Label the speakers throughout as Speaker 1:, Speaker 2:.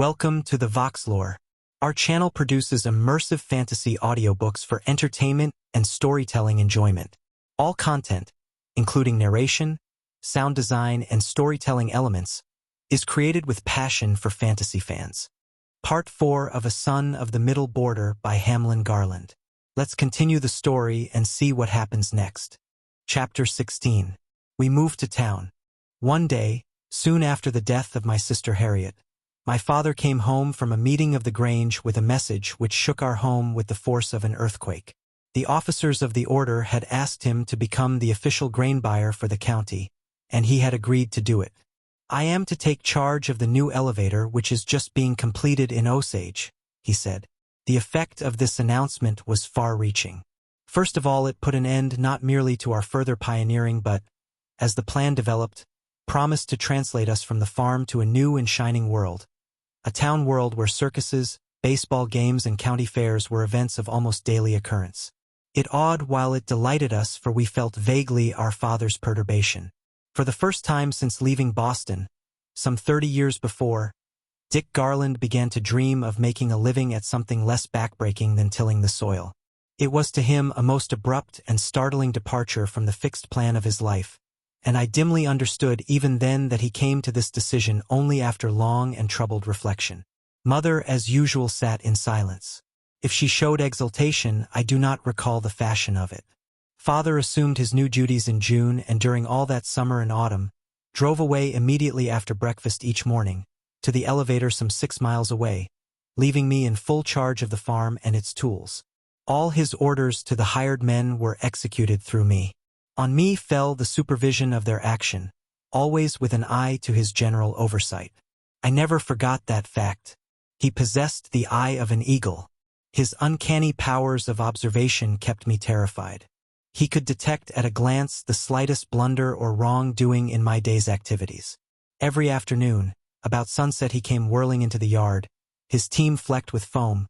Speaker 1: Welcome to the Voxlore. Our channel produces immersive fantasy audiobooks for entertainment and storytelling enjoyment. All content, including narration, sound design, and storytelling elements, is created with passion for fantasy fans. Part 4 of A Son of the Middle Border by Hamlin Garland. Let's continue the story and see what happens next. Chapter 16. We move to town. One day, soon after the death of my sister Harriet, my father came home from a meeting of the Grange with a message which shook our home with the force of an earthquake. The officers of the order had asked him to become the official grain buyer for the county, and he had agreed to do it. "I am to take charge of the new elevator which is just being completed in Osage," he said. The effect of this announcement was far-reaching. First of all, it put an end not merely to our further pioneering but, as the plan developed, promised to translate us from the farm to a new and shining world. A town world where circuses, baseball games, and county fairs were events of almost daily occurrence. It awed while it delighted us, for we felt vaguely our father's perturbation. For the first time since leaving Boston, some 30 years before, Dick Garland began to dream of making a living at something less backbreaking than tilling the soil. It was to him a most abrupt and startling departure from the fixed plan of his life, and I dimly understood even then that he came to this decision only after long and troubled reflection. Mother, as usual, sat in silence. If she showed exultation, I do not recall the fashion of it. Father assumed his new duties in June, and during all that summer and autumn, drove away immediately after breakfast each morning, to the elevator some 6 miles away, leaving me in full charge of the farm and its tools. All his orders to the hired men were executed through me. On me fell the supervision of their action, always with an eye to his general oversight. I never forgot that fact. He possessed the eye of an eagle. His uncanny powers of observation kept me terrified. He could detect at a glance the slightest blunder or wrongdoing in my day's activities. Every afternoon, about sunset, he came whirling into the yard, his team flecked with foam,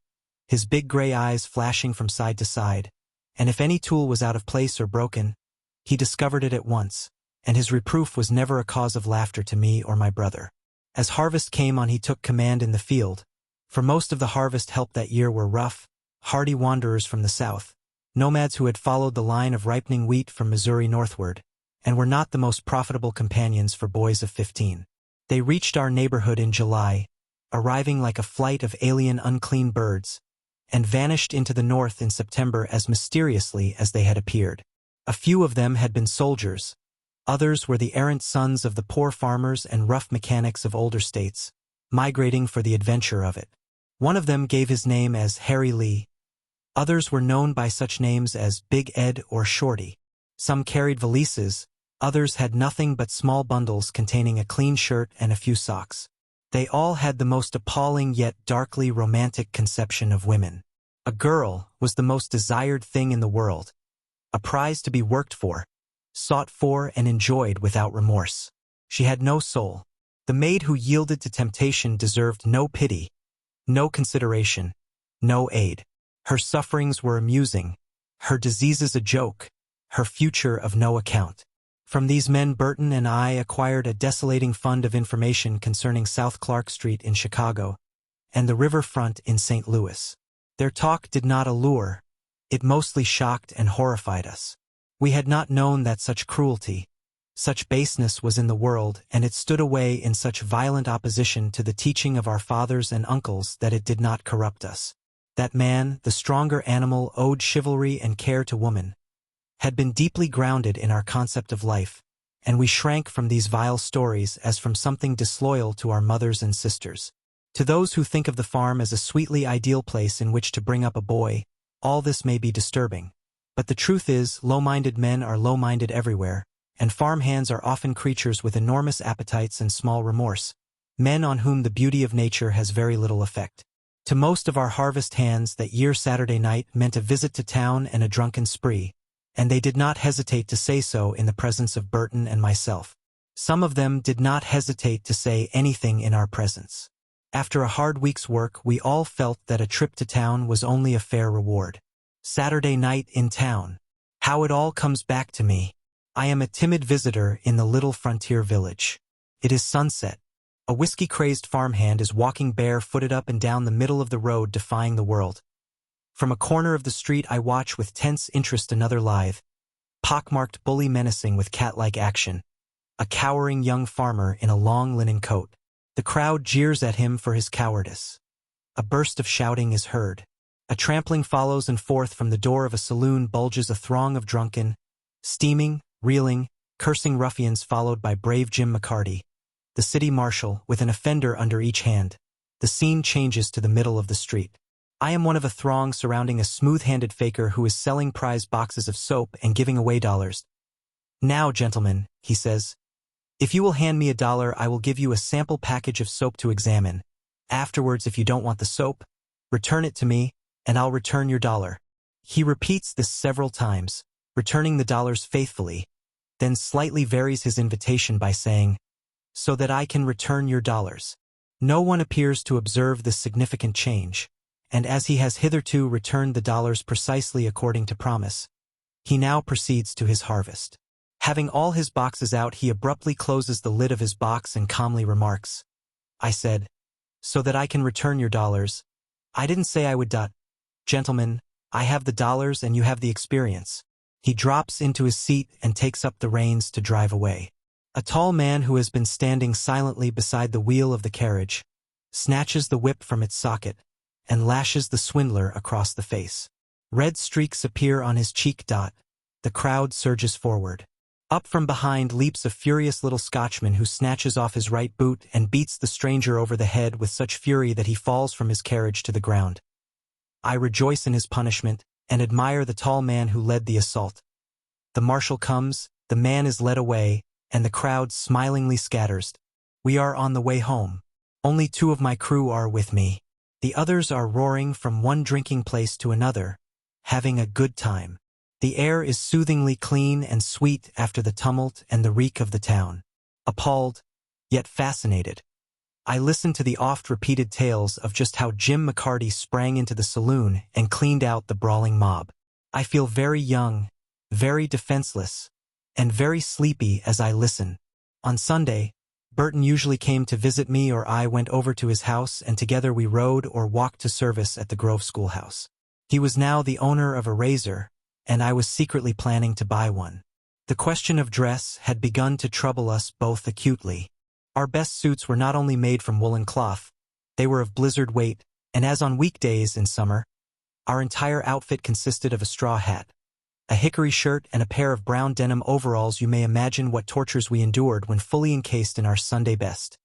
Speaker 1: his big gray eyes flashing from side to side, and if any tool was out of place or broken, he discovered it at once, and his reproof was never a cause of laughter to me or my brother. As harvest came on, he took command in the field, for most of the harvest help that year were rough, hardy wanderers from the south, nomads who had followed the line of ripening wheat from Missouri northward, and were not the most profitable companions for boys of 15. They reached our neighborhood in July, arriving like a flight of alien unclean birds, and vanished into the north in September as mysteriously as they had appeared. A few of them had been soldiers, others were the errant sons of the poor farmers and rough mechanics of older states, migrating for the adventure of it. One of them gave his name as Harry Lee. Others were known by such names as Big Ed or Shorty. Some carried valises, others had nothing but small bundles containing a clean shirt and a few socks. They all had the most appalling yet darkly romantic conception of women. A girl was the most desired thing in the world, a prize to be worked for, sought for, and enjoyed without remorse. She had no soul. The maid who yielded to temptation deserved no pity, no consideration, no aid. Her sufferings were amusing, her diseases a joke, her future of no account. From these men Burton and I acquired a desolating fund of information concerning South Clark Street in Chicago and the riverfront in St. Louis. Their talk did not allure. It mostly shocked and horrified us. We had not known that such cruelty, such baseness was in the world, and it stood away in such violent opposition to the teaching of our fathers and uncles that it did not corrupt us. That man, the stronger animal, owed chivalry and care to woman, had been deeply grounded in our concept of life, and we shrank from these vile stories as from something disloyal to our mothers and sisters. To those who think of the farm as a sweetly ideal place in which to bring up a boy, all this may be disturbing, but the truth is, low-minded men are low-minded everywhere, and farm hands are often creatures with enormous appetites and small remorse, men on whom the beauty of nature has very little effect. To most of our harvest hands that year Saturday night meant a visit to town and a drunken spree, and they did not hesitate to say so in the presence of Burton and myself. Some of them did not hesitate to say anything in our presence. After a hard week's work, we all felt that a trip to town was only a fair reward. Saturday night in town. How it all comes back to me. I am a timid visitor in the little frontier village. It is sunset. A whiskey-crazed farmhand is walking bare-footed up and down the middle of the road, defying the world. From a corner of the street I watch with tense interest another lithe, pockmarked bully menacing with cat-like action, a cowering young farmer in a long linen coat. The crowd jeers at him for his cowardice. A burst of shouting is heard. A trampling follows, and forth from the door of a saloon bulges a throng of drunken, steaming, reeling, cursing ruffians, followed by brave Jim McCarty, the city marshal, with an offender under each hand. The scene changes to the middle of the street. I am one of a throng surrounding a smooth-handed faker who is selling prize boxes of soap and giving away dollars. "Now, gentlemen," he says, "if you will hand me $1, I will give you a sample package of soap to examine. Afterwards, if you don't want the soap, return it to me, and I'll return your $1. He repeats this several times, returning the dollars faithfully, then slightly varies his invitation by saying, "So that I can return your $1. No one appears to observe this significant change, and as he has hitherto returned the dollars precisely according to promise, he now proceeds to his harvest. Having all his boxes out, he abruptly closes the lid of his box and calmly remarks, "I said, so that I can return your $1. I didn't say I would. Gentlemen, I have the $1 and you have the experience." He drops into his seat and takes up the reins to drive away. A tall man who has been standing silently beside the wheel of the carriage snatches the whip from its socket and lashes the swindler across the face. Red streaks appear on his cheek. The crowd surges forward. Up from behind leaps a furious little Scotchman who snatches off his right boot and beats the stranger over the head with such fury that he falls from his carriage to the ground. I rejoice in his punishment and admire the tall man who led the assault. The marshal comes, the man is led away, and the crowd smilingly scatters. We are on the way home. Only 2 of my crew are with me. The others are roaring from one drinking place to another, having a good time. The air is soothingly clean and sweet after the tumult and the reek of the town. Appalled, yet fascinated, I listen to the oft-repeated tales of just how Jim McCarty sprang into the saloon and cleaned out the brawling mob. I feel very young, very defenseless, and very sleepy as I listen. On Sunday, Burton usually came to visit me, or I went over to his house, and together we rode or walked to service at the Grove Schoolhouse. He was now the owner of a razor, and I was secretly planning to buy one. The question of dress had begun to trouble us both acutely. Our best suits were not only made from woolen cloth, they were of blizzard weight, and as on weekdays in summer, our entire outfit consisted of a straw hat, a hickory shirt, and a pair of brown denim overalls. You may imagine what tortures we endured when fully encased in our Sunday best,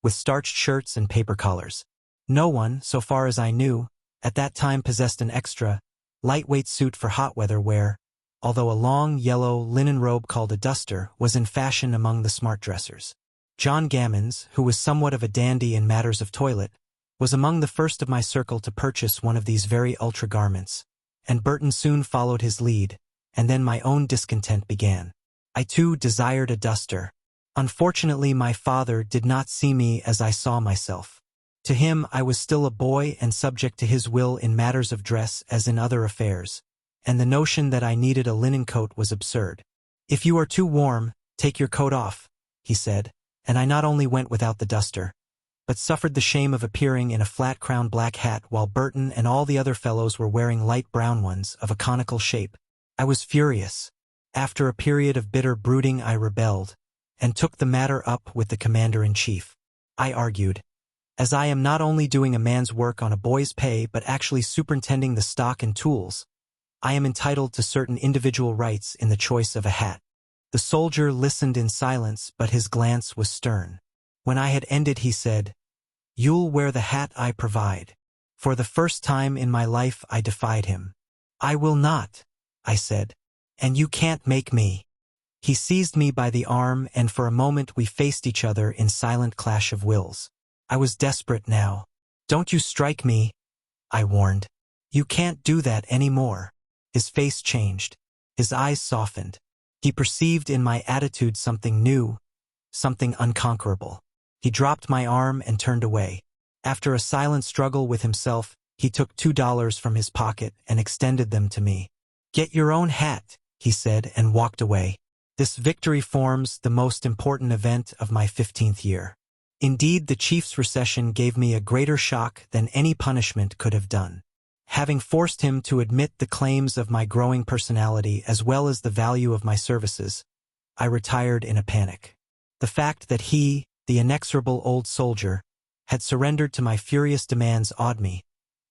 Speaker 1: with starched shirts and paper collars. No one, so far as I knew, at that time possessed an extra, lightweight suit for hot weather wear, although a long, yellow, linen robe called a duster was in fashion among the smart dressers. John Gammons, who was somewhat of a dandy in matters of toilet, was among the first of my circle to purchase one of these very ultra garments, and Burton soon followed his lead, and then my own discontent began. I too desired a duster. Unfortunately, my father did not see me as I saw myself. To him I was still a boy and subject to his will in matters of dress as in other affairs, and the notion that I needed a linen coat was absurd. "If you are too warm, take your coat off," he said, and I not only went without the duster, but suffered the shame of appearing in a flat-crowned black hat while Burton and all the other fellows were wearing light brown ones of a conical shape. I was furious. After a period of bitter brooding, I rebelled, and took the matter up with the commander-in-chief. I argued, as I am not only doing a man's work on a boy's pay but actually superintending the stock and tools, I am entitled to certain individual rights in the choice of a hat. The soldier listened in silence, but his glance was stern. When I had ended, he said, "You'll wear the hat I provide." For the first time in my life I defied him. "I will not," I said, "and you can't make me." He seized me by the arm, and for a moment we faced each other in silent clash of wills. I was desperate now. "Don't you strike me," I warned. "You can't do that any more." His face changed. His eyes softened. He perceived in my attitude something new, something unconquerable. He dropped my arm and turned away. After a silent struggle with himself, he took $2 from his pocket and extended them to me. "Get your own hat," he said, and walked away. This victory forms the most important event of my 15th year. Indeed, the chief's recession gave me a greater shock than any punishment could have done. Having forced him to admit the claims of my growing personality as well as the value of my services, I retired in a panic. The fact that he, the inexorable old soldier, had surrendered to my furious demands awed me,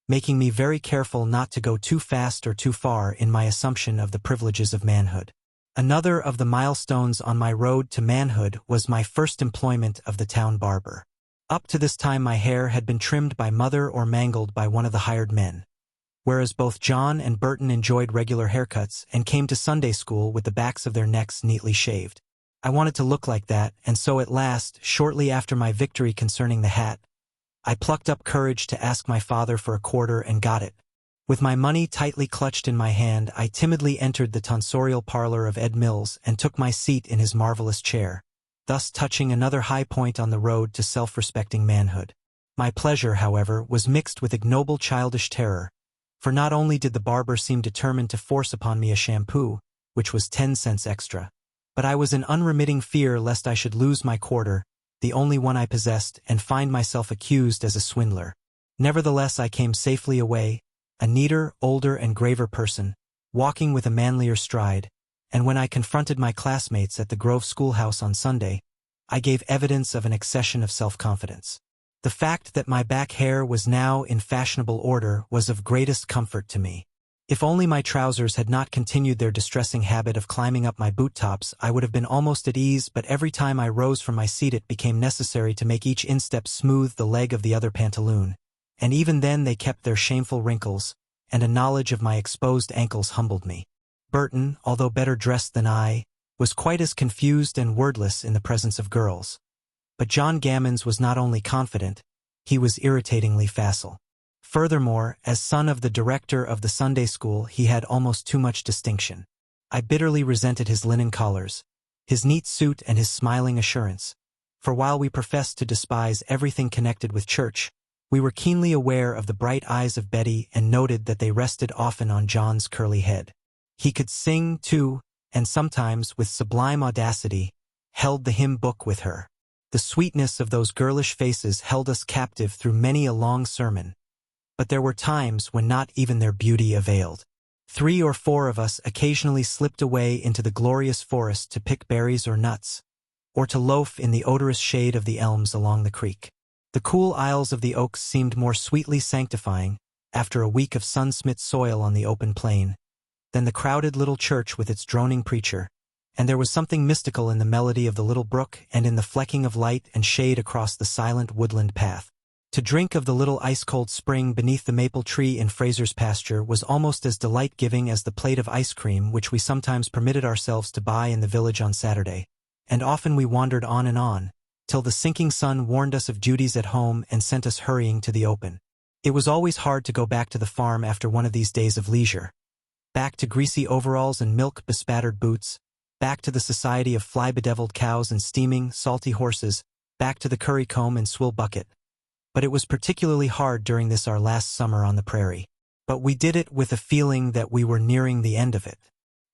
Speaker 1: making me very careful not to go too fast or too far in my assumption of the privileges of manhood. Another of the milestones on my road to manhood was my first employment of the town barber. Up to this time my hair had been trimmed by mother or mangled by one of the hired men, whereas both John and Burton enjoyed regular haircuts and came to Sunday school with the backs of their necks neatly shaved. I wanted to look like that, and so at last, shortly after my victory concerning the hat, I plucked up courage to ask my father for a quarter and got it. With my money tightly clutched in my hand, I timidly entered the tonsorial parlor of Ed Mills and took my seat in his marvelous chair, thus touching another high point on the road to self-respecting manhood. My pleasure, however, was mixed with ignoble childish terror, for not only did the barber seem determined to force upon me a shampoo, which was 10 cents extra, but I was in unremitting fear lest I should lose my quarter, the only one I possessed, and find myself accused as a swindler. Nevertheless, I came safely away, a neater, older, and graver person, walking with a manlier stride, and when I confronted my classmates at the Grove Schoolhouse on Sunday, I gave evidence of an accession of self-confidence. The fact that my back hair was now in fashionable order was of greatest comfort to me. If only my trousers had not continued their distressing habit of climbing up my boot tops, I would have been almost at ease, but every time I rose from my seat it became necessary to make each instep smooth the leg of the other pantaloon, and even then they kept their shameful wrinkles, and a knowledge of my exposed ankles humbled me. Burton, although better dressed than I, was quite as confused and wordless in the presence of girls. But John Gammons was not only confident, he was irritatingly facile. Furthermore, as son of the director of the Sunday school, he had almost too much distinction. I bitterly resented his linen collars, his neat suit, and his smiling assurance, for while we professed to despise everything connected with church, we were keenly aware of the bright eyes of Betty and noted that they rested often on John's curly head. He could sing, too, and sometimes, with sublime audacity, held the hymn book with her. The sweetness of those girlish faces held us captive through many a long sermon, but there were times when not even their beauty availed. 3 or 4 of us occasionally slipped away into the glorious forest to pick berries or nuts, or to loaf in the odorous shade of the elms along the creek. The cool aisles of the oaks seemed more sweetly sanctifying, after a week of sun-smit soil on the open plain, than the crowded little church with its droning preacher, and there was something mystical in the melody of the little brook and in the flecking of light and shade across the silent woodland path. To drink of the little ice-cold spring beneath the maple tree in Fraser's pasture was almost as delight-giving as the plate of ice cream which we sometimes permitted ourselves to buy in the village on Saturday, and often we wandered on, till the sinking sun warned us of duties at home and sent us hurrying to the open. It was always hard to go back to the farm after one of these days of leisure. Back to greasy overalls and milk-bespattered boots, back to the society of fly-bedeviled cows and steaming, salty horses, back to the currycomb and swill bucket. But it was particularly hard during this our last summer on the prairie. But we did it with a feeling that we were nearing the end of it.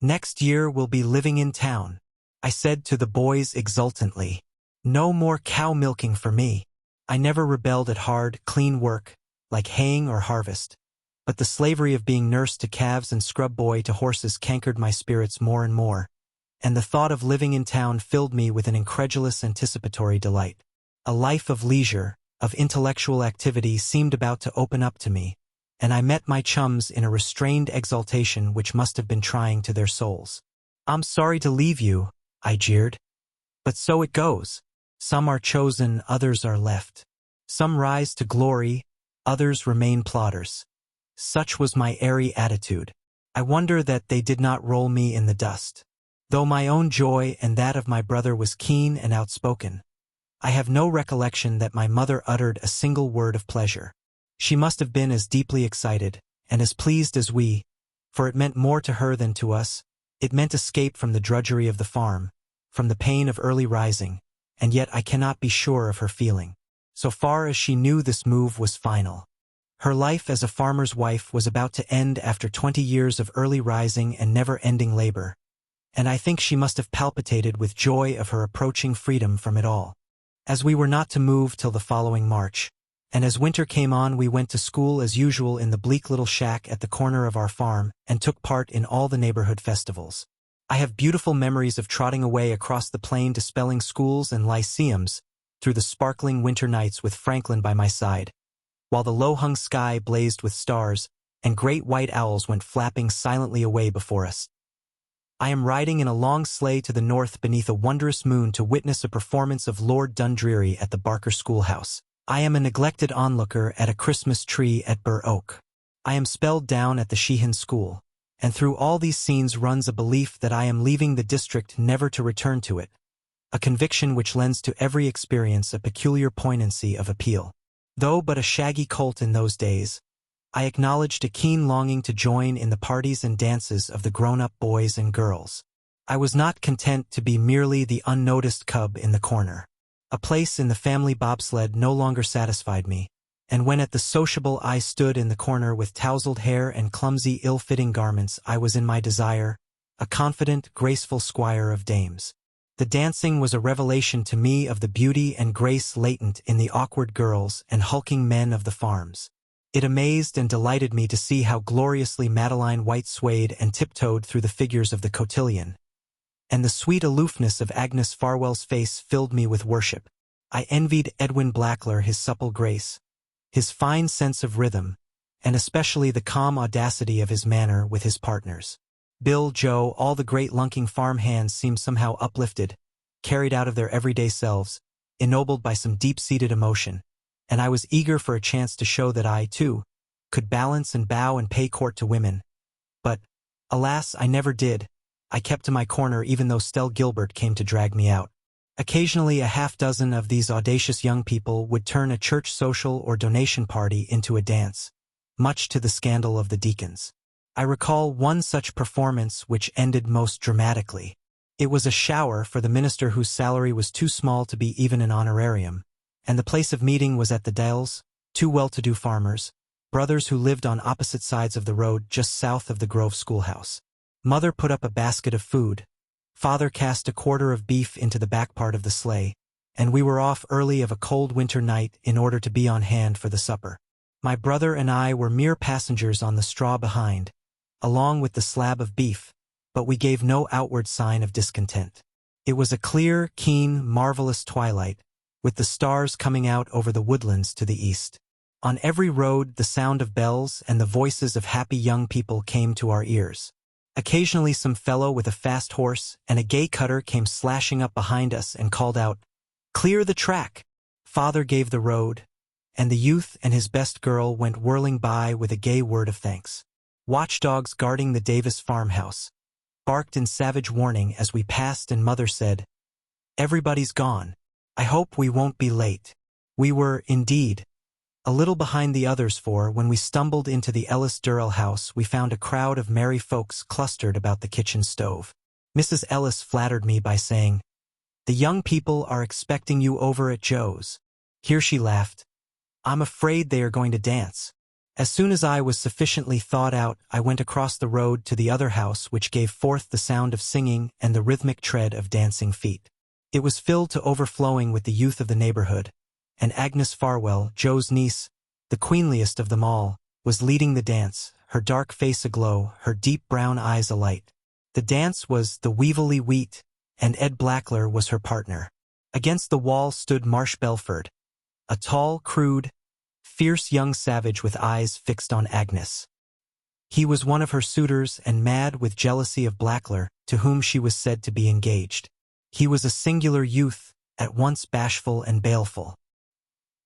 Speaker 1: "Next year we'll be living in town," I said to the boys exultantly. "No more cow milking for me." I never rebelled at hard, clean work, like haying or harvest, but the slavery of being nurse to calves and scrub boy to horses cankered my spirits more and more, and the thought of living in town filled me with an incredulous anticipatory delight. A life of leisure, of intellectual activity seemed about to open up to me, and I met my chums in a restrained exultation which must have been trying to their souls. "I'm sorry to leave you," I jeered. "But so it goes. Some are chosen, others are left. Some rise to glory, others remain plodders." Such was my airy attitude. I wonder that they did not roll me in the dust. Though my own joy and that of my brother was keen and outspoken, I have no recollection that my mother uttered a single word of pleasure. She must have been as deeply excited, and as pleased as we, for it meant more to her than to us. It meant escape from the drudgery of the farm, from the pain of early rising, and yet I cannot be sure of her feeling. So far as she knew, this move was final. Her life as a farmer's wife was about to end after 20 years of early rising and never-ending labor, and I think she must have palpitated with joy of her approaching freedom from it all. as we were not to move till the following March, and as winter came on we went to school as usual in the bleak little shack at the corner of our farm and took part in all the neighborhood festivals. I have beautiful memories of trotting away across the plain to spelling schools and lyceums through the sparkling winter nights with Franklin by my side, while the low-hung sky blazed with stars and great white owls went flapping silently away before us. I am riding in a long sleigh to the north beneath a wondrous moon to witness a performance of Lord Dundreary at the Barker Schoolhouse. I am a neglected onlooker at a Christmas tree at Burr Oak. I am spelled down at the Sheehan School, and through all these scenes runs a belief that I am leaving the district never to return to it, a conviction which lends to every experience a peculiar poignancy of appeal. Though but a shaggy colt in those days, I acknowledged a keen longing to join in the parties and dances of the grown-up boys and girls. I was not content to be merely the unnoticed cub in the corner. A place in the family bobsled no longer satisfied me, and when at the sociable I stood in the corner with tousled hair and clumsy ill-fitting garments I was in my desire, a confident, graceful squire of dames. The dancing was a revelation to me of the beauty and grace latent in the awkward girls and hulking men of the farms. It amazed and delighted me to see how gloriously Madeline White swayed and tiptoed through the figures of the cotillion, and the sweet aloofness of Agnes Farwell's face filled me with worship. I envied Edwin Blackler his supple grace, his fine sense of rhythm, and especially the calm audacity of his manner with his partners. Bill, Joe, all the great lunking farm hands seemed somehow uplifted, carried out of their everyday selves, ennobled by some deep-seated emotion, and I was eager for a chance to show that I, too, could balance and bow and pay court to women. But, alas, I never did. I kept to my corner even though Stell Gilbert came to drag me out. Occasionally a half-dozen of these audacious young people would turn a church social or donation party into a dance, much to the scandal of the deacons. I recall one such performance which ended most dramatically. It was a shower for the minister whose salary was too small to be even an honorarium, and the place of meeting was at the Dells, two well-to-do farmers, brothers who lived on opposite sides of the road just south of the Grove Schoolhouse. Mother put up a basket of food, father cast a quarter of beef into the back part of the sleigh, and we were off early of a cold winter night in order to be on hand for the supper. My brother and I were mere passengers on the straw behind, along with the slab of beef, but we gave no outward sign of discontent. It was a clear, keen, marvelous twilight, with the stars coming out over the woodlands to the east. On every road the sound of bells and the voices of happy young people came to our ears. Occasionally some fellow with a fast horse and a gay cutter came slashing up behind us and called out, "Clear the track!" Father gave the road, and the youth and his best girl went whirling by with a gay word of thanks. Watchdogs guarding the Davis farmhouse barked in savage warning as we passed, and Mother said, "Everybody's gone. I hope we won't be late." We were, indeed, a little behind the others, for when we stumbled into the Ellis Durrell house we found a crowd of merry folks clustered about the kitchen stove. Mrs. Ellis flattered me by saying, "The young people are expecting you over at Joe's." Here she laughed. "I'm afraid they are going to dance." As soon as I was sufficiently thawed out, I went across the road to the other house, which gave forth the sound of singing and the rhythmic tread of dancing feet. It was filled to overflowing with the youth of the neighborhood, and Agnes Farwell, Joe's niece, the queenliest of them all, was leading the dance, her dark face aglow, her deep brown eyes alight. The dance was the Weevilly Wheat, and Ed Blackler was her partner. Against the wall stood Marsh Belford, a tall, crude, fierce young savage with eyes fixed on Agnes. He was one of her suitors and mad with jealousy of Blackler, to whom she was said to be engaged. He was a singular youth, at once bashful and baleful.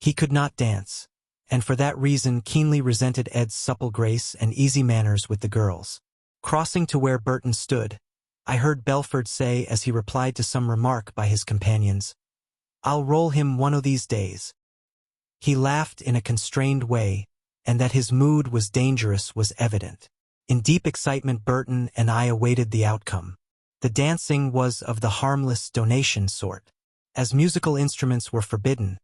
Speaker 1: He could not dance, and for that reason keenly resented Ed's supple grace and easy manners with the girls. Crossing to where Burton stood, I heard Belford say as he replied to some remark by his companions, "I'll roll him one o' these days." He laughed in a constrained way, and that his mood was dangerous was evident. In deep excitement Burton and I awaited the outcome. The dancing was of the harmless donation sort. As musical instruments were forbidden,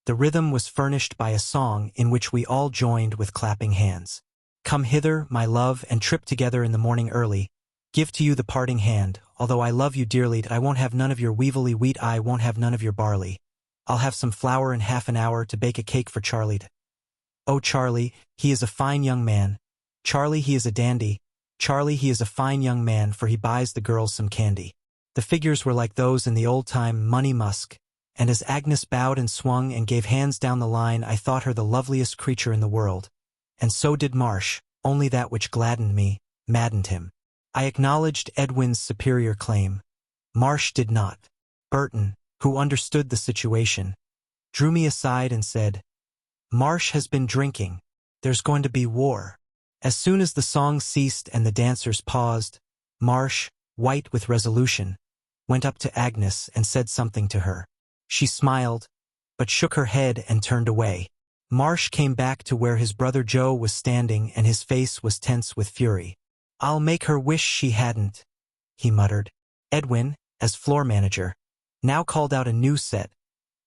Speaker 1: the rhythm was furnished by a song in which we all joined with clapping hands. "Come hither, my love, and trip together in the morning early. Give to you the parting hand, although I love you dearly. I won't have none of your Weevilly Wheat, I won't have none of your barley. I'll have some flour in half an hour to bake a cake for Charlie. Oh, Charlie, he is a fine young man. Charlie, he is a dandy. Charlie, he is a fine young man, for he buys the girls some candy. The figures were like those in the old-time Money Musk, and as Agnes bowed and swung and gave hands down the line, I thought her the loveliest creature in the world. And so did Marsh, only that which gladdened me maddened him. I acknowledged Edwin's superior claim. Marsh did not. Burton, who understood the situation, drew me aside and said, "Marsh has been drinking. There's going to be war." As soon as the song ceased and the dancers paused, Marsh, white with resolution, went up to Agnes and said something to her. She smiled, but shook her head and turned away. Marsh came back to where his brother Joe was standing, and his face was tense with fury. "I'll make her wish she hadn't," he muttered. Edwin, as floor manager, now called out a new set,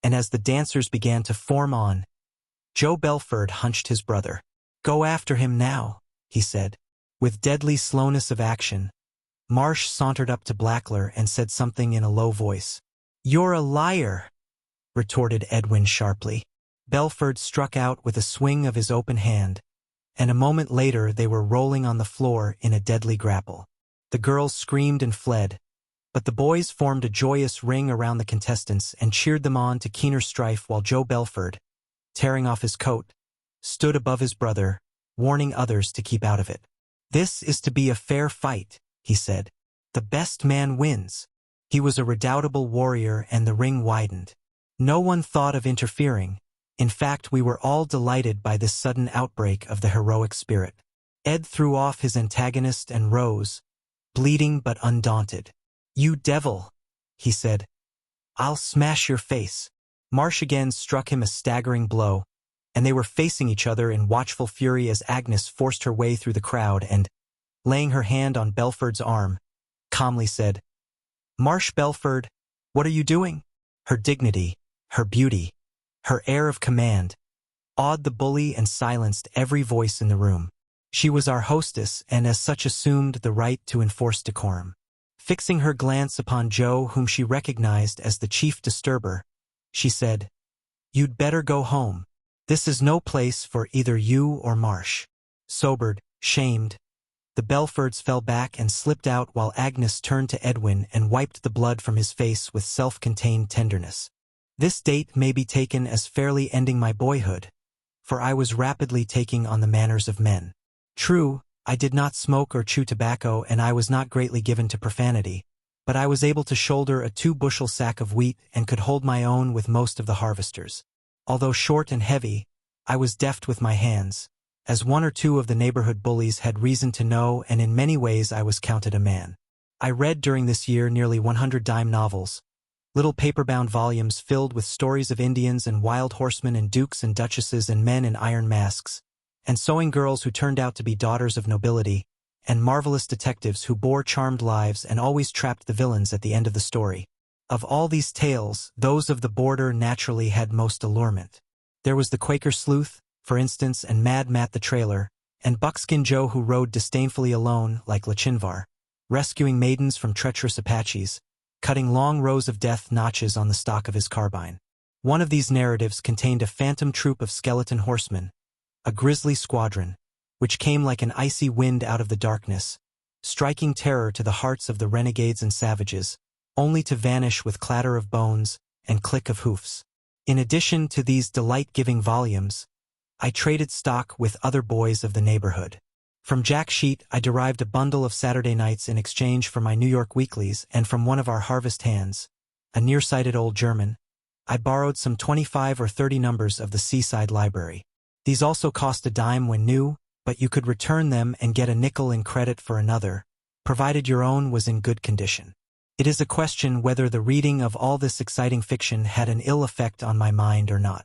Speaker 1: and as the dancers began to form on, Joe Belford hunched his brother. "Go after him now," he said. With deadly slowness of action, Marsh sauntered up to Blackler and said something in a low voice. "You're a liar," retorted Edwin sharply. Belford struck out with a swing of his open hand, and a moment later they were rolling on the floor in a deadly grapple. The girls screamed and fled, but the boys formed a joyous ring around the contestants and cheered them on to keener strife, while Joe Belford, tearing off his coat, stood above his brother, warning others to keep out of it. "This is to be a fair fight," he said. "The best man wins." He was a redoubtable warrior, and the ring widened. No one thought of interfering. In fact, we were all delighted by this sudden outbreak of the heroic spirit. Ed threw off his antagonist and rose, bleeding but undaunted. "You devil," he said. "I'll smash your face." Marsh again struck him a staggering blow, and they were facing each other in watchful fury as Agnes forced her way through the crowd and, laying her hand on Belford's arm, calmly said, "Marsh Belford, what are you doing?" Her dignity, her beauty, her air of command, awed the bully and silenced every voice in the room. She was our hostess and as such assumed the right to enforce decorum. Fixing her glance upon Joe, whom she recognized as the chief disturber, she said, "You'd better go home. This is no place for either you or Marsh." Sobered, shamed, the Belfords fell back and slipped out, while Agnes turned to Edwin and wiped the blood from his face with self-contained tenderness. This date may be taken as fairly ending my boyhood, for I was rapidly taking on the manners of men. True, I did not smoke or chew tobacco, and I was not greatly given to profanity, but I was able to shoulder a 2-bushel sack of wheat and could hold my own with most of the harvesters. Although short and heavy, I was deft with my hands, as 1 or 2 of the neighborhood bullies had reason to know, and in many ways I was counted a man. I read during this year nearly 100 dime novels, little paper-bound volumes filled with stories of Indians and wild horsemen and dukes and duchesses and men in iron masks, and sewing girls who turned out to be daughters of nobility, and marvelous detectives who bore charmed lives and always trapped the villains at the end of the story. Of all these tales, those of the border naturally had most allurement. There was the Quaker sleuth, for instance, and Mad Matt the trailer, and Buckskin Joe who rode disdainfully alone, like Lachinvar, rescuing maidens from treacherous Apaches, cutting long rows of death notches on the stock of his carbine. One of these narratives contained a phantom troop of skeleton horsemen, a grisly squadron, which came like an icy wind out of the darkness, striking terror to the hearts of the renegades and savages, only to vanish with clatter of bones and click of hoofs. In addition to these delight-giving volumes, I traded stock with other boys of the neighborhood. From Jack Sheet I derived a bundle of Saturday nights in exchange for my New York weeklies, and from one of our harvest hands, a nearsighted old German, I borrowed some 25 or 30 numbers of the Seaside Library. These also cost a dime when new, but you could return them and get a nickel in credit for another, provided your own was in good condition. It is a question whether the reading of all this exciting fiction had an ill effect on my mind or not.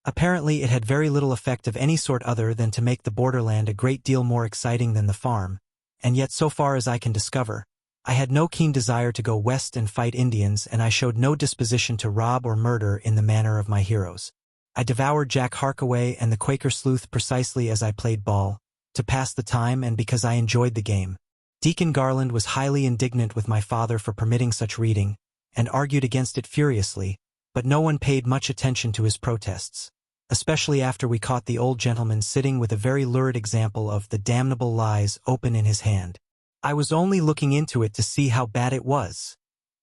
Speaker 1: Apparently it had very little effect of any sort other than to make the borderland a great deal more exciting than the farm, and yet so far as I can discover, I had no keen desire to go west and fight Indians, and I showed no disposition to rob or murder in the manner of my heroes. I devoured Jack Harkaway and the Quaker sleuth precisely as I played ball, to pass the time and because I enjoyed the game. Deacon Garland was highly indignant with my father for permitting such reading, and argued against it furiously, but no one paid much attention to his protests, especially after we caught the old gentleman sitting with a very lurid example of the damnable lies open in his hand. "I was only looking into it to see how bad it was,"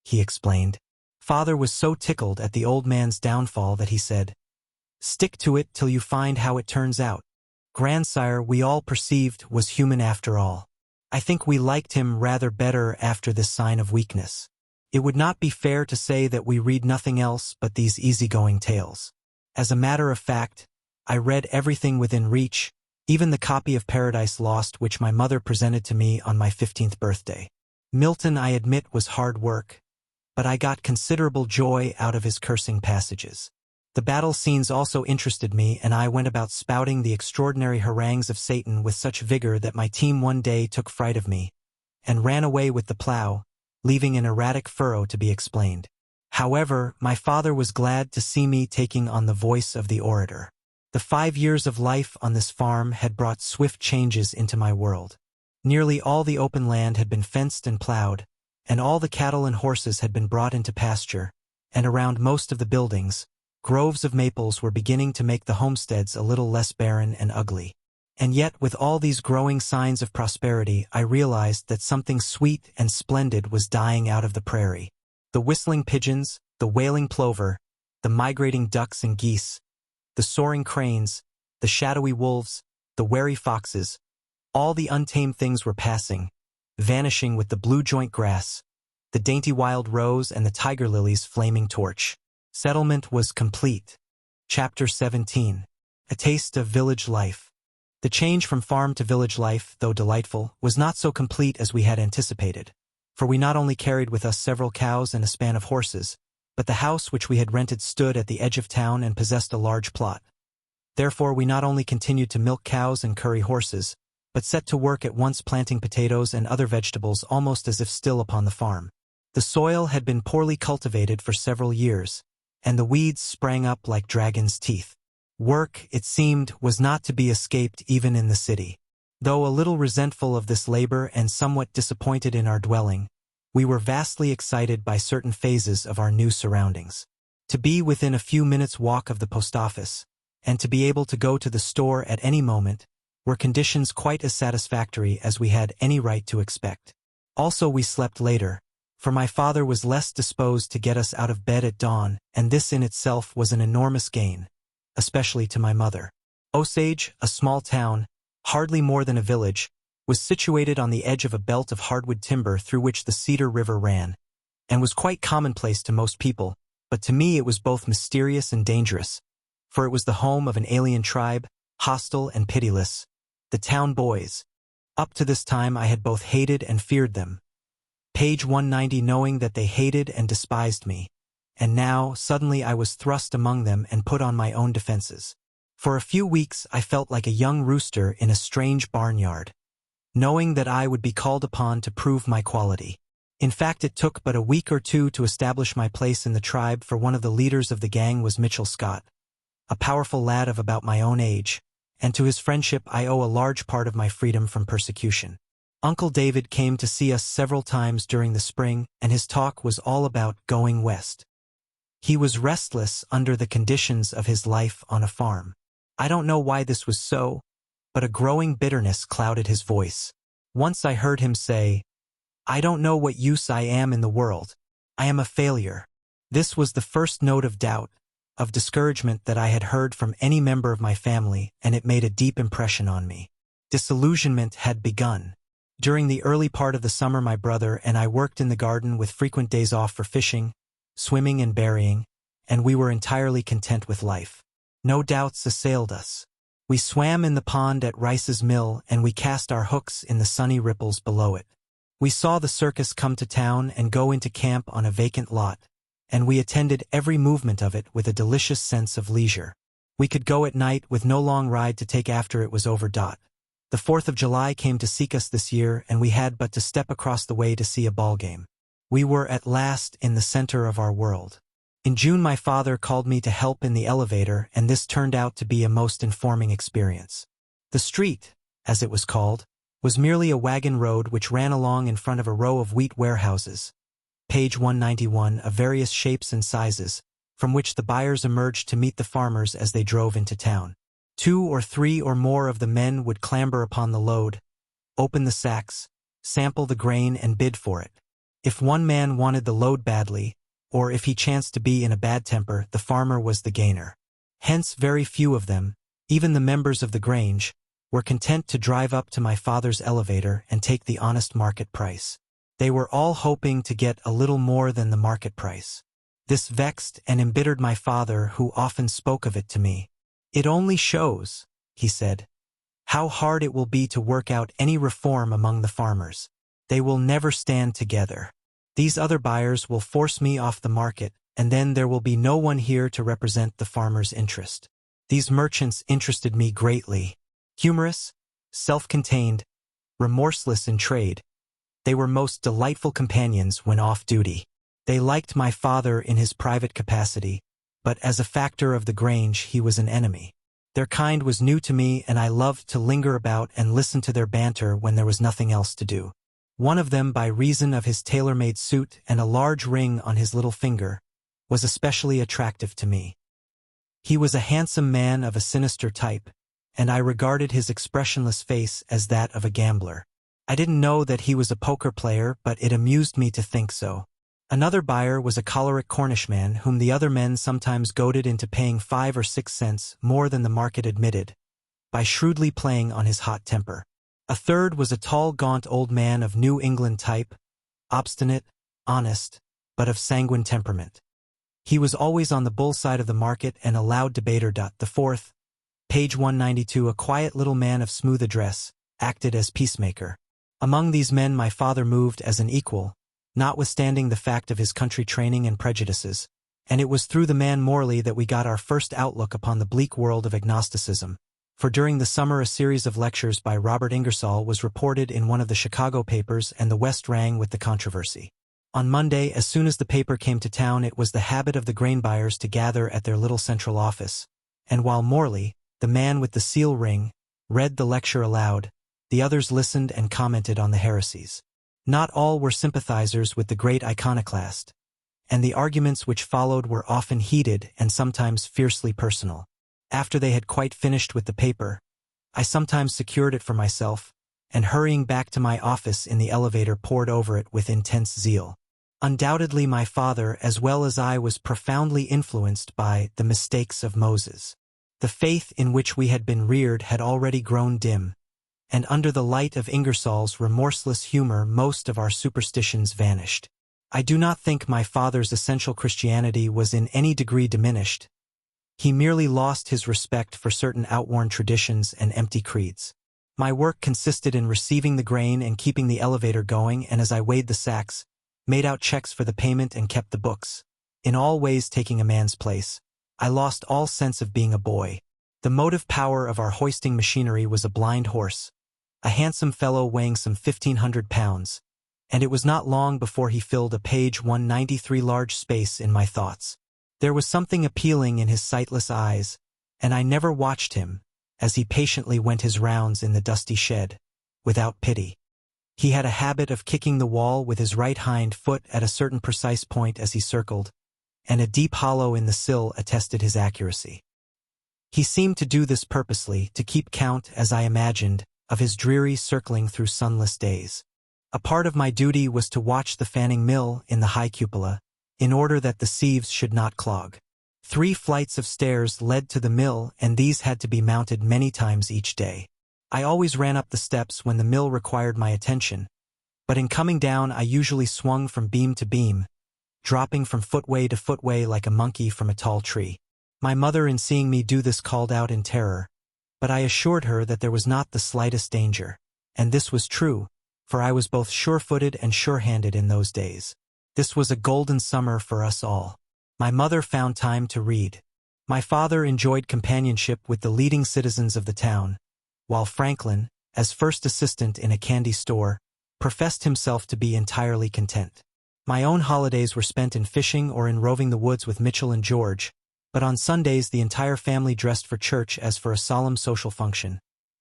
Speaker 1: he explained. Father was so tickled at the old man's downfall that he said, "Stick to it till you find how it turns out." Grandsire, we all perceived, was human after all. I think we liked him rather better after this sign of weakness. It would not be fair to say that we read nothing else but these easygoing tales. As a matter of fact, I read everything within reach, even the copy of Paradise Lost which my mother presented to me on my 15th birthday. Milton, I admit, was hard work, but I got considerable joy out of his cursing passages. The battle scenes also interested me, and I went about spouting the extraordinary harangues of Satan with such vigor that my team one day took fright of me, and ran away with the plow, leaving an erratic furrow to be explained. However, my father was glad to see me taking on the voice of the orator. The 5 years of life on this farm had brought swift changes into my world. Nearly all the open land had been fenced and plowed, and all the cattle and horses had been brought into pasture, and around most of the buildings, groves of maples were beginning to make the homesteads a little less barren and ugly. And yet, with all these growing signs of prosperity, I realized that something sweet and splendid was dying out of the prairie. The whistling pigeons, the wailing plover, the migrating ducks and geese, the soaring cranes, the shadowy wolves, the wary foxes, all the untamed things were passing, vanishing with the blue joint grass, the dainty wild rose and the tiger lily's flaming torch. Settlement was complete. Chapter 17. A taste of village life. The change from farm to village life, though delightful, was not so complete as we had anticipated, for we not only carried with us several cows and a span of horses, but the house which we had rented stood at the edge of town and possessed a large plot. Therefore we not only continued to milk cows and curry horses, but set to work at once planting potatoes and other vegetables almost as if still upon the farm. The soil had been poorly cultivated for several years, and the weeds sprang up like dragons' teeth. Work, it seemed, was not to be escaped even in the city. Though a little resentful of this labor and somewhat disappointed in our dwelling, we were vastly excited by certain phases of our new surroundings. To be within a few minutes' walk of the post office, and to be able to go to the store at any moment, were conditions quite as satisfactory as we had any right to expect. Also, we slept later, for my father was less disposed to get us out of bed at dawn, and this in itself was an enormous gain, especially to my mother. Osage, a small town, hardly more than a village, was situated on the edge of a belt of hardwood timber through which the Cedar River ran, and was quite commonplace to most people, but to me it was both mysterious and dangerous, for it was the home of an alien tribe, hostile and pitiless, the town boys. Up to this time I had both hated and feared them. Page 190, knowing that they hated and despised me, and now, suddenly I was thrust among them and put on my own defenses. For a few weeks I felt like a young rooster in a strange barnyard, knowing that I would be called upon to prove my quality. In fact, it took but a week or two to establish my place in the tribe, for one of the leaders of the gang was Mitchell Scott, a powerful lad of about my own age, and to his friendship I owe a large part of my freedom from persecution. Uncle David came to see us several times during the spring, and his talk was all about going west. He was restless under the conditions of his life on a farm. I don't know why this was so, but a growing bitterness clouded his voice. Once I heard him say, "I don't know what use I am in the world. I am a failure." This was the first note of doubt, of discouragement that I had heard from any member of my family, and it made a deep impression on me. Disillusionment had begun. During the early part of the summer my brother and I worked in the garden with frequent days off for fishing, swimming and berrying, and we were entirely content with life. No doubts assailed us. We swam in the pond at Rice's mill, and we cast our hooks in the sunny ripples below it. We saw the circus come to town and go into camp on a vacant lot, and we attended every movement of it with a delicious sense of leisure. We could go at night with no long ride to take after it was over. The 4th of July came to seek us this year, and we had but to step across the way to see a ball game. We were at last in the center of our world. In June my father called me to help in the elevator, and this turned out to be a most informing experience. The street, as it was called, was merely a wagon road which ran along in front of a row of wheat warehouses, page 191, of various shapes and sizes, from which the buyers emerged to meet the farmers as they drove into town. 2 or 3 or more of the men would clamber upon the load, open the sacks, sample the grain and bid for it. If one man wanted the load badly, or if he chanced to be in a bad temper, the farmer was the gainer. Hence very few of them, even the members of the Grange, were content to drive up to my father's elevator and take the honest market price. They were all hoping to get a little more than the market price. This vexed and embittered my father, who often spoke of it to me. "It only shows," he said, "how hard it will be to work out any reform among the farmers. They will never stand together. These other buyers will force me off the market, and then there will be no one here to represent the farmer's interest." These merchants interested me greatly. Humorous, self-contained, remorseless in trade, they were most delightful companions when off duty. They liked my father in his private capacity, but as a factor of the Grange he was an enemy. Their kind was new to me, and I loved to linger about and listen to their banter when there was nothing else to do. One of them, by reason of his tailor-made suit and a large ring on his little finger, was especially attractive to me. He was a handsome man of a sinister type, and I regarded his expressionless face as that of a gambler. I didn't know that he was a poker player, but it amused me to think so. Another buyer was a choleric Cornishman whom the other men sometimes goaded into paying 5 or 6 cents more than the market admitted, by shrewdly playing on his hot temper. A third was a tall, gaunt old man of New England type, obstinate, honest, but of sanguine temperament. He was always on the bull side of the market and a loud debater. The fourth, page 192, a quiet little man of smooth address, acted as peacemaker. Among these men my father moved as an equal, notwithstanding the fact of his country training and prejudices, and it was through the man Morley that we got our first outlook upon the bleak world of agnosticism, for during the summer a series of lectures by Robert Ingersoll was reported in one of the Chicago papers, and the West rang with the controversy. On Monday, as soon as the paper came to town, it was the habit of the grain buyers to gather at their little central office, and while Morley, the man with the seal ring, read the lecture aloud, the others listened and commented on the heresies. Not all were sympathizers with the great iconoclast, and the arguments which followed were often heated and sometimes fiercely personal. After they had quite finished with the paper, I sometimes secured it for myself, and hurrying back to my office in the elevator pored over it with intense zeal. Undoubtedly my father, as well as I, was profoundly influenced by the mistakes of Moses. The faith in which we had been reared had already grown dim, and under the light of Ingersoll's remorseless humor most of our superstitions vanished. I do not think my father's essential Christianity was in any degree diminished. He merely lost his respect for certain outworn traditions and empty creeds. My work consisted in receiving the grain and keeping the elevator going, and as I weighed the sacks, made out checks for the payment and kept the books, in all ways taking a man's place, I lost all sense of being a boy. The motive power of our hoisting machinery was a blind horse, a handsome fellow weighing some 1,500 pounds, and it was not long before he filled a page 193 large space in my thoughts. There was something appealing in his sightless eyes, and I never watched him, as he patiently went his rounds in the dusty shed, without pity. He had a habit of kicking the wall with his right hind foot at a certain precise point as he circled, and a deep hollow in the sill attested his accuracy. He seemed to do this purposely, to keep count, as I imagined, of his dreary circling through sunless days. A part of my duty was to watch the fanning mill in the high cupola, in order that the sieves should not clog. 3 flights of stairs led to the mill, and these had to be mounted many times each day. I always ran up the steps when the mill required my attention, but in coming down I usually swung from beam to beam, dropping from footway to footway like a monkey from a tall tree. My mother, in seeing me do this, called out in terror, but I assured her that there was not the slightest danger, and this was true, for I was both sure-footed and sure-handed in those days. This was a golden summer for us all. My mother found time to read. My father enjoyed companionship with the leading citizens of the town, while Franklin, as first assistant in a candy store, professed himself to be entirely content. My own holidays were spent in fishing or in roving the woods with Mitchell and George, but on Sundays the entire family dressed for church as for a solemn social function,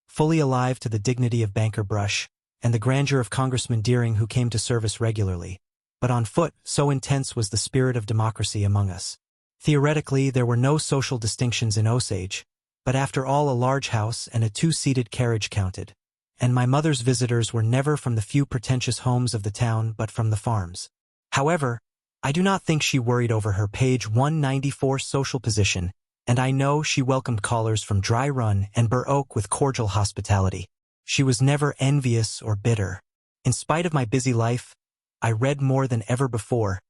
Speaker 1: fully alive to the dignity of Banker Brush and the grandeur of Congressman Deering, who came to service regularly. But on foot, so intense was the spirit of democracy among us. Theoretically, there were no social distinctions in Osage, but after all, a large house and a two-seated carriage counted, and my mother's visitors were never from the few pretentious homes of the town but from the farms. However, I do not think she worried over her page 194 social position, and I know she welcomed callers from Dry Run and Burr Oak with cordial hospitality. She was never envious or bitter. In spite of my busy life, I read more than ever before,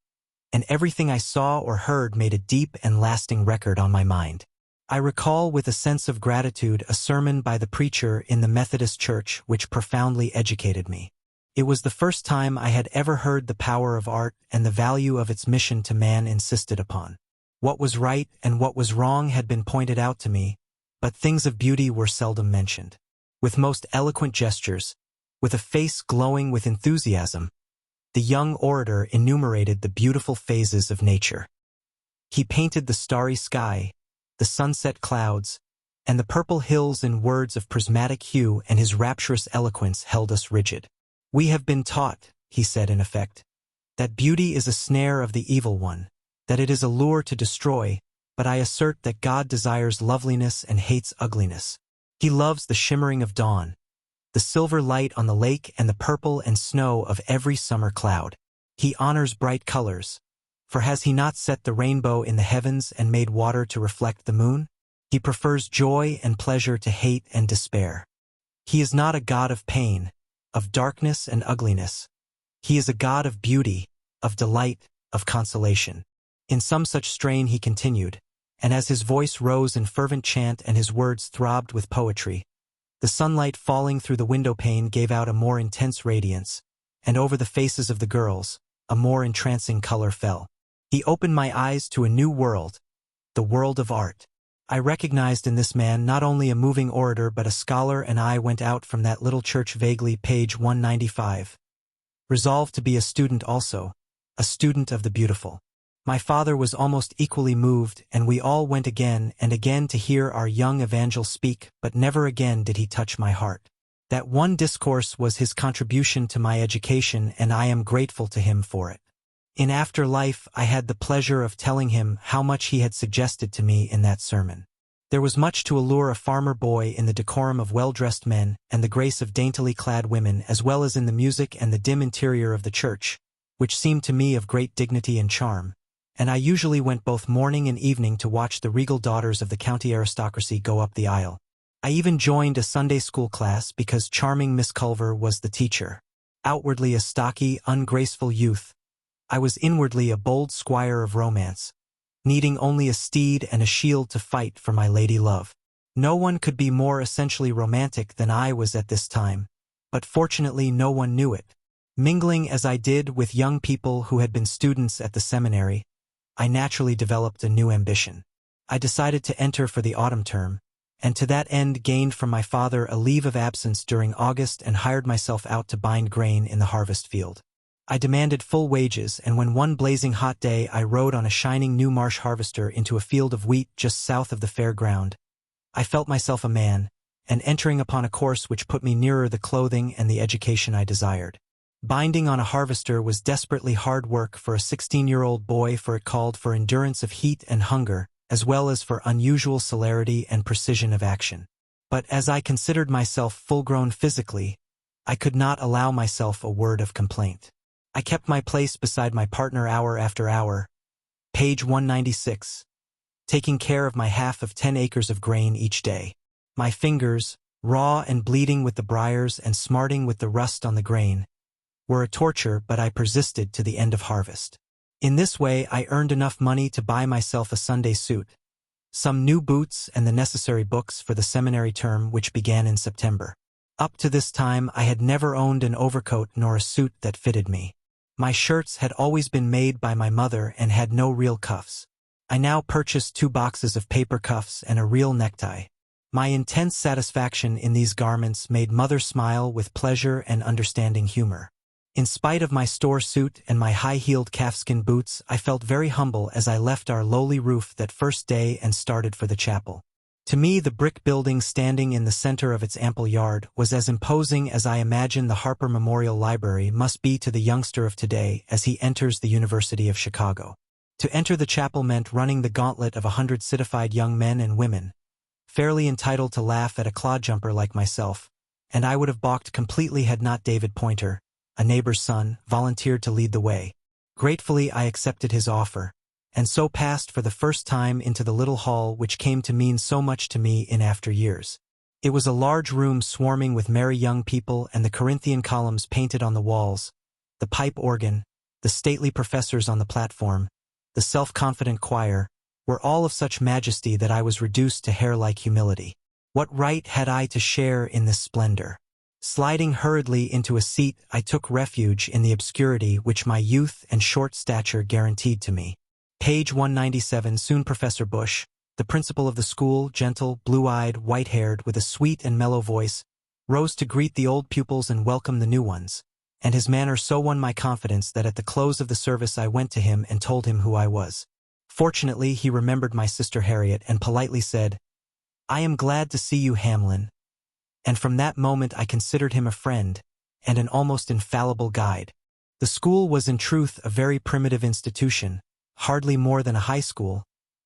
Speaker 1: and everything I saw or heard made a deep and lasting record on my mind. I recall with a sense of gratitude a sermon by the preacher in the Methodist Church which profoundly educated me. It was the first time I had ever heard the power of art and the value of its mission to man insisted upon. What was right and what was wrong had been pointed out to me, but things of beauty were seldom mentioned. With most eloquent gestures, with a face glowing with enthusiasm, the young orator enumerated the beautiful phases of nature. He painted the starry sky, the sunset clouds, and the purple hills in words of prismatic hue, and his rapturous eloquence held us rigid. "We have been taught," he said in effect, "that beauty is a snare of the evil one, that it is a lure to destroy, but I assert that God desires loveliness and hates ugliness. He loves the shimmering of dawn, the silver light on the lake, and the purple and snow of every summer cloud. He honors bright colors, for has he not set the rainbow in the heavens and made water to reflect the moon? He prefers joy and pleasure to hate and despair. He is not a God of pain, of darkness and ugliness. He is a God of beauty, of delight, of consolation." In some such strain he continued, and as his voice rose in fervent chant and his words throbbed with poetry, the sunlight falling through the window pane gave out a more intense radiance, and over the faces of the girls, a more entrancing color fell. He opened my eyes to a new world, the world of art. I recognized in this man not only a moving orator but a scholar, and I went out from that little church vaguely, page 195, resolved to be a student also, a student of the beautiful. My father was almost equally moved, and we all went again and again to hear our young evangel speak, but never again did he touch my heart. That one discourse was his contribution to my education, and I am grateful to him for it. In after life I had the pleasure of telling him how much he had suggested to me in that sermon. There was much to allure a farmer boy in the decorum of well-dressed men and the grace of daintily clad women, as well as in the music and the dim interior of the church, which seemed to me of great dignity and charm, and I usually went both morning and evening to watch the regal daughters of the county aristocracy go up the aisle. I even joined a Sunday school class because charming Miss Culver was the teacher. Outwardly a stocky, ungraceful youth, I was inwardly a bold squire of romance, needing only a steed and a shield to fight for my lady love. No one could be more essentially romantic than I was at this time, but fortunately no one knew it. Mingling as I did with young people who had been students at the seminary, I naturally developed a new ambition. I decided to enter for the autumn term, and to that end gained from my father a leave of absence during August and hired myself out to bind grain in the harvest field. I demanded full wages, and when one blazing hot day I rode on a shining new marsh harvester into a field of wheat just south of the fair ground, I felt myself a man, and entering upon a course which put me nearer the clothing and the education I desired. Binding on a harvester was desperately hard work for a 16-year-old boy, for it called for endurance of heat and hunger, as well as for unusual celerity and precision of action. But as I considered myself full-grown physically, I could not allow myself a word of complaint. I kept my place beside my partner hour after hour, page 196, taking care of my half of 10 acres of grain each day. My fingers, raw and bleeding with the briars and smarting with the rust on the grain, were a torture, but I persisted to the end of harvest. In this way I earned enough money to buy myself a Sunday suit, some new boots, and the necessary books for the seminary term, which began in September. Up to this time I had never owned an overcoat nor a suit that fitted me. My shirts had always been made by my mother and had no real cuffs. I now purchased 2 boxes of paper cuffs and a real necktie. My intense satisfaction in these garments made mother smile with pleasure and understanding humor. In spite of my store suit and my high-heeled calfskin boots, I felt very humble as I left our lowly roof that first day and started for the chapel. To me, the brick building standing in the center of its ample yard was as imposing as I imagine the Harper Memorial Library must be to the youngster of today as he enters the University of Chicago. To enter the chapel meant running the gauntlet of 100 citified young men and women, fairly entitled to laugh at a clodjumper like myself, and I would have balked completely had not David Pointer, a neighbor's son, volunteered to lead the way. Gratefully I accepted his offer, and so passed for the first time into the little hall which came to mean so much to me in after years. It was a large room swarming with merry young people, and the Corinthian columns painted on the walls, the pipe organ, the stately professors on the platform, the self-confident choir, were all of such majesty that I was reduced to hair-like humility. What right had I to share in this splendor? Sliding hurriedly into a seat, I took refuge in the obscurity which my youth and short stature guaranteed to me. Page 197. Soon Professor Bush, the principal of the school, gentle, blue-eyed, white-haired, with a sweet and mellow voice, rose to greet the old pupils and welcome the new ones, and his manner so won my confidence that at the close of the service I went to him and told him who I was. Fortunately, he remembered my sister Harriet and politely said, "I am glad to see you, Hamlin," and from that moment I considered him a friend and an almost infallible guide. The school was in truth a very primitive institution, hardly more than a high school,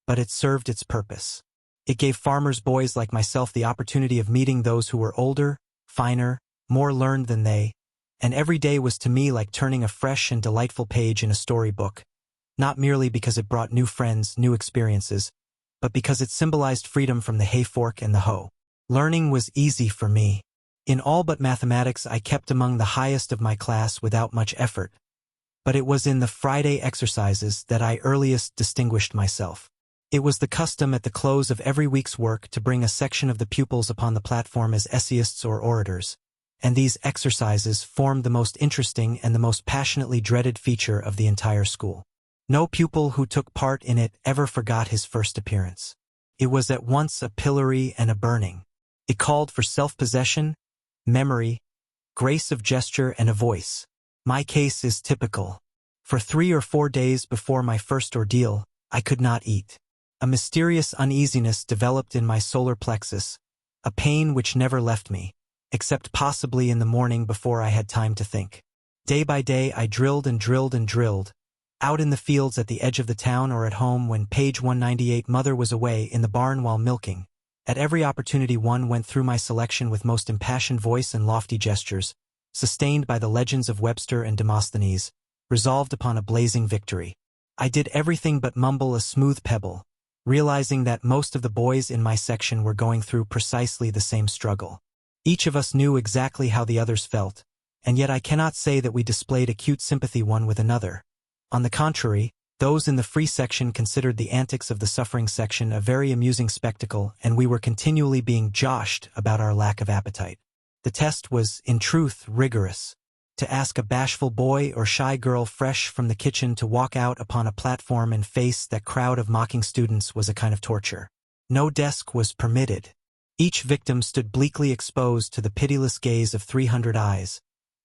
Speaker 1: but it served its purpose. It gave farmers' boys like myself the opportunity of meeting those who were older, finer, more learned than they, and every day was to me like turning a fresh and delightful page in a storybook, not merely because it brought new friends, new experiences, but because it symbolized freedom from the hay fork and the hoe. Learning was easy for me. In all but mathematics I kept among the highest of my class without much effort, but it was in the Friday exercises that I earliest distinguished myself. It was the custom at the close of every week's work to bring a section of the pupils upon the platform as essayists or orators, and these exercises formed the most interesting and the most passionately dreaded feature of the entire school. No pupil who took part in it ever forgot his first appearance. It was at once a pillory and a burning. It called for self-possession, memory, grace of gesture, and a voice. My case is typical. For 3 or 4 days before my first ordeal, I could not eat. A mysterious uneasiness developed in my solar plexus, a pain which never left me, except possibly in the morning before I had time to think. Day by day I drilled and drilled and drilled, out in the fields at the edge of the town or at home when page 198 mother was away in the barn while milking. At every opportunity one went through my selection with most impassioned voice and lofty gestures, sustained by the legends of Webster and Demosthenes, resolved upon a blazing victory. I did everything but mumble a smooth pebble, realizing that most of the boys in my section were going through precisely the same struggle. Each of us knew exactly how the others felt, and yet I cannot say that we displayed acute sympathy one with another. On the contrary, those in the free section considered the antics of the suffering section a very amusing spectacle, and we were continually being joshed about our lack of appetite. The test was, in truth, rigorous. To ask a bashful boy or shy girl fresh from the kitchen to walk out upon a platform and face that crowd of mocking students was a kind of torture. No desk was permitted. Each victim stood bleakly exposed to the pitiless gaze of 300 eyes,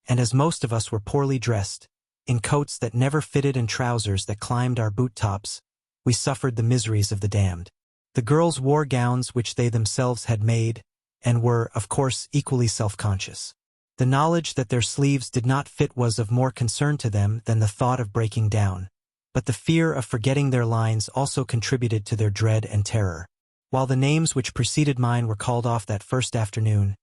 Speaker 1: and as most of us were poorly dressed, in coats that never fitted and trousers that climbed our boot tops, we suffered the miseries of the damned. The girls wore gowns which they themselves had made, and were, of course, equally self-conscious. The knowledge that their sleeves did not fit was of more concern to them than the thought of breaking down, but the fear of forgetting their lines also contributed to their dread and terror. While the names which preceded mine were called off that first afternoon,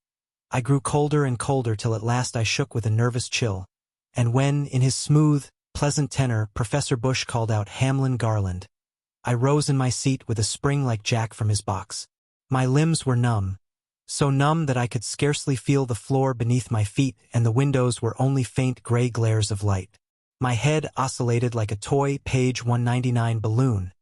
Speaker 1: I grew colder and colder till at last I shook with a nervous chill, and when, in his smooth, pleasant tenor, Professor Bush called out Hamlin Garland, I rose in my seat with a spring like Jack from his box. My limbs were numb, so numb that I could scarcely feel the floor beneath my feet, and the windows were only faint gray glares of light. My head oscillated like a toy page 199 balloon,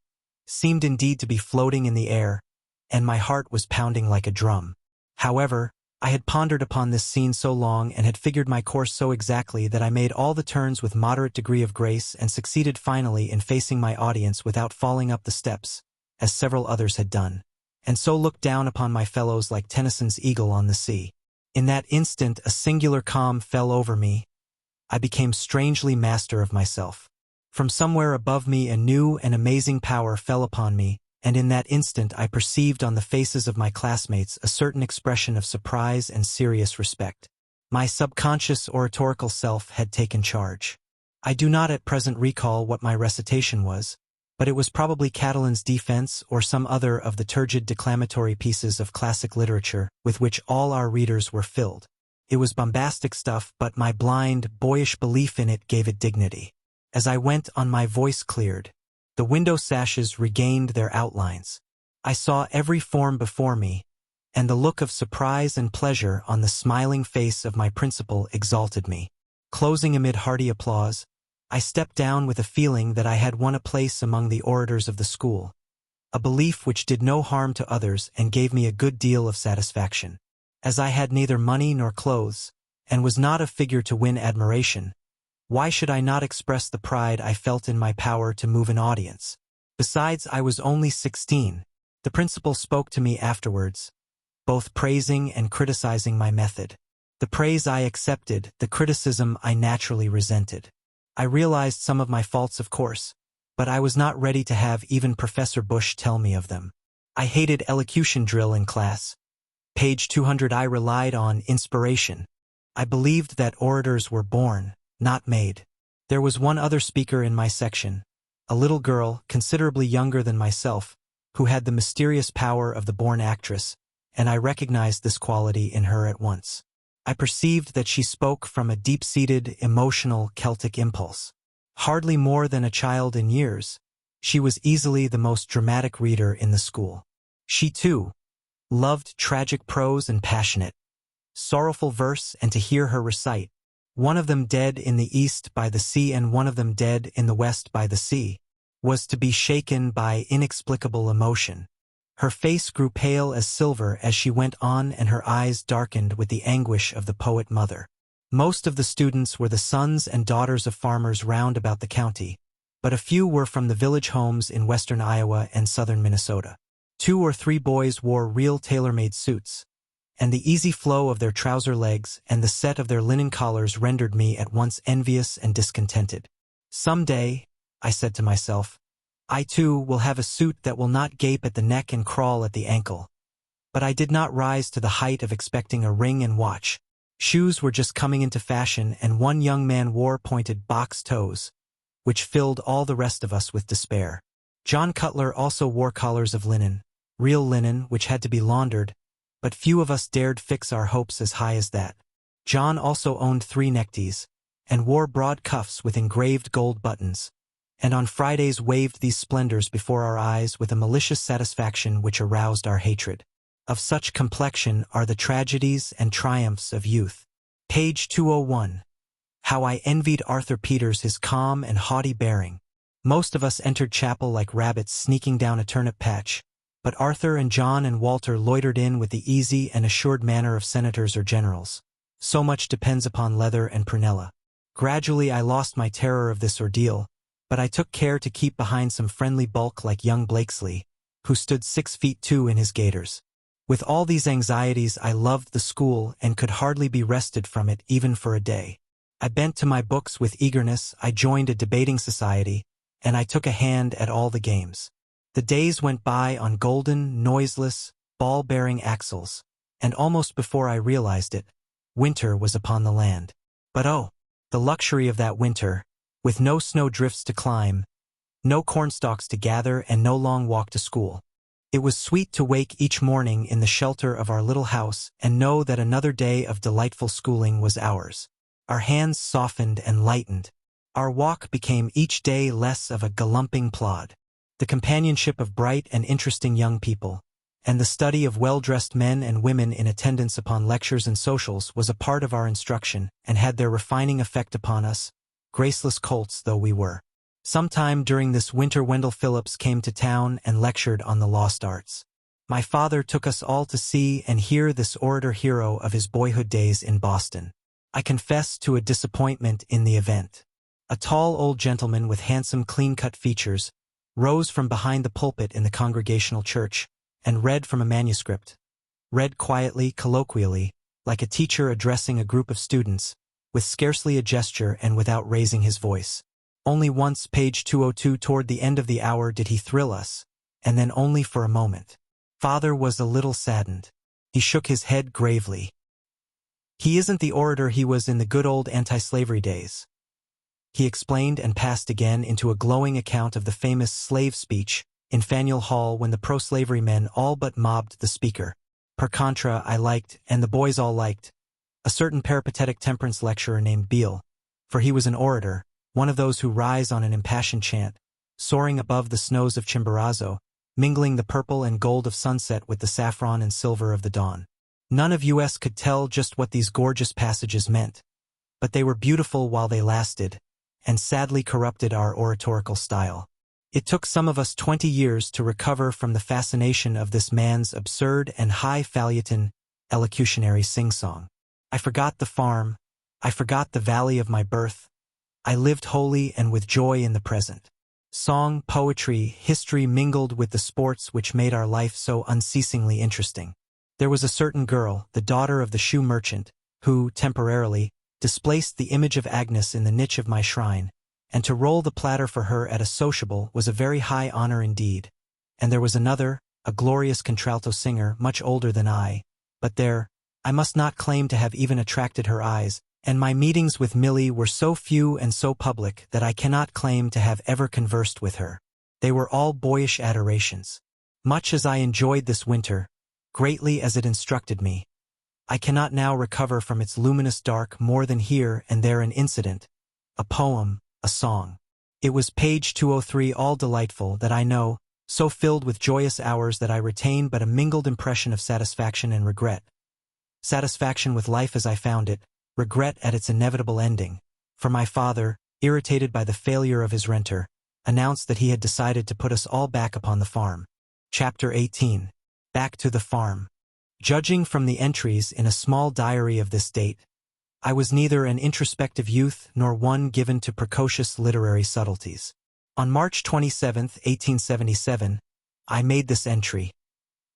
Speaker 1: seemed indeed to be floating in the air, and my heart was pounding like a drum. However, I had pondered upon this scene so long and had figured my course so exactly that I made all the turns with moderate degree of grace and succeeded finally in facing my audience without falling up the steps, as several others had done, and so looked down upon my fellows like Tennyson's eagle on the sea. In that instant a singular calm fell over me. I became strangely master of myself. From somewhere above me a new and amazing power fell upon me, and in that instant I perceived on the faces of my classmates a certain expression of surprise and serious respect. My subconscious oratorical self had taken charge. I do not at present recall what my recitation was, but it was probably Catalan's Defense or some other of the turgid declamatory pieces of classic literature with which all our readers were filled. It was bombastic stuff, but my blind, boyish belief in it gave it dignity. As I went on, my voice cleared. The window sashes regained their outlines. I saw every form before me, and the look of surprise and pleasure on the smiling face of my principal exalted me. Closing amid hearty applause, I stepped down with a feeling that I had won a place among the orators of the school, a belief which did no harm to others and gave me a good deal of satisfaction. As I had neither money nor clothes, and was not a figure to win admiration, why should I not express the pride I felt in my power to move an audience? Besides, I was only 16. The principal spoke to me afterwards, both praising and criticizing my method. The praise I accepted, the criticism I naturally resented. I realized some of my faults, of course, but I was not ready to have even Professor Bush tell me of them. I hated elocution drill in class. Page 200. I relied on inspiration. I believed that orators were born, not made. There was one other speaker in my section, a little girl, considerably younger than myself, who had the mysterious power of the born actress, and I recognized this quality in her at once. I perceived that she spoke from a deep-seated, emotional Celtic impulse. Hardly more than a child in years, she was easily the most dramatic reader in the school. She, too, loved tragic prose and passionate, sorrowful verse, and to hear her recite, "One of them dead in the east by the sea and one of them dead in the west by the sea," was to be shaken by inexplicable emotion. Her face grew pale as silver as she went on, and her eyes darkened with the anguish of the poet-mother. Most of the students were the sons and daughters of farmers round about the county, but a few were from the village homes in western Iowa and southern Minnesota. 2 or 3 boys wore real tailor-made suits, and the easy flow of their trouser legs and the set of their linen collars rendered me at once envious and discontented. "Some day," I said to myself, "I too will have a suit that will not gape at the neck and crawl at the ankle." But I did not rise to the height of expecting a ring and watch. Shoes were just coming into fashion, and one young man wore pointed box toes, which filled all the rest of us with despair. John Cutler also wore collars of linen, real linen, which had to be laundered, but few of us dared fix our hopes as high as that. John also owned 3 neckties, and wore broad cuffs with engraved gold buttons, and on Fridays waved these splendors before our eyes with a malicious satisfaction which aroused our hatred. Of such complexion are the tragedies and triumphs of youth. Page 201. How I envied Arthur Peters his calm and haughty bearing. Most of us entered chapel like rabbits sneaking down a turnip patch, but Arthur and John and Walter loitered in with the easy and assured manner of senators or generals. So much depends upon leather and prunella. Gradually I lost my terror of this ordeal, but I took care to keep behind some friendly bulk like young Blakesley, who stood 6 feet 2 in his gaiters. With all these anxieties I loved the school and could hardly be wrested from it even for a day. I bent to my books with eagerness, I joined a debating society, and I took a hand at all the games. The days went by on golden, noiseless, ball-bearing axles, and almost before I realized it, winter was upon the land. But oh, the luxury of that winter, with no snow drifts to climb, no cornstalks to gather, and no long walk to school. It was sweet to wake each morning in the shelter of our little house and know that another day of delightful schooling was ours. Our hands softened and lightened. Our walk became each day less of a gallumping plod. The companionship of bright and interesting young people, and the study of well-dressed men and women in attendance upon lectures and socials was a part of our instruction and had their refining effect upon us, graceless colts though we were. Sometime during this winter Wendell Phillips came to town and lectured on the lost arts. My father took us all to see and hear this orator hero of his boyhood days in Boston. I confess to a disappointment in the event. A tall old gentleman with handsome clean-cut features rose from behind the pulpit in the Congregational Church and read from a manuscript. Read quietly, colloquially, like a teacher addressing a group of students, with scarcely a gesture and without raising his voice. Only once, page 202, toward the end of the hour did he thrill us, and then only for a moment. Father was a little saddened. He shook his head gravely. He isn't the orator he was in the good old anti-slavery days. he explained and passed again into a glowing account of the famous slave speech in Faneuil Hall when the pro-slavery men all but mobbed the speaker. Per contra, I liked, and the boys all liked, a certain peripatetic temperance lecturer named Beale, for he was an orator, one of those who rise on an impassioned chant, soaring above the snows of Chimborazo, mingling the purple and gold of sunset with the saffron and silver of the dawn. None of us could tell just what these gorgeous passages meant, but they were beautiful while they lasted, and sadly corrupted our oratorical style. It took some of us 20 years to recover from the fascination of this man's absurd and high-falutin elocutionary sing-song. I forgot the farm, I forgot the valley of my birth, I lived wholly and with joy in the present. Song, poetry, history mingled with the sports which made our life so unceasingly interesting. There was a certain girl, the daughter of the shoe merchant, who, temporarily, displaced the image of Agnes in the niche of my shrine, and to roll the platter for her at a sociable was a very high honor indeed. And there was another, a glorious contralto singer, much older than I, but there, I must not claim to have even attracted her eyes, and my meetings with Millie were so few and so public that I cannot claim to have ever conversed with her. They were all boyish adorations. Much as I enjoyed this winter, greatly as it instructed me, I cannot now recover from its luminous dark more than here and there an incident, a poem, a song. It was page 203, all delightful, that I know, so filled with joyous hours that I retain but a mingled impression of satisfaction and regret. Satisfaction with life as I found it, regret at its inevitable ending, for my father, irritated by the failure of his renter, announced that he had decided to put us all back upon the farm. Chapter 18. Back to the farm. Judging from the entries in a small diary of this date, I was neither an introspective youth nor one given to precocious literary subtleties. On March 27, 1877, I made this entry.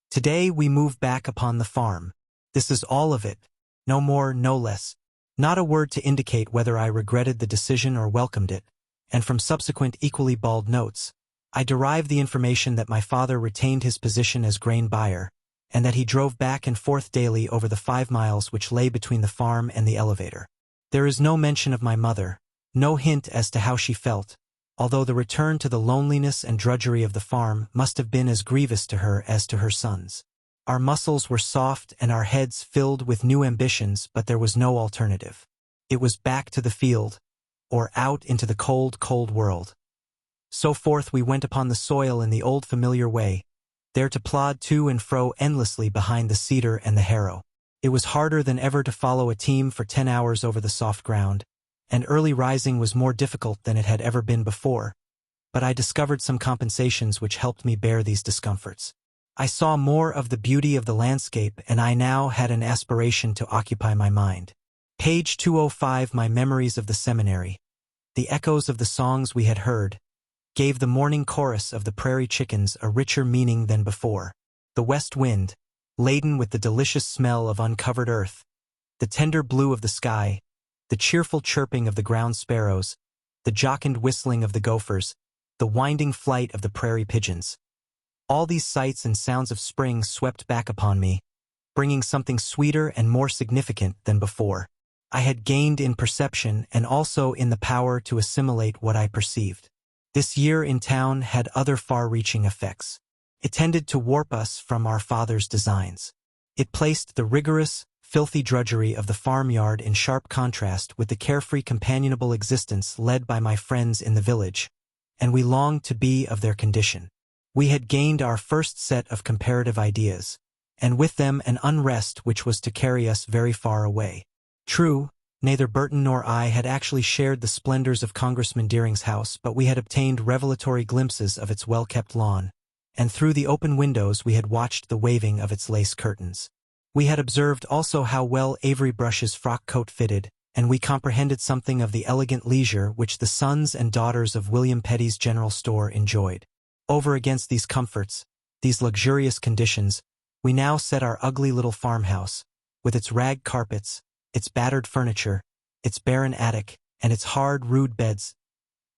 Speaker 1: Today we move back upon the farm. This is all of it. No more, no less. Not a word to indicate whether I regretted the decision or welcomed it, and from subsequent equally bald notes, I derive the information that my father retained his position as grain buyer, and that he drove back and forth daily over the 5 miles which lay between the farm and the elevator. There is no mention of my mother, no hint as to how she felt, although the return to the loneliness and drudgery of the farm must have been as grievous to her as to her sons. Our muscles were soft and our heads filled with new ambitions, but there was no alternative. It was back to the field, or out into the cold, cold world. So forth we went upon the soil in the old familiar way, there to plod to and fro endlessly behind the cedar and the harrow. It was harder than ever to follow a team for 10 hours over the soft ground, and early rising was more difficult than it had ever been before, but I discovered some compensations which helped me bear these discomforts. I saw more of the beauty of the landscape, and I now had an aspiration to occupy my mind. Page 205. My memories of the seminary. The echoes of the songs we had heard gave the morning chorus of the prairie chickens a richer meaning than before. The west wind, laden with the delicious smell of uncovered earth, the tender blue of the sky, the cheerful chirping of the ground sparrows, the jocund whistling of the gophers, the winding flight of the prairie pigeons. All these sights and sounds of spring swept back upon me, bringing something sweeter and more significant than before. I had gained in perception and also in the power to assimilate what I perceived. This year in town had other far-reaching effects. It tended to warp us from our father's designs. It placed the rigorous, filthy drudgery of the farmyard in sharp contrast with the carefree companionable existence led by my friends in the village, and we longed to be of their condition. We had gained our first set of comparative ideas, and with them an unrest which was to carry us very far away. True, neither Burton nor I had actually shared the splendors of Congressman Deering's house, but we had obtained revelatory glimpses of its well-kept lawn, and through the open windows we had watched the waving of its lace curtains. We had observed also how well Avery Brush's frock coat fitted, and we comprehended something of the elegant leisure which the sons and daughters of William Petty's general store enjoyed. Over against these comforts, these luxurious conditions, we now set our ugly little farmhouse, with its rag carpets, its battered furniture, its barren attic, and its hard, rude beds.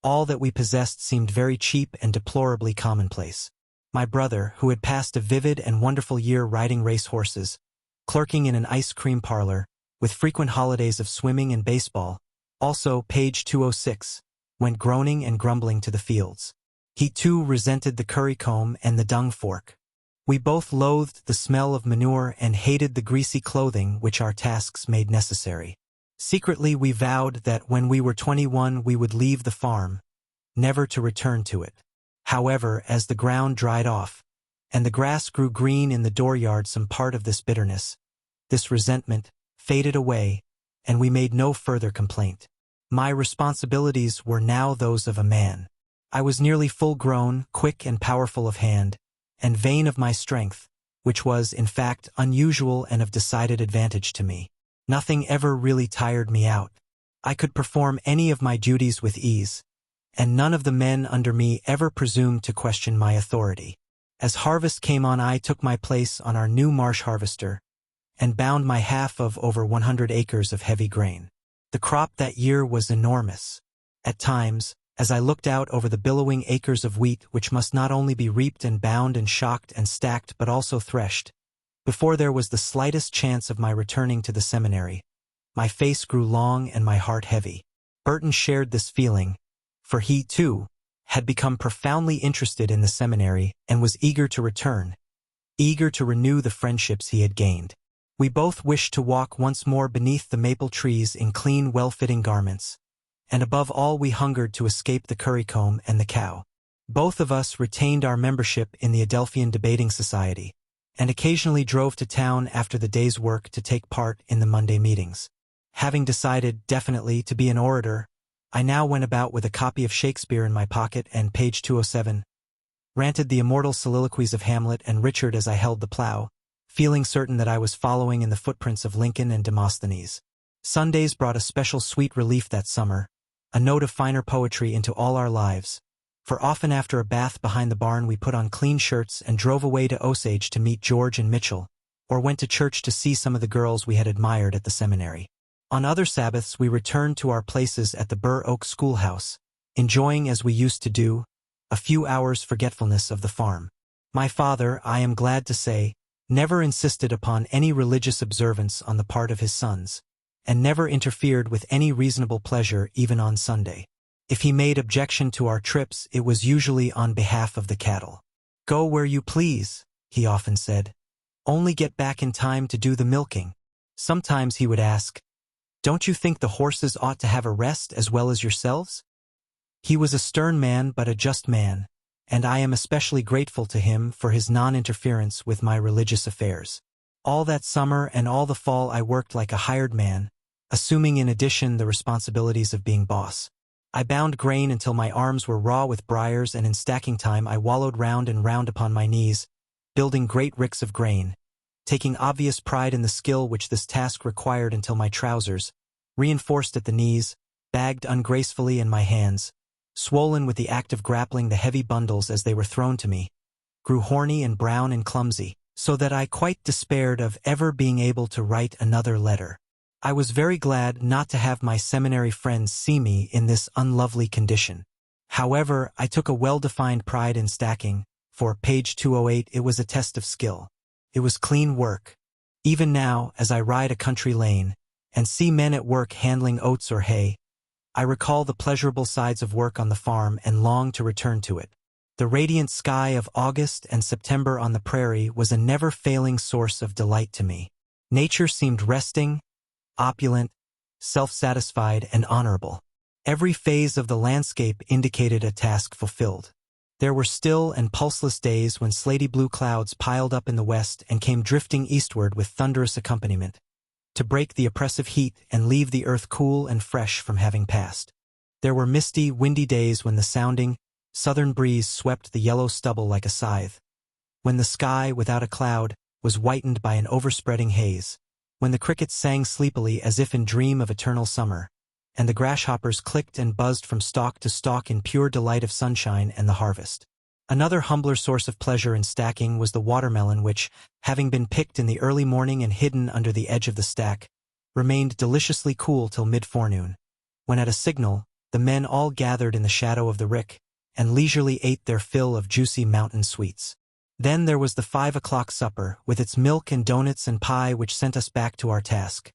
Speaker 1: All that we possessed seemed very cheap and deplorably commonplace. My brother, who had passed a vivid and wonderful year riding race horses, clerking in an ice cream parlor, with frequent holidays of swimming and baseball, also, page 206, went groaning and grumbling to the fields. He too resented the currycomb and the dung fork. We both loathed the smell of manure and hated the greasy clothing which our tasks made necessary. Secretly we vowed that when we were 21 we would leave the farm, never to return to it. However, as the ground dried off, and the grass grew green in the dooryard, some part of this bitterness, this resentment, faded away, and we made no further complaint. My responsibilities were now those of a man. I was nearly full-grown, quick and powerful of hand, and vain of my strength, which was, in fact, unusual and of decided advantage to me. Nothing ever really tired me out. I could perform any of my duties with ease, and none of the men under me ever presumed to question my authority. As harvest came on, I took my place on our new marsh harvester, and bound my half of over 100 acres of heavy grain. The crop that year was enormous. At times, as I looked out over the billowing acres of wheat which must not only be reaped and bound and shocked and stacked but also threshed, before there was the slightest chance of my returning to the seminary, my face grew long and my heart heavy. Burton shared this feeling, for he, too, had become profoundly interested in the seminary and was eager to return, eager to renew the friendships he had gained. We both wished to walk once more beneath the maple trees in clean, well-fitting garments, and above all we hungered to escape the currycomb and the cow. Both of us retained our membership in the Adelphian Debating Society, and occasionally drove to town after the day's work to take part in the Monday meetings. Having decided definitely to be an orator, I now went about with a copy of Shakespeare in my pocket and, page 207, ranted the immortal soliloquies of Hamlet and Richard as I held the plow, feeling certain that I was following in the footprints of Lincoln and Demosthenes. Sundays brought a special sweet relief that summer, a note of finer poetry into all our lives, for often after a bath behind the barn we put on clean shirts and drove away to Osage to meet George and Mitchell, or went to church to see some of the girls we had admired at the seminary. On other Sabbaths we returned to our places at the Burr Oak schoolhouse, enjoying, as we used to do, a few hours' forgetfulness of the farm. My father, I am glad to say, never insisted upon any religious observance on the part of his sons, and never interfered with any reasonable pleasure even on Sunday. If he made objection to our trips, it was usually on behalf of the cattle. "Go where you please," he often said. "Only get back in time to do the milking." Sometimes he would ask, "Don't you think the horses ought to have a rest as well as yourselves?" He was a stern man but a just man, and I am especially grateful to him for his non-interference with my religious affairs. All that summer and all the fall I worked like a hired man, assuming in addition the responsibilities of being boss. I bound grain until my arms were raw with briars, and in stacking time I wallowed round and round upon my knees, building great ricks of grain, taking obvious pride in the skill which this task required until my trousers, reinforced at the knees, bagged ungracefully in my hands, swollen with the act of grappling the heavy bundles as they were thrown to me, grew horny and brown and clumsy, so that I quite despaired of ever being able to write another letter. I was very glad not to have my seminary friends see me in this unlovely condition. However, I took a well-defined pride in stacking, for, page 208, it was a test of skill. It was clean work. Even now, as I ride a country lane, and see men at work handling oats or hay, I recall the pleasurable sides of work on the farm and long to return to it. The radiant sky of August and September on the prairie was a never-failing source of delight to me. Nature seemed resting, opulent, self-satisfied, and honorable. Every phase of the landscape indicated a task fulfilled. There were still and pulseless days when slaty blue clouds piled up in the west and came drifting eastward with thunderous accompaniment, to break the oppressive heat and leave the earth cool and fresh from having passed. There were misty, windy days when the sounding, southern breeze swept the yellow stubble like a scythe, when the sky, without a cloud, was whitened by an overspreading haze, when the crickets sang sleepily as if in dream of eternal summer, and the grasshoppers clicked and buzzed from stalk to stalk in pure delight of sunshine and the harvest. Another humbler source of pleasure in stacking was the watermelon which, having been picked in the early morning and hidden under the edge of the stack, remained deliciously cool till mid-forenoon, when at a signal, the men all gathered in the shadow of the rick, and leisurely ate their fill of juicy mountain sweets. Then there was the 5 o'clock supper, with its milk and doughnuts and pie which sent us back to our task,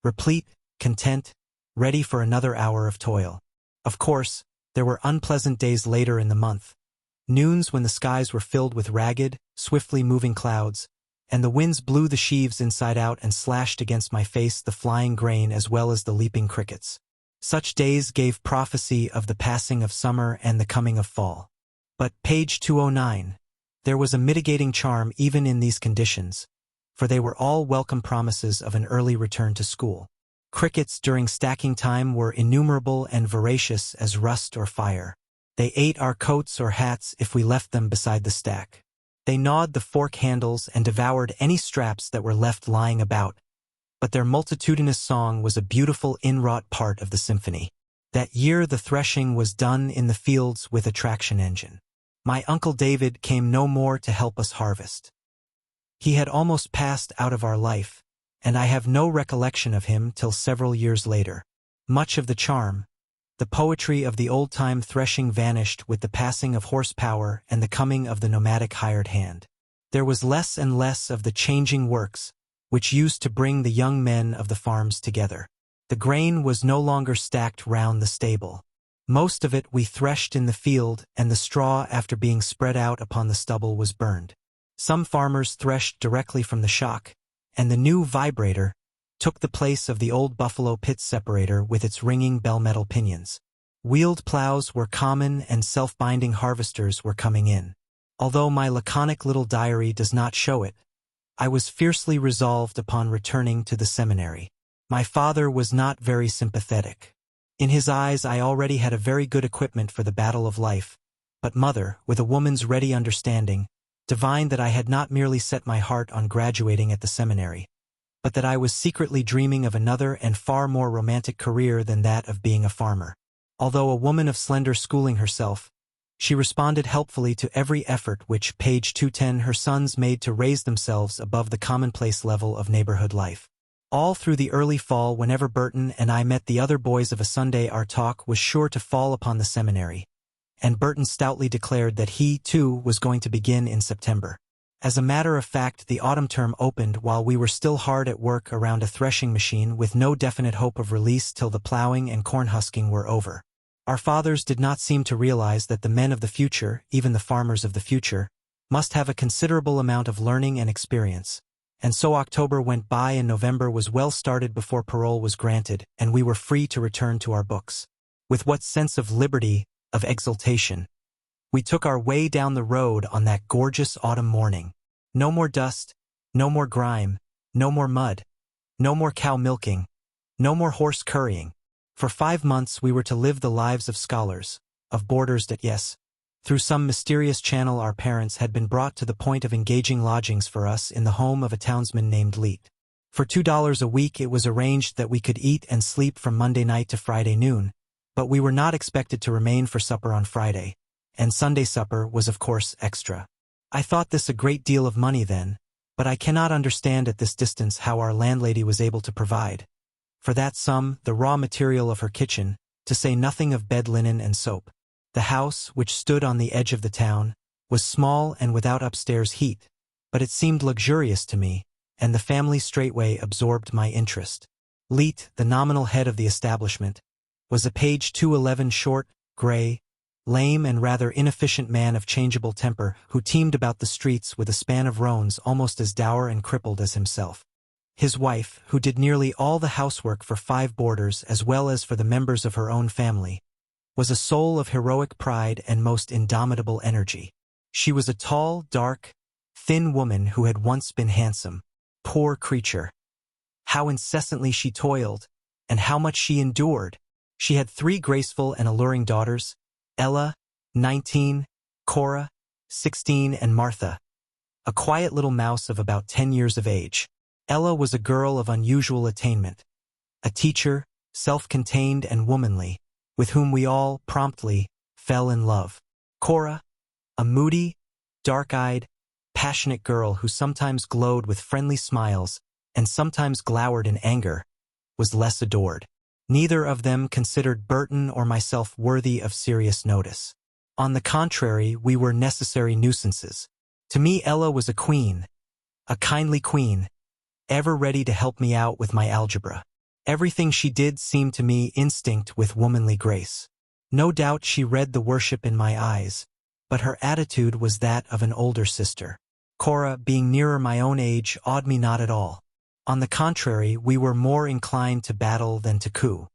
Speaker 1: replete, content, ready for another hour of toil. Of course, There were unpleasant days later in the month, noons when the skies were filled with ragged, swiftly moving clouds, and the winds blew the sheaves inside out and slashed against my face the flying grain as well as the leaping crickets. Such days gave prophecy of the passing of summer and the coming of fall. But, page 209, there was a mitigating charm even in these conditions, for they were all welcome promises of an early return to school. Crickets during stacking time were innumerable and voracious as rust or fire. They ate our coats or hats if we left them beside the stack. They gnawed the fork handles and devoured any straps that were left lying about, but their multitudinous song was a beautiful inwrought part of the symphony. That year the threshing was done in the fields with a traction engine. My Uncle David came no more to help us harvest. He had almost passed out of our life, and I have no recollection of him till several years later. Much of the charm, the poetry of the old-time threshing vanished with the passing of horsepower and the coming of the nomadic hired hand. There was less and less of the changing works, which used to bring the young men of the farms together. The grain was no longer stacked round the stable. Most of it we threshed in the field, and the straw after being spread out upon the stubble was burned. Some farmers threshed directly from the shock, and the new vibrator took the place of the old buffalo pit separator with its ringing bell-metal pinions. Wheeled plows were common and self-binding harvesters were coming in. Although my laconic little diary does not show it, I was fiercely resolved upon returning to the seminary. My father was not very sympathetic. In his eyes I already had a very good equipment for the battle of life, but mother, with a woman's ready understanding, divined that I had not merely set my heart on graduating at the seminary, but that I was secretly dreaming of another and far more romantic career than that of being a farmer. Although a woman of slender schooling herself, she responded helpfully to every effort which, page 210, her sons made to raise themselves above the commonplace level of neighborhood life. All through the early fall, whenever Burton and I met the other boys of a Sunday, our talk was sure to fall upon the seminary, and Burton stoutly declared that he, too, was going to begin in September. As a matter of fact, the autumn term opened while we were still hard at work around a threshing machine with no definite hope of release till the plowing and corn husking were over. Our fathers did not seem to realize that the men of the future, even the farmers of the future, must have a considerable amount of learning and experience. And so October went by and November was well started before parole was granted, and we were free to return to our books. With what sense of liberty, of exultation, we took our way down the road on that gorgeous autumn morning. No more dust, no more grime, no more mud, no more cow milking, no more horse currying. For 5 months we were to live the lives of scholars, of boarders that yes, through some mysterious channel our parents had been brought to the point of engaging lodgings for us in the home of a townsman named Leet. For $2 a week it was arranged that we could eat and sleep from Monday night to Friday noon, but we were not expected to remain for supper on Friday, and Sunday supper was of course extra. I thought this a great deal of money then, but I cannot understand at this distance how our landlady was able to provide, for that sum, the raw material of her kitchen, to say nothing of bed linen and soap. The house, which stood on the edge of the town, was small and without upstairs heat, but it seemed luxurious to me, and the family straightway absorbed my interest. Leet, the nominal head of the establishment, was a page 211 short, gray, lame and rather inefficient man of changeable temper who teemed about the streets with a span of roans almost as dour and crippled as himself. His wife, who did nearly all the housework for 5 boarders as well as for the members of her own family, was a soul of heroic pride and most indomitable energy. She was a tall, dark, thin woman who had once been handsome. Poor creature! How incessantly she toiled, and how much she endured! She had 3 graceful and alluring daughters, Ella, 19, Cora, 16, and Martha, a quiet little mouse of about 10 years of age. Ella was a girl of unusual attainment, a teacher, self-contained and womanly, with whom we all, promptly, fell in love. Cora, a moody, dark-eyed, passionate girl who sometimes glowed with friendly smiles and sometimes glowered in anger, was less adored. Neither of them considered Burton or myself worthy of serious notice. On the contrary, we were necessary nuisances. To me Ella was a queen, a kindly queen, ever ready to help me out with my algebra. Everything she did seemed to me instinct with womanly grace. No doubt she read the worship in my eyes, but her attitude was that of an older sister. Cora, being nearer my own age, awed me not at all. On the contrary, we were more inclined to battle than to coo.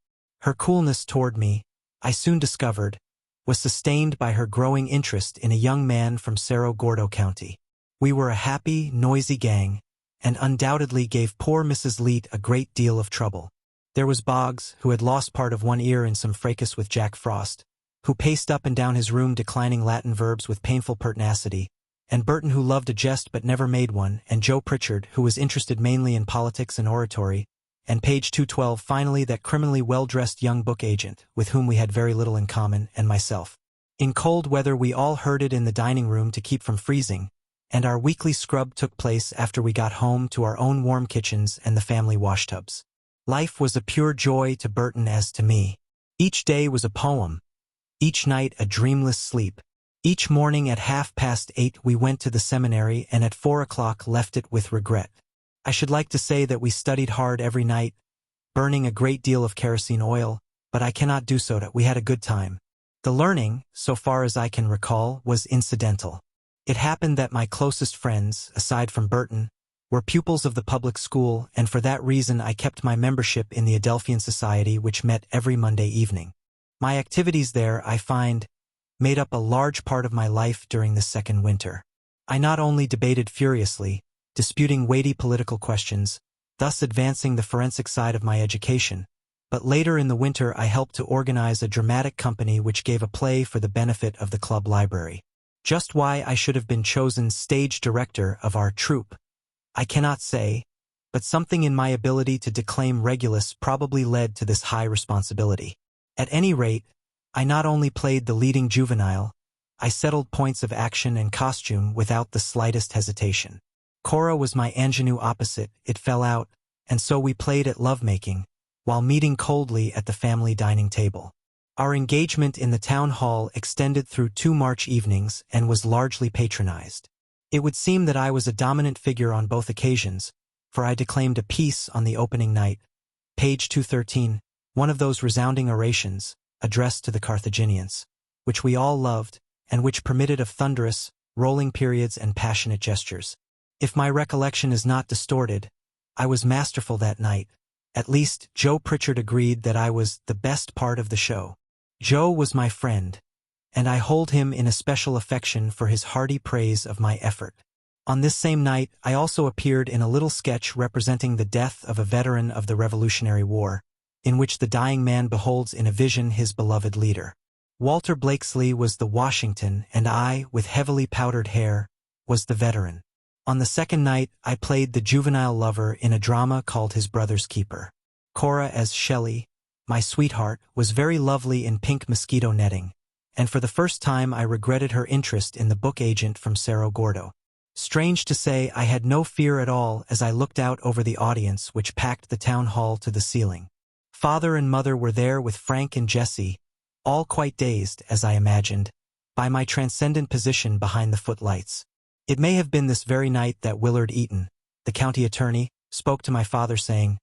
Speaker 1: Her coolness toward me, I soon discovered, was sustained by her growing interest in a young man from Cerro Gordo County. We were a happy, noisy gang, and undoubtedly gave poor Mrs. Leet a great deal of trouble. There was Boggs, who had lost part of one ear in some fracas with Jack Frost, who paced up and down his room declining Latin verbs with painful pertinacity, and Burton, who loved a jest but never made one, and Joe Pritchard, who was interested mainly in politics and oratory, and page 212 finally that criminally well-dressed young book agent, with whom we had very little in common, and myself. In cold weather we all herded in the dining room to keep from freezing, and our weekly scrub took place after we got home to our own warm kitchens and the family washtubs. Life was a pure joy to Burton as to me. Each day was a poem, each night a dreamless sleep. Each morning at 8:30 we went to the seminary and at 4 o'clock left it with regret. I should like to say that we studied hard every night, burning a great deal of kerosene oil, but I cannot do so. We had a good time. The learning, so far as I can recall, was incidental. It happened that my closest friends, aside from Burton, were pupils of the public school, and for that reason I kept my membership in the Adelphian Society, which met every Monday evening. My activities there, I find, made up a large part of my life during this second winter. I not only debated furiously, disputing weighty political questions, thus advancing the forensic side of my education, but later in the winter I helped to organize a dramatic company which gave a play for the benefit of the club library. Just why I should have been chosen stage director of our troupe, I cannot say, but something in my ability to declaim Regulus probably led to this high responsibility. At any rate, I not only played the leading juvenile, I settled points of action and costume without the slightest hesitation. Cora was my ingenue opposite, it fell out, and so we played at lovemaking, while meeting coldly at the family dining table. Our engagement in the town hall extended through 2 March evenings and was largely patronized. It would seem that I was a dominant figure on both occasions, for I declaimed a piece on the opening night, page 213, one of those resounding orations, addressed to the Carthaginians, which we all loved, and which permitted of thunderous, rolling periods and passionate gestures. If my recollection is not distorted, I was masterful that night. At least, Joe Pritchard agreed that I was the best part of the show. Joe was my friend, and I hold him in especial affection for his hearty praise of my effort. On this same night, I also appeared in a little sketch representing the death of a veteran of the Revolutionary War, in which the dying man beholds in a vision his beloved leader. Walter Blakesley was the Washington, and I, with heavily powdered hair, was the veteran. On the second night, I played the juvenile lover in a drama called His Brother's Keeper. Cora as Shelley, my sweetheart, was very lovely in pink mosquito netting, and for the first time I regretted her interest in the book agent from Cerro Gordo. Strange to say, I had no fear at all as I looked out over the audience which packed the town hall to the ceiling. Father and mother were there with Frank and Jessie, all quite dazed, as I imagined, by my transcendent position behind the footlights. It may have been this very night that Willard Eaton, the county attorney, spoke to my father saying,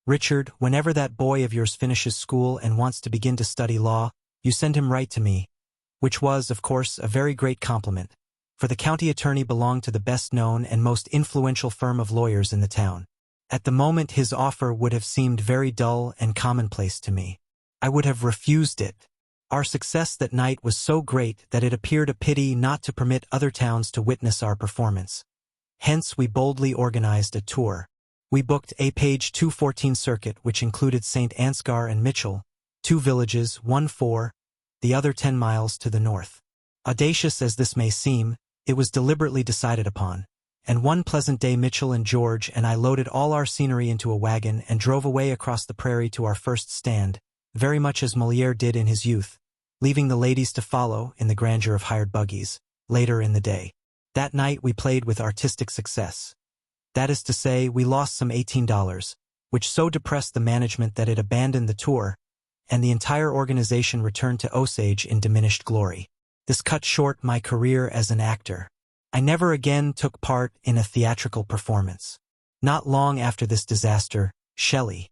Speaker 1: "Richard, whenever that boy of yours finishes school and wants to begin to study law, you send him right to me," which was, of course, a very great compliment, for the county attorney belonged to the best-known and most influential firm of lawyers in the town. At the moment his offer would have seemed very dull and commonplace to me. I would have refused it. Our success that night was so great that it appeared a pity not to permit other towns to witness our performance. Hence we boldly organized a tour. We booked a page 214 circuit which included St. Ansgar and Mitchell, 2 villages, one 4, the other 10 miles to the north. Audacious as this may seem, it was deliberately decided upon, and one pleasant day Mitchell and George and I loaded all our scenery into a wagon and drove away across the prairie to our first stand, very much as Molière did in his youth, leaving the ladies to follow in the grandeur of hired buggies, later in the day. That night we played with artistic success. That is to say, we lost some $18, which so depressed the management that it abandoned the tour, and the entire organization returned to Osage in diminished glory. This cut short my career as an actor. I never again took part in a theatrical performance. Not long after this disaster, Shelley,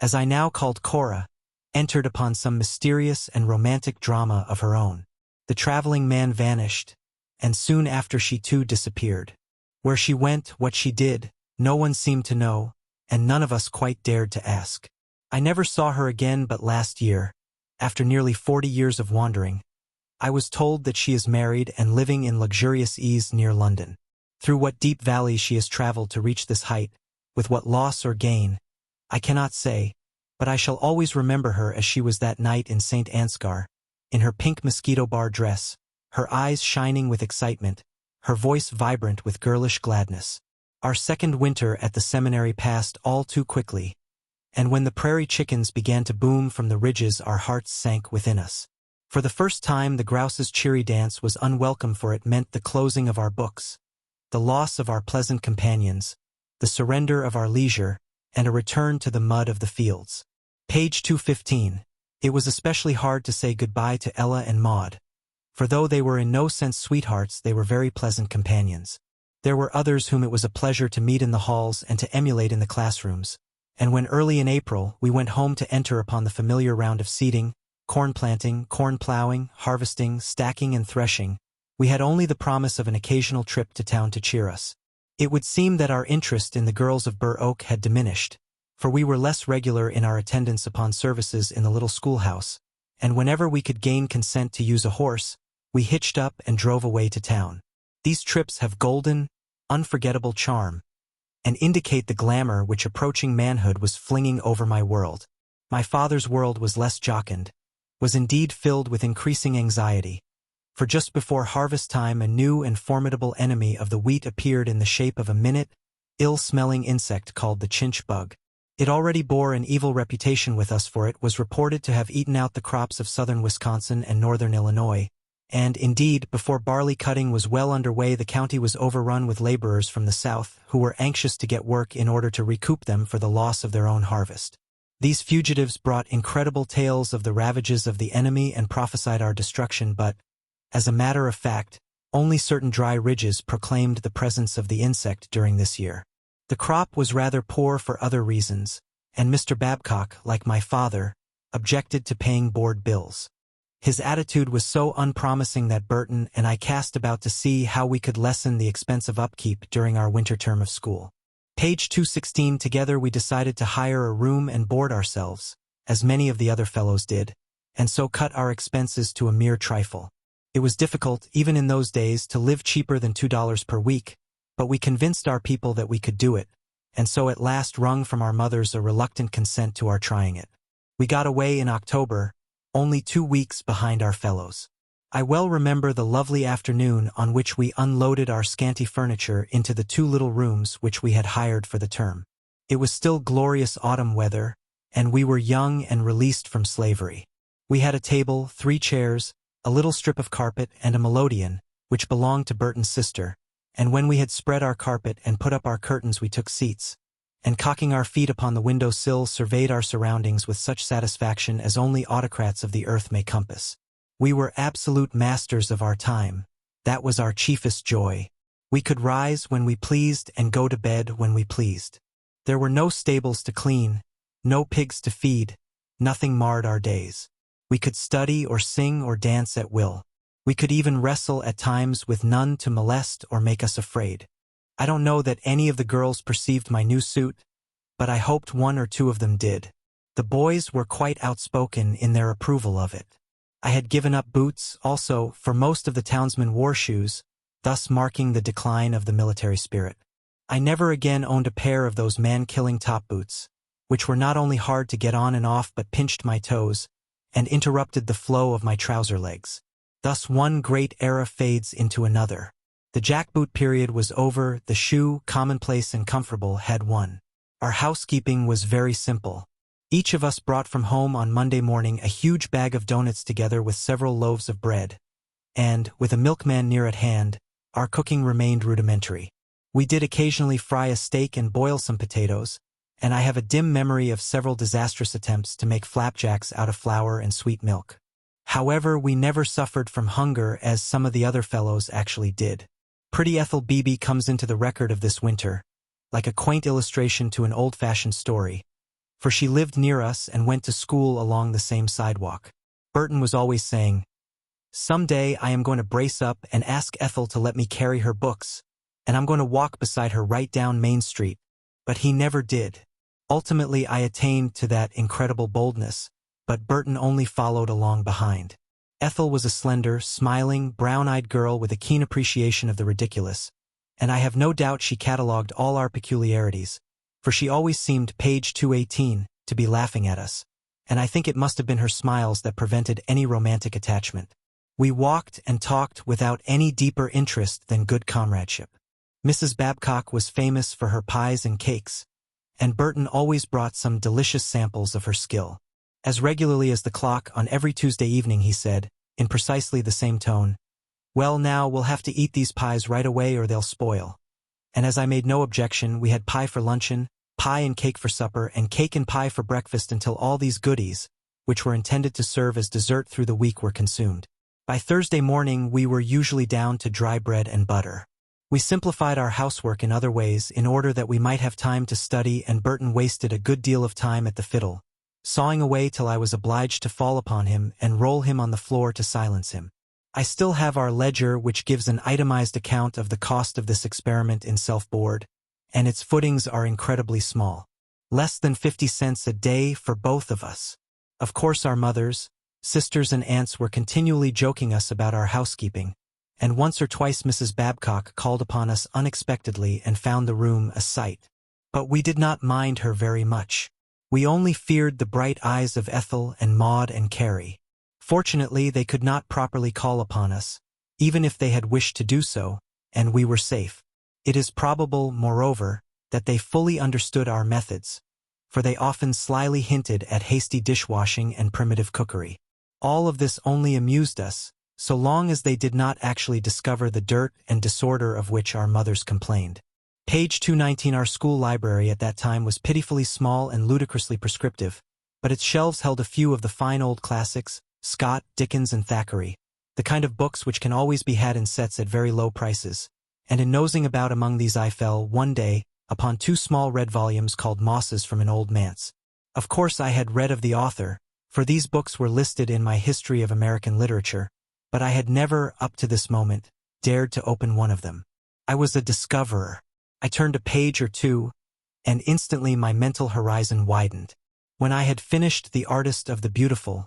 Speaker 1: as I now called Cora, entered upon some mysterious and romantic drama of her own. The traveling man vanished, and soon after she too disappeared. Where she went, what she did, no one seemed to know, and none of us quite dared to ask. I never saw her again, but last year, after nearly 40 years of wandering, I was told that she is married and living in luxurious ease near London. Through what deep valleys she has traveled to reach this height, with what loss or gain, I cannot say, but I shall always remember her as she was that night in St. Ansgar, in her pink mosquito bar dress, her eyes shining with excitement, her voice vibrant with girlish gladness. Our second winter at the seminary passed all too quickly, and when the prairie chickens began to boom from the ridges, our hearts sank within us. For the first time, the grouse's cheery dance was unwelcome, for it meant the closing of our books, the loss of our pleasant companions, the surrender of our leisure, and a return to the mud of the fields. Page 215. It was especially hard to say goodbye to Ella and Maud, for though they were in no sense sweethearts, they were very pleasant companions. There were others whom it was a pleasure to meet in the halls and to emulate in the classrooms, and when early in April we went home to enter upon the familiar round of seeding, corn planting, corn plowing, harvesting, stacking and threshing, we had only the promise of an occasional trip to town to cheer us. It would seem that our interest in the girls of Burr Oak had diminished, for we were less regular in our attendance upon services in the little schoolhouse, and whenever we could gain consent to use a horse, we hitched up and drove away to town. These trips have golden, unforgettable charm, and indicate the glamour which approaching manhood was flinging over my world. My father's world was less jocund, was indeed filled with increasing anxiety, for just before harvest time a new and formidable enemy of the wheat appeared in the shape of a minute, ill-smelling insect called the chinch bug. It already bore an evil reputation with us, for it was reported to have eaten out the crops of southern Wisconsin and northern Illinois, and, indeed, before barley cutting was well underway the county was overrun with laborers from the south who were anxious to get work in order to recoup them for the loss of their own harvest. These fugitives brought incredible tales of the ravages of the enemy and prophesied our destruction, but, as a matter of fact, only certain dry ridges proclaimed the presence of the insect during this year. The crop was rather poor for other reasons, and Mr. Babcock, like my father, objected to paying board bills. His attitude was so unpromising that Burton and I cast about to see how we could lessen the expense of upkeep during our winter term of school. Page 216. Together we decided to hire a room and board ourselves, as many of the other fellows did, and so cut our expenses to a mere trifle. It was difficult, even in those days, to live cheaper than $2 per week, but we convinced our people that we could do it, and so at last wrung from our mothers a reluctant consent to our trying it. We got away in October, only 2 weeks behind our fellows. I well remember the lovely afternoon on which we unloaded our scanty furniture into the 2 little rooms which we had hired for the term. It was still glorious autumn weather, and we were young and released from slavery. We had a table, 3 chairs, a little strip of carpet, and a melodeon, which belonged to Burton's sister, and when we had spread our carpet and put up our curtains we took seats, and cocking our feet upon the window sill surveyed our surroundings with such satisfaction as only autocrats of the earth may compass. We were absolute masters of our time. That was our chiefest joy. We could rise when we pleased and go to bed when we pleased. There were no stables to clean, no pigs to feed, nothing marred our days. We could study or sing or dance at will. We could even wrestle at times with none to molest or make us afraid. I don't know that any of the girls perceived my new suit, but I hoped 1 or 2 of them did. The boys were quite outspoken in their approval of it. I had given up boots, also, for most of the townsmen wore shoes, thus marking the decline of the military spirit. I never again owned a pair of those man-killing top boots, which were not only hard to get on and off but pinched my toes, and interrupted the flow of my trouser legs. Thus one great era fades into another. The jackboot period was over, the shoe, commonplace and comfortable, had won. Our housekeeping was very simple. Each of us brought from home on Monday morning a huge bag of doughnuts together with several loaves of bread, and, with a milkman near at hand, our cooking remained rudimentary. We did occasionally fry a steak and boil some potatoes, and I have a dim memory of several disastrous attempts to make flapjacks out of flour and sweet milk. However, we never suffered from hunger as some of the other fellows actually did. Pretty Ethel Beebe comes into the record of this winter, like a quaint illustration to an old-fashioned story, for she lived near us and went to school along the same sidewalk. Burton was always saying, "Someday I am going to brace up and ask Ethel to let me carry her books, and I'm going to walk beside her right down Main Street." But he never did. Ultimately, I attained to that incredible boldness, but Burton only followed along behind. Ethel was a slender, smiling, brown-eyed girl with a keen appreciation of the ridiculous, and I have no doubt she catalogued all our peculiarities, for she always seemed page 218 to be laughing at us, and I think it must have been her smiles that prevented any romantic attachment. We walked and talked without any deeper interest than good comradeship. Mrs. Babcock was famous for her pies and cakes, and Burton always brought some delicious samples of her skill. As regularly as the clock on every Tuesday evening he said, in precisely the same tone, "Well, now we'll have to eat these pies right away or they'll spoil." And as I made no objection, we had pie for luncheon, pie and cake for supper, and cake and pie for breakfast until all these goodies, which were intended to serve as dessert through the week, were consumed. By Thursday morning we were usually down to dry bread and butter. We simplified our housework in other ways in order that we might have time to study, and Burton wasted a good deal of time at the fiddle, sawing away till I was obliged to fall upon him and roll him on the floor to silence him. I still have our ledger, which gives an itemized account of the cost of this experiment in self-board, and its footings are incredibly small. Less than 50 cents a day for both of us. Of course our mothers, sisters and aunts were continually joking us about our housekeeping, and once or twice Mrs. Babcock called upon us unexpectedly and found the room a sight. But we did not mind her very much. We only feared the bright eyes of Ethel and Maud and Carrie. Fortunately, they could not properly call upon us, even if they had wished to do so, and we were safe. It is probable, moreover, that they fully understood our methods, for they often slyly hinted at hasty dishwashing and primitive cookery. All of this only amused us, so long as they did not actually discover the dirt and disorder of which our mothers complained. Page 219. Our school library at that time was pitifully small and ludicrously prescriptive, but its shelves held a few of the fine old classics, Scott, Dickens, and Thackeray, the kind of books which can always be had in sets at very low prices. And in nosing about among these I fell, one day, upon 2 small red volumes called Mosses from an Old Manse. Of course I had read of the author, for these books were listed in my History of American Literature, but I had never, up to this moment, dared to open one of them. I was a discoverer. I turned a page or two, and instantly my mental horizon widened. When I had finished The Artist of the Beautiful,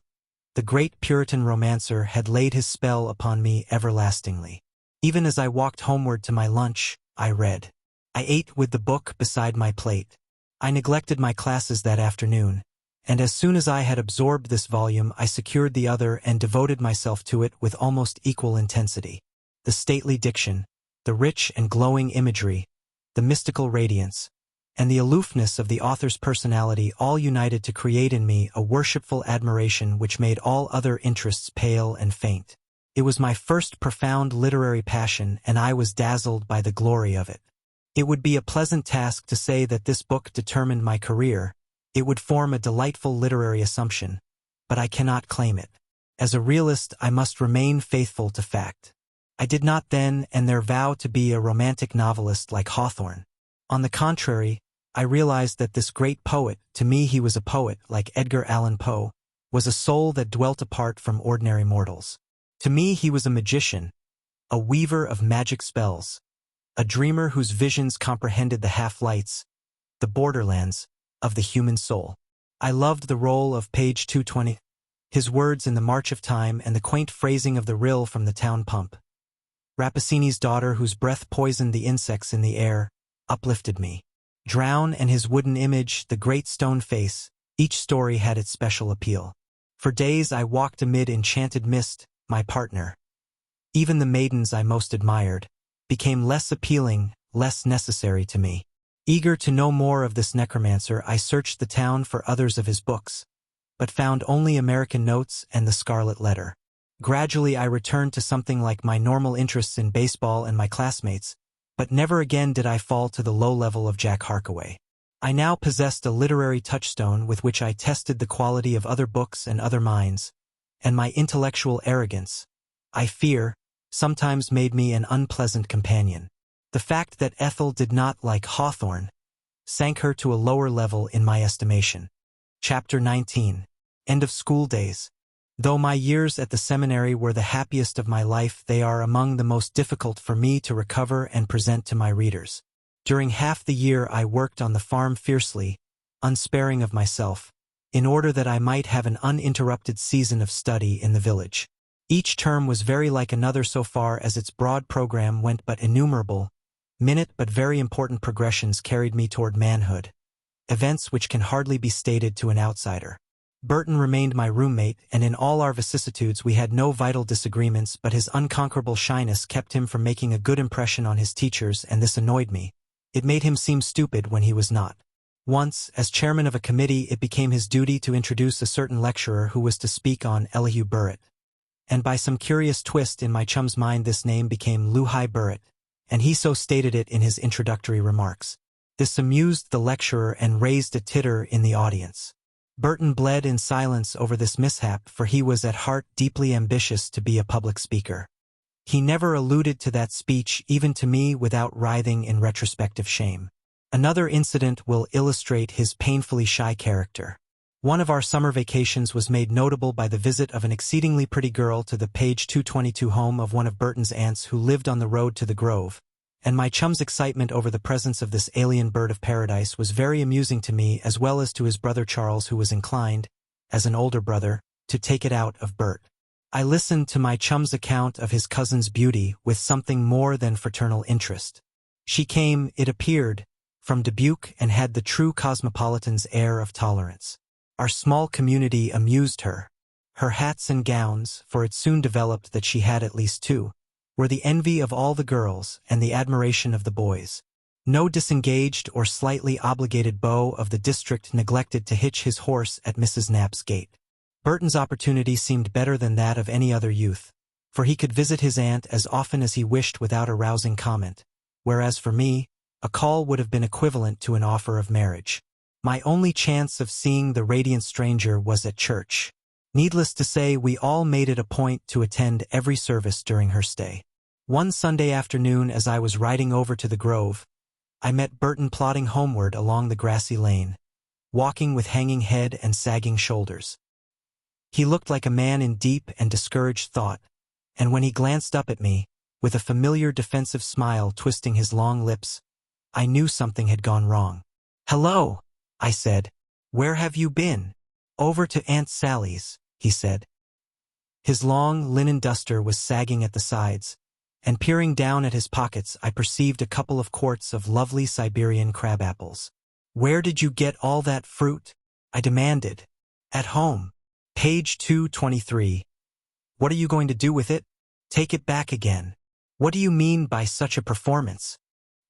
Speaker 1: the great Puritan romancer had laid his spell upon me everlastingly. Even as I walked homeward to my lunch, I read. I ate with the book beside my plate. I neglected my classes that afternoon, and as soon as I had absorbed this volume I secured the other and devoted myself to it with almost equal intensity. The stately diction, the rich and glowing imagery, the mystical radiance, and the aloofness of the author's personality all united to create in me a worshipful admiration which made all other interests pale and faint. It was my first profound literary passion, and I was dazzled by the glory of it. It would be a pleasant task to say that this book determined my career. It would form a delightful literary assumption, but I cannot claim it. As a realist, I must remain faithful to fact. I did not then and there vow to be a romantic novelist like Hawthorne. On the contrary, I realized that this great poet, to me he was a poet like Edgar Allan Poe, was a soul that dwelt apart from ordinary mortals. To me he was a magician, a weaver of magic spells, a dreamer whose visions comprehended the half-lights, the borderlands, of the human soul. I loved the role of page 220, his words in The March of Time and the quaint phrasing of the rill from the town pump. Rappaccini's daughter, whose breath poisoned the insects in the air, uplifted me. Drown and his wooden image, the great stone face, each story had its special appeal. For days I walked amid enchanted mist, my partner. Even the maidens I most admired became less appealing, less necessary to me. Eager to know more of this necromancer, I searched the town for others of his books, but found only American Notes and The Scarlet Letter. Gradually I returned to something like my normal interests in baseball and my classmates, but never again did I fall to the low level of Jack Harkaway. I now possessed a literary touchstone with which I tested the quality of other books and other minds, and my intellectual arrogance, I fear, sometimes made me an unpleasant companion. The fact that Ethel did not like Hawthorne sank her to a lower level in my estimation. Chapter 19. End of School Days. Though my years at the seminary were the happiest of my life, they are among the most difficult for me to recover and present to my readers. During half the year I worked on the farm fiercely, unsparing of myself, in order that I might have an uninterrupted season of study in the village. Each term was very like another so far as its broad program went, but innumerable, minute but very important progressions carried me toward manhood, events which can hardly be stated to an outsider. Burton remained my roommate, and in all our vicissitudes we had no vital disagreements, but his unconquerable shyness kept him from making a good impression on his teachers, and this annoyed me. It made him seem stupid when he was not. Once, as chairman of a committee, it became his duty to introduce a certain lecturer who was to speak on Elihu Burritt. And by some curious twist in my chum's mind this name became Luhi Burritt, and he so stated it in his introductory remarks. This amused the lecturer and raised a titter in the audience. Burton bled in silence over this mishap, for he was at heart deeply ambitious to be a public speaker. He never alluded to that speech even to me without writhing in retrospective shame. Another incident will illustrate his painfully shy character. One of our summer vacations was made notable by the visit of an exceedingly pretty girl to the page 222 home of one of Burton's aunts who lived on the road to the Grove, and my chum's excitement over the presence of this alien bird of paradise was very amusing to me as well as to his brother Charles, who was inclined, as an older brother, to take it out of Bert. I listened to my chum's account of his cousin's beauty with something more than fraternal interest. She came, it appeared, from Dubuque and had the true cosmopolitan's air of tolerance. Our small community amused her. Her hats and gowns, for it soon developed that she had at least two, were the envy of all the girls and the admiration of the boys. No disengaged or slightly obligated beau of the district neglected to hitch his horse at Mrs. Knapp's gate. Burton's opportunity seemed better than that of any other youth, for he could visit his aunt as often as he wished without arousing comment, whereas for me, a call would have been equivalent to an offer of marriage. My only chance of seeing the radiant stranger was at church. Needless to say, we all made it a point to attend every service during her stay. One Sunday afternoon, as I was riding over to the Grove, I met Burton plodding homeward along the grassy lane, walking with hanging head and sagging shoulders. He looked like a man in deep and discouraged thought, and when he glanced up at me, with a familiar defensive smile twisting his long lips, I knew something had gone wrong. "Hello," I said. "Where have you been?" "Over to Aunt Sally's," he said. His long linen duster was sagging at the sides, and peering down at his pockets I perceived a couple of quarts of lovely Siberian crab apples. "Where did you get all that fruit?" I demanded. "At home. Page 223. "What are you going to do with it?" "Take it back again." "What do you mean by such a performance?"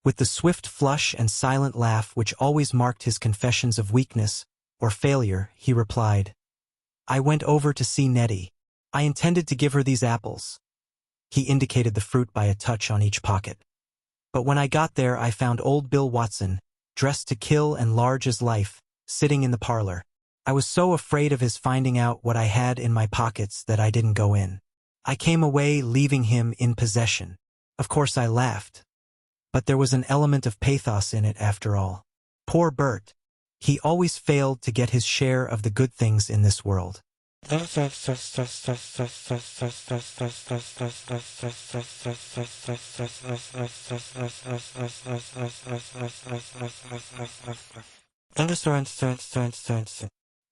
Speaker 1: With the swift flush and silent laugh which always marked his confessions of weakness or failure, he replied, "I went over to see Nettie. I intended to give her these apples." He indicated the fruit by a touch on each pocket. "But when I got there I found old Bill Watson, dressed to kill and large as life, sitting in the parlor. I was so afraid of his finding out what I had in my pockets that I didn't go in. I came away leaving him in possession. Of course I laughed. But there was an element of pathos in it after all. Poor Bert. He always failed to get his share of the good things in this world.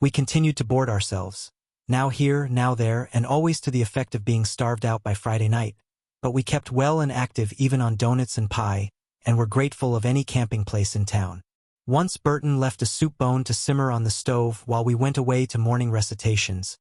Speaker 1: We continued to board ourselves, now here, now there, and always to the effect of being starved out by Friday night, but we kept well and active even on doughnuts and pie, and were grateful of any camping place in town. Once Burton left a soup bone to simmer on the stove while we went away to morning recitations,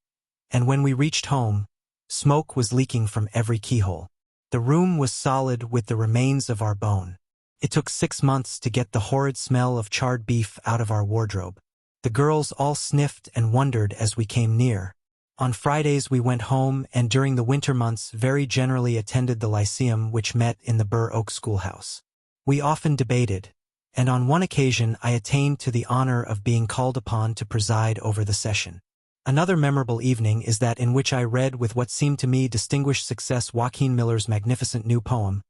Speaker 1: and when we reached home, smoke was leaking from every keyhole. The room was solid with the remains of our bone. It took 6 months to get the horrid smell of charred beef out of our wardrobe. The girls all sniffed and wondered as we came near. On Fridays we went home, and during the winter months very generally attended the Lyceum, which met in the Burr Oak Schoolhouse. We often debated, and on one occasion I attained to the honor of being called upon to preside over the session. Another memorable evening is that in which I read with what seemed to me distinguished success Joaquin Miller's magnificent new poem,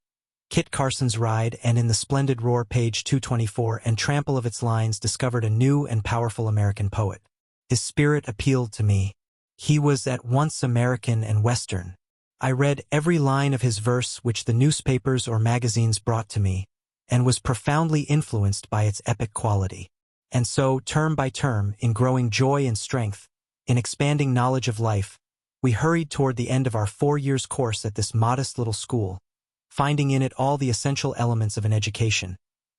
Speaker 1: Kit Carson's Ride, and in the splendid roar page 224 and trample of its lines discovered a new and powerful American poet. His spirit appealed to me. He was at once American and Western. I read every line of his verse which the newspapers or magazines brought to me, and was profoundly influenced by its epic quality. And so, term by term, in growing joy and strength, in expanding knowledge of life, we hurried toward the end of our 4 years' course at this modest little school, finding in it all the essential elements of an education,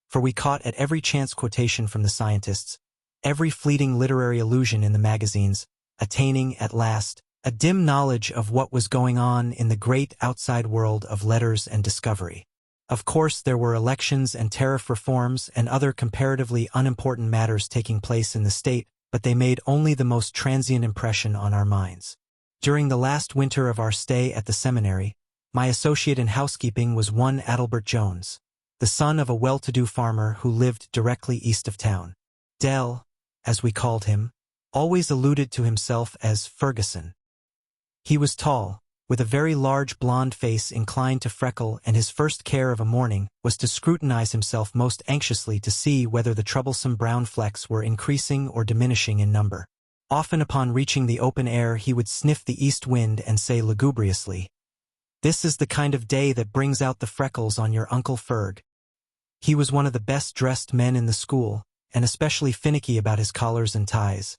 Speaker 1: for we caught at every chance quotation from the scientists, every fleeting literary allusion in the magazines, attaining, at last, a dim knowledge of what was going on in the great outside world of letters and discovery. Of course, there were elections and tariff reforms and other comparatively unimportant matters taking place in the state, but they made only the most transient impression on our minds. During the last winter of our stay at the seminary, my associate in housekeeping was one Adelbert Jones, the son of a well-to-do farmer who lived directly east of town. Del, as we called him, always alluded to himself as Ferguson. He was tall, with a very large blond face inclined to freckle, and his first care of a morning was to scrutinize himself most anxiously to see whether the troublesome brown flecks were increasing or diminishing in number. Often upon reaching the open air he would sniff the east wind and say lugubriously, "This is the kind of day that brings out the freckles on your Uncle Ferg." He was one of the best-dressed men in the school, and especially finicky about his collars and ties.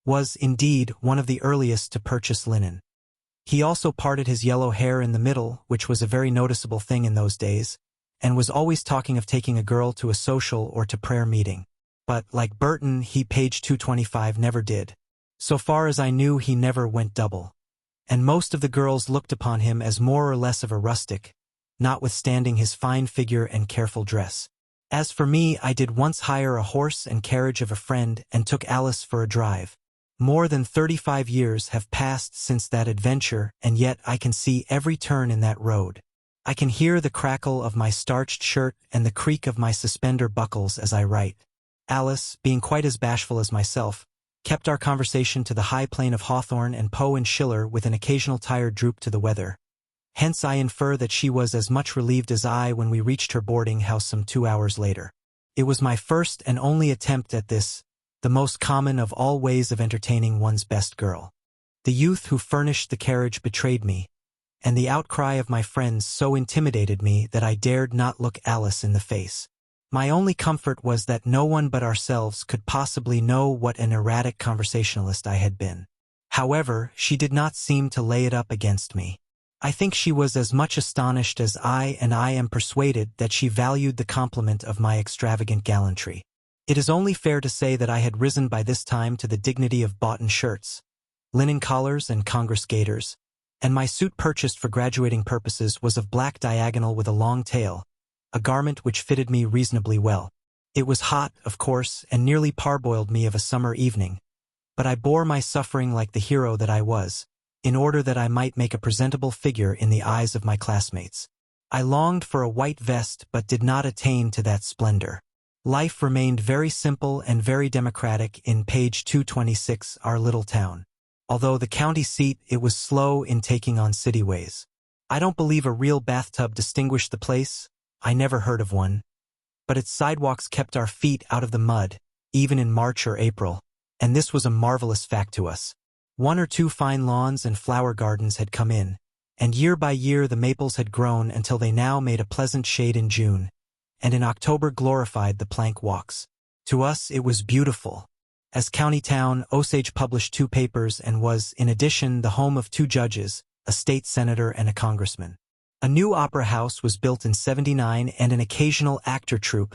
Speaker 1: Was, indeed, one of the earliest to purchase linen. He also parted his yellow hair in the middle, which was a very noticeable thing in those days, and was always talking of taking a girl to a social or to prayer meeting. But, like Burton, he page 225 never did. So far as I knew, he never went double. And most of the girls looked upon him as more or less of a rustic, notwithstanding his fine figure and careful dress. As for me, I did once hire a horse and carriage of a friend and took Alice for a drive. More than 35 years have passed since that adventure, and yet I can see every turn in that road. I can hear the crackle of my starched shirt and the creak of my suspender buckles as I write. Alice, being quite as bashful as myself, kept our conversation to the high plane of Hawthorne and Poe and Schiller with an occasional tired droop to the weather. Hence I infer that she was as much relieved as I when we reached her boarding house some 2 hours later. It was my first and only attempt at this, the most common of all ways of entertaining one's best girl. The youth who furnished the carriage betrayed me, and the outcry of my friends so intimidated me that I dared not look Alice in the face. My only comfort was that no one but ourselves could possibly know what an erratic conversationalist I had been. However, she did not seem to lay it up against me. I think she was as much astonished as I, and I am persuaded that she valued the compliment of my extravagant gallantry. It is only fair to say that I had risen by this time to the dignity of boughten shirts, linen collars and Congress gaiters, and my suit purchased for graduating purposes was of black diagonal with a long tail, a garment which fitted me reasonably well. It was hot, of course, and nearly parboiled me of a summer evening, but I bore my suffering like the hero that I was, in order that I might make a presentable figure in the eyes of my classmates. I longed for a white vest but did not attain to that splendor. Life remained very simple and very democratic in page 226, our little town. Although the county seat, it was slow in taking on city ways. I don't believe a real bathtub distinguished the place. I never heard of one. But its sidewalks kept our feet out of the mud, even in March or April, and this was a marvelous fact to us. 1 or 2 fine lawns and flower gardens had come in, and year by year the maples had grown until they now made a pleasant shade in June, and in October glorified the plank walks. To us it was beautiful. As county town, Osage published 2 papers and was, in addition, the home of 2 judges, a state senator and a congressman. A new opera house was built in '79, and an occasional actor troupe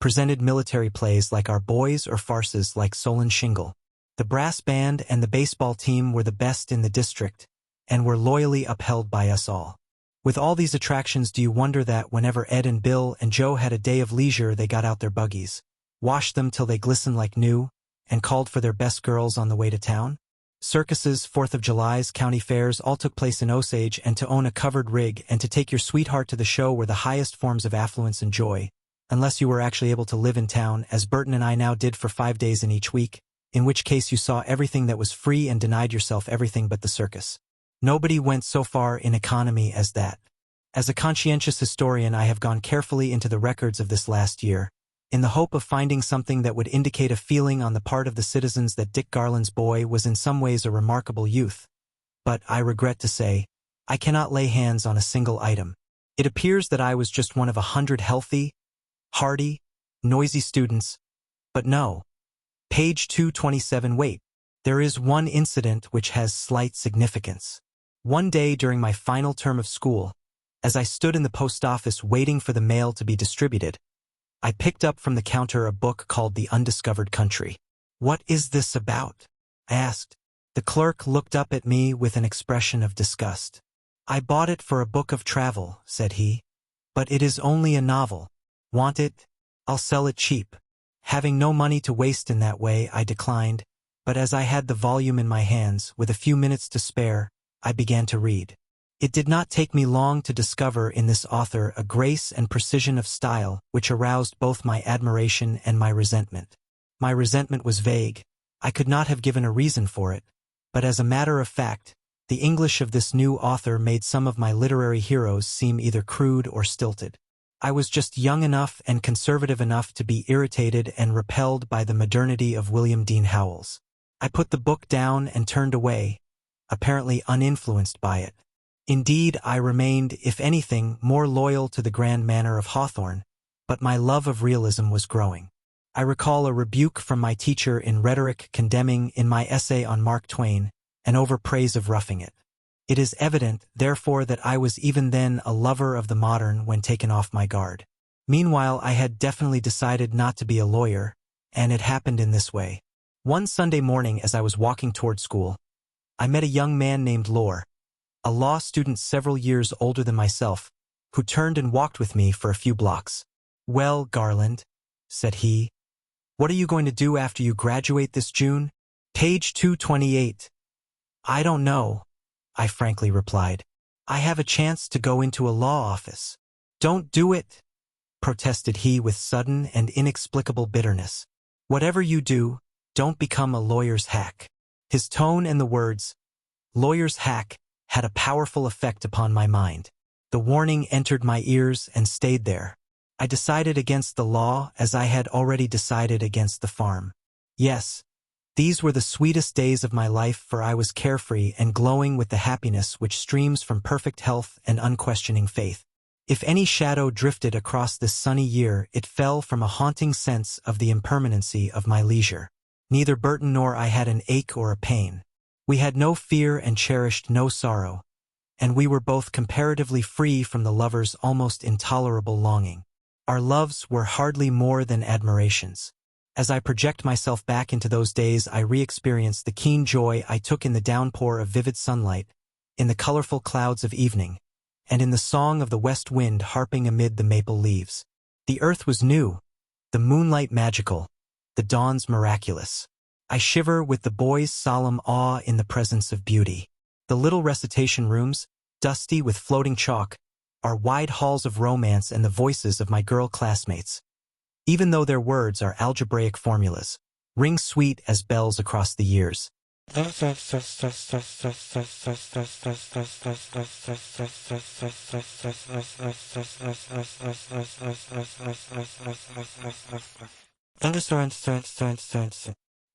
Speaker 1: presented military plays like Our Boys or farces like Solon Shingle. The brass band and the baseball team were the best in the district, and were loyally upheld by us all. With all these attractions, do you wonder that whenever Ed and Bill and Joe had a day of leisure they got out their buggies, washed them till they glistened like new, and called for their best girls on the way to town? Circuses, 4th of July's, county fairs all took place in Osage, and to own a covered rig and to take your sweetheart to the show were the highest forms of affluence and joy, unless you were actually able to live in town, as Burton and I now did for 5 days in each week, in which case you saw everything that was free and denied yourself everything but the circus. Nobody went so far in economy as that. As a conscientious historian, I have gone carefully into the records of this last year, in the hope of finding something that would indicate a feeling on the part of the citizens that Dick Garland's boy was in some ways a remarkable youth. But, I regret to say, I cannot lay hands on a single item. It appears that I was just one of 100 healthy, hardy, noisy students. But no. Page 227. Wait. There is one incident which has slight significance. One day during my final term of school, as I stood in the post office waiting for the mail to be distributed, I picked up from the counter a book called The Undiscovered Country. "What is this about?" I asked. The clerk looked up at me with an expression of disgust. "I bought it for a book of travel," said he. "But it is only a novel. Want it? I'll sell it cheap." Having no money to waste in that way, I declined, but as I had the volume in my hands, with a few minutes to spare, I began to read. It did not take me long to discover in this author a grace and precision of style which aroused both my admiration and my resentment. My resentment was vague. I could not have given a reason for it, but as a matter of fact, the English of this new author made some of my literary heroes seem either crude or stilted. I was just young enough and conservative enough to be irritated and repelled by the modernity of William Dean Howells. I put the book down and turned away, apparently uninfluenced by it. Indeed, I remained, if anything, more loyal to the grand manner of Hawthorne, but my love of realism was growing. I recall a rebuke from my teacher in rhetoric condemning, in my essay on Mark Twain, an overpraise of roughing it. It is evident, therefore, that I was even then a lover of the modern when taken off my guard. Meanwhile, I had definitely decided not to be a lawyer, and it happened in this way. One Sunday morning as I was walking toward school, I met a young man named Lore, a law student several years older than myself, who turned and walked with me for a few blocks. "Well, Garland," said he, "what are you going to do after you graduate this June?" Page 228. "I don't know," I frankly replied. "I have a chance to go into a law office." "Don't do it," protested he with sudden and inexplicable bitterness. "Whatever you do, don't become a lawyer's hack." His tone and the words, "lawyer's hack," had a powerful effect upon my mind. The warning entered my ears and stayed there. I decided against the law as I had already decided against the farm. Yes, these were the sweetest days of my life, for I was carefree and glowing with the happiness which streams from perfect health and unquestioning faith. If any shadow drifted across this sunny year, it fell from a haunting sense of the impermanency of my leisure. Neither Burton nor I had an ache or a pain. We had no fear and cherished no sorrow, and we were both comparatively free from the lover's almost intolerable longing. Our loves were hardly more than admirations. As I project myself back into those days, I re-experience the keen joy I took in the downpour of vivid sunlight, in the colorful clouds of evening, and in the song of the west wind harping amid the maple leaves. The earth was new, the moonlight magical, the dawns miraculous. I shiver with the boy's solemn awe in the presence of beauty. The little recitation rooms, dusty with floating chalk, are wide halls of romance and the voices of my girl classmates, even though their words are algebraic formulas, ring sweet as bells across the years.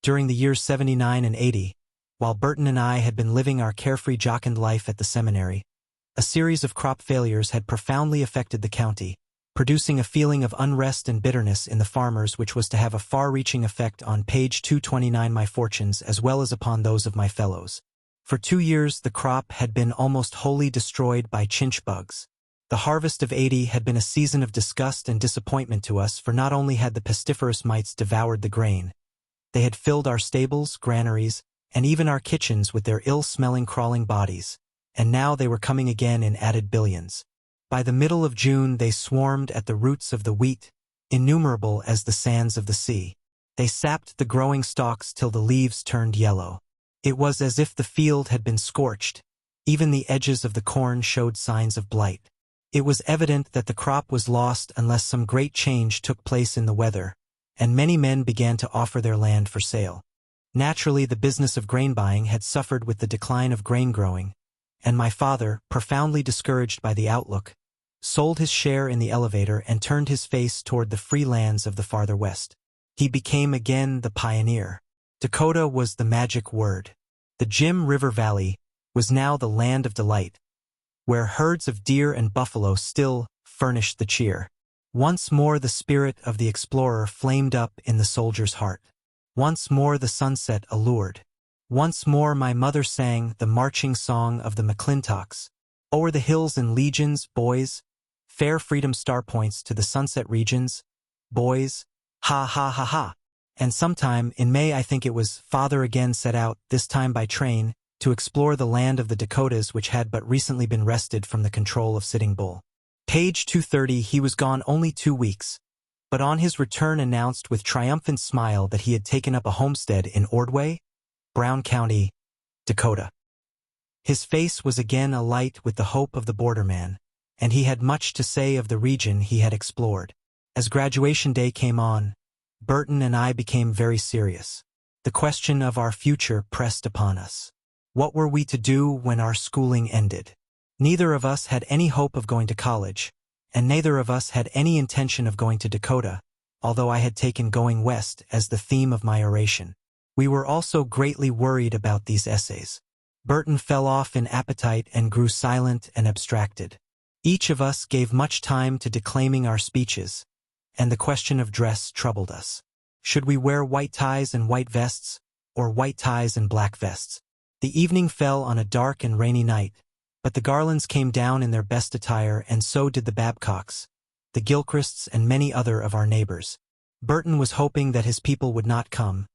Speaker 1: During the years 79 and 80, while Burton and I had been living our carefree jocund life at the seminary, a series of crop failures had profoundly affected the county, producing a feeling of unrest and bitterness in the farmers which was to have a far-reaching effect on page 229 my fortunes as well as upon those of my fellows. For 2 years the crop had been almost wholly destroyed by chinch bugs. The harvest of 80 had been a season of disgust and disappointment to us, for not only had the pestiferous mites devoured the grain, they had filled our stables, granaries, and even our kitchens with their ill-smelling crawling bodies, and now they were coming again in added billions. By the middle of June they swarmed at the roots of the wheat, innumerable as the sands of the sea. They sapped the growing stalks till the leaves turned yellow. It was as if the field had been scorched. Even the edges of the corn showed signs of blight. It was evident that the crop was lost unless some great change took place in the weather, and many men began to offer their land for sale. Naturally, the business of grain buying had suffered with the decline of grain growing, and my father, profoundly discouraged by the outlook, sold his share in the elevator and turned his face toward the free lands of the farther west. He became again the pioneer. Dakota was the magic word. The Jim River Valley was now the land of delight, where herds of deer and buffalo still furnished the cheer. Once more the spirit of the explorer flamed up in the soldier's heart. Once more the sunset allured. Once more my mother sang the marching song of the McClintocks. O'er the hills and legions, boys, fair freedom star points to the sunset regions, boys, ha ha ha ha. And sometime in May, I think it was, father again set out, this time by train, to explore the land of the Dakotas which had but recently been wrested from the control of Sitting Bull. Page 230. He was gone only 2 weeks, but on his return announced with triumphant smile that he had taken up a homestead in Ordway, Brown County, Dakota. His face was again alight with the hope of the borderman, and he had much to say of the region he had explored. As graduation day came on, Burton and I became very serious. The question of our future pressed upon us. What were we to do when our schooling ended? Neither of us had any hope of going to college, and neither of us had any intention of going to Dakota, although I had taken going west as the theme of my oration. We were also greatly worried about these essays. Burton fell off in appetite and grew silent and abstracted. Each of us gave much time to declaiming our speeches, and the question of dress troubled us. Should we wear white ties and white vests, or white ties and black vests? The evening fell on a dark and rainy night, but the Garlands came down in their best attire, and so did the Babcocks, the Gilchrists, and many other of our neighbors. Burton was hoping that his people would not come.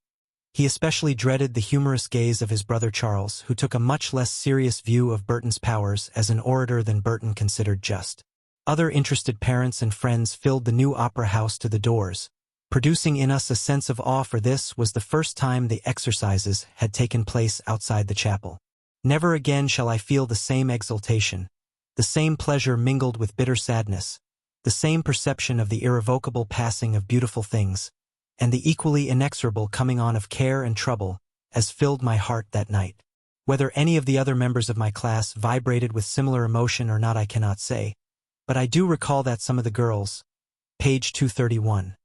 Speaker 1: He especially dreaded the humorous gaze of his brother Charles, who took a much less serious view of Burton's powers as an orator than Burton considered just. Other interested parents and friends filled the new opera house to the doors, producing in us a sense of awe, for this was the first time the exercises had taken place outside the chapel. Never again shall I feel the same exultation, the same pleasure mingled with bitter sadness, the same perception of the irrevocable passing of beautiful things, and the equally inexorable coming on of care and trouble, as filled my heart that night. Whether any of the other members of my class vibrated with similar emotion or not I cannot say, but I do recall that some of the girls, page 231,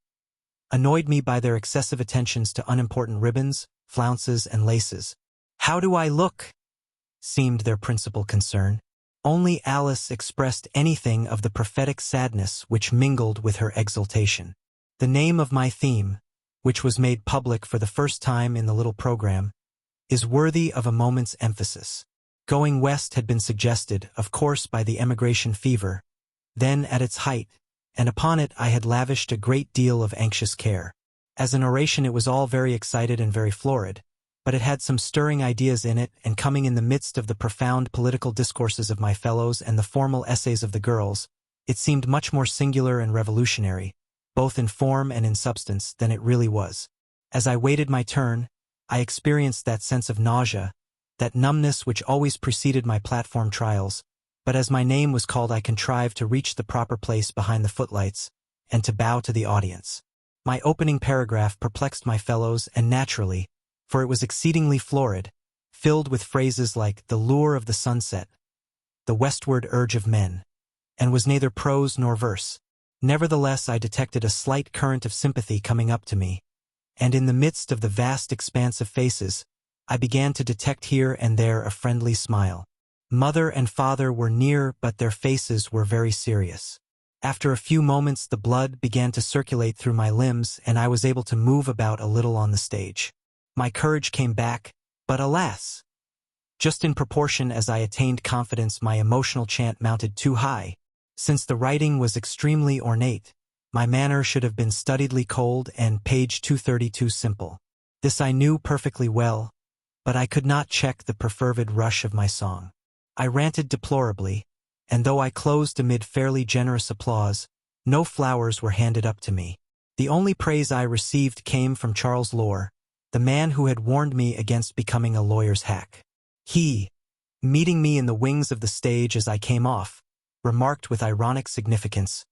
Speaker 1: annoyed me by their excessive attentions to unimportant ribbons, flounces, and laces. "How do I look?" seemed their principal concern. Only Alice expressed anything of the prophetic sadness which mingled with her exultation. The name of my theme, which was made public for the first time in the little program, is worthy of a moment's emphasis. Going west had been suggested, of course, by the emigration fever, then at its height, and upon it I had lavished a great deal of anxious care. As an oration it was all very excited and very florid, but it had some stirring ideas in it, and coming in the midst of the profound political discourses of my fellows and the formal essays of the girls, it seemed much more singular and revolutionary, both in form and in substance, than it really was. As I waited my turn, I experienced that sense of nausea, that numbness which always preceded my platform trials, but as my name was called I contrived to reach the proper place behind the footlights, and to bow to the audience. My opening paragraph perplexed my fellows, and naturally, for it was exceedingly florid, filled with phrases like the lure of the sunset, the westward urge of men, and was neither prose nor verse. Nevertheless, I detected a slight current of sympathy coming up to me, and in the midst of the vast expanse of faces, I began to detect here and there a friendly smile. Mother and father were near, but their faces were very serious. After a few moments the blood began to circulate through my limbs, and I was able to move about a little on the stage. My courage came back, but alas! Just in proportion as I attained confidence my emotional chant mounted too high. Since the writing was extremely ornate, my manner should have been studiedly cold and page 232 simple. This I knew perfectly well, but I could not check the perfervid rush of my song. I ranted deplorably, and though I closed amid fairly generous applause, no flowers were handed up to me. The only praise I received came from Charles Lore, the man who had warned me against becoming a lawyer's hack. He, meeting me in the wings of the stage as I came off, remarked with ironic significance,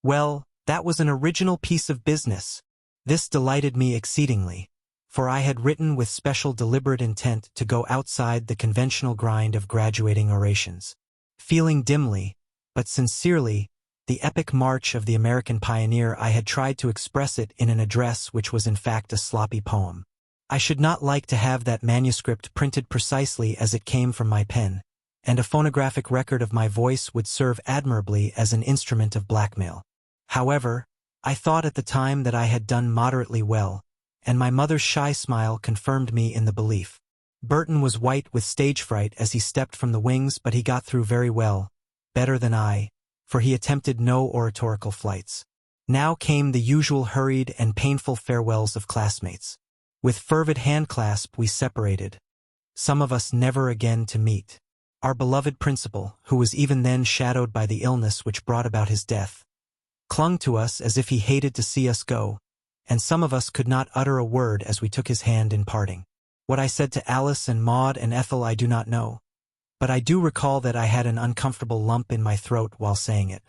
Speaker 1: "Well, that was an original piece of business." This delighted me exceedingly, for I had written with special deliberate intent to go outside the conventional grind of graduating orations. Feeling dimly, but sincerely, the epic march of the American pioneer. I had tried to express it in an address which was in fact a sloppy poem. I should not like to have that manuscript printed precisely as it came from my pen, and a phonographic record of my voice would serve admirably as an instrument of blackmail. However, I thought at the time that I had done moderately well, and my mother's shy smile confirmed me in the belief. Burton was white with stage fright as he stepped from the wings, but he got through very well, better than I, for he attempted no oratorical flights. Now came the usual hurried and painful farewells of classmates. With fervid handclasp we separated, some of us never again to meet. Our beloved principal, who was even then shadowed by the illness which brought about his death, clung to us as if he hated to see us go, and some of us could not utter a word as we took his hand in parting. What I said to Alice and Maud and Ethel I do not know, but I do recall that I had an uncomfortable lump in my throat while saying it.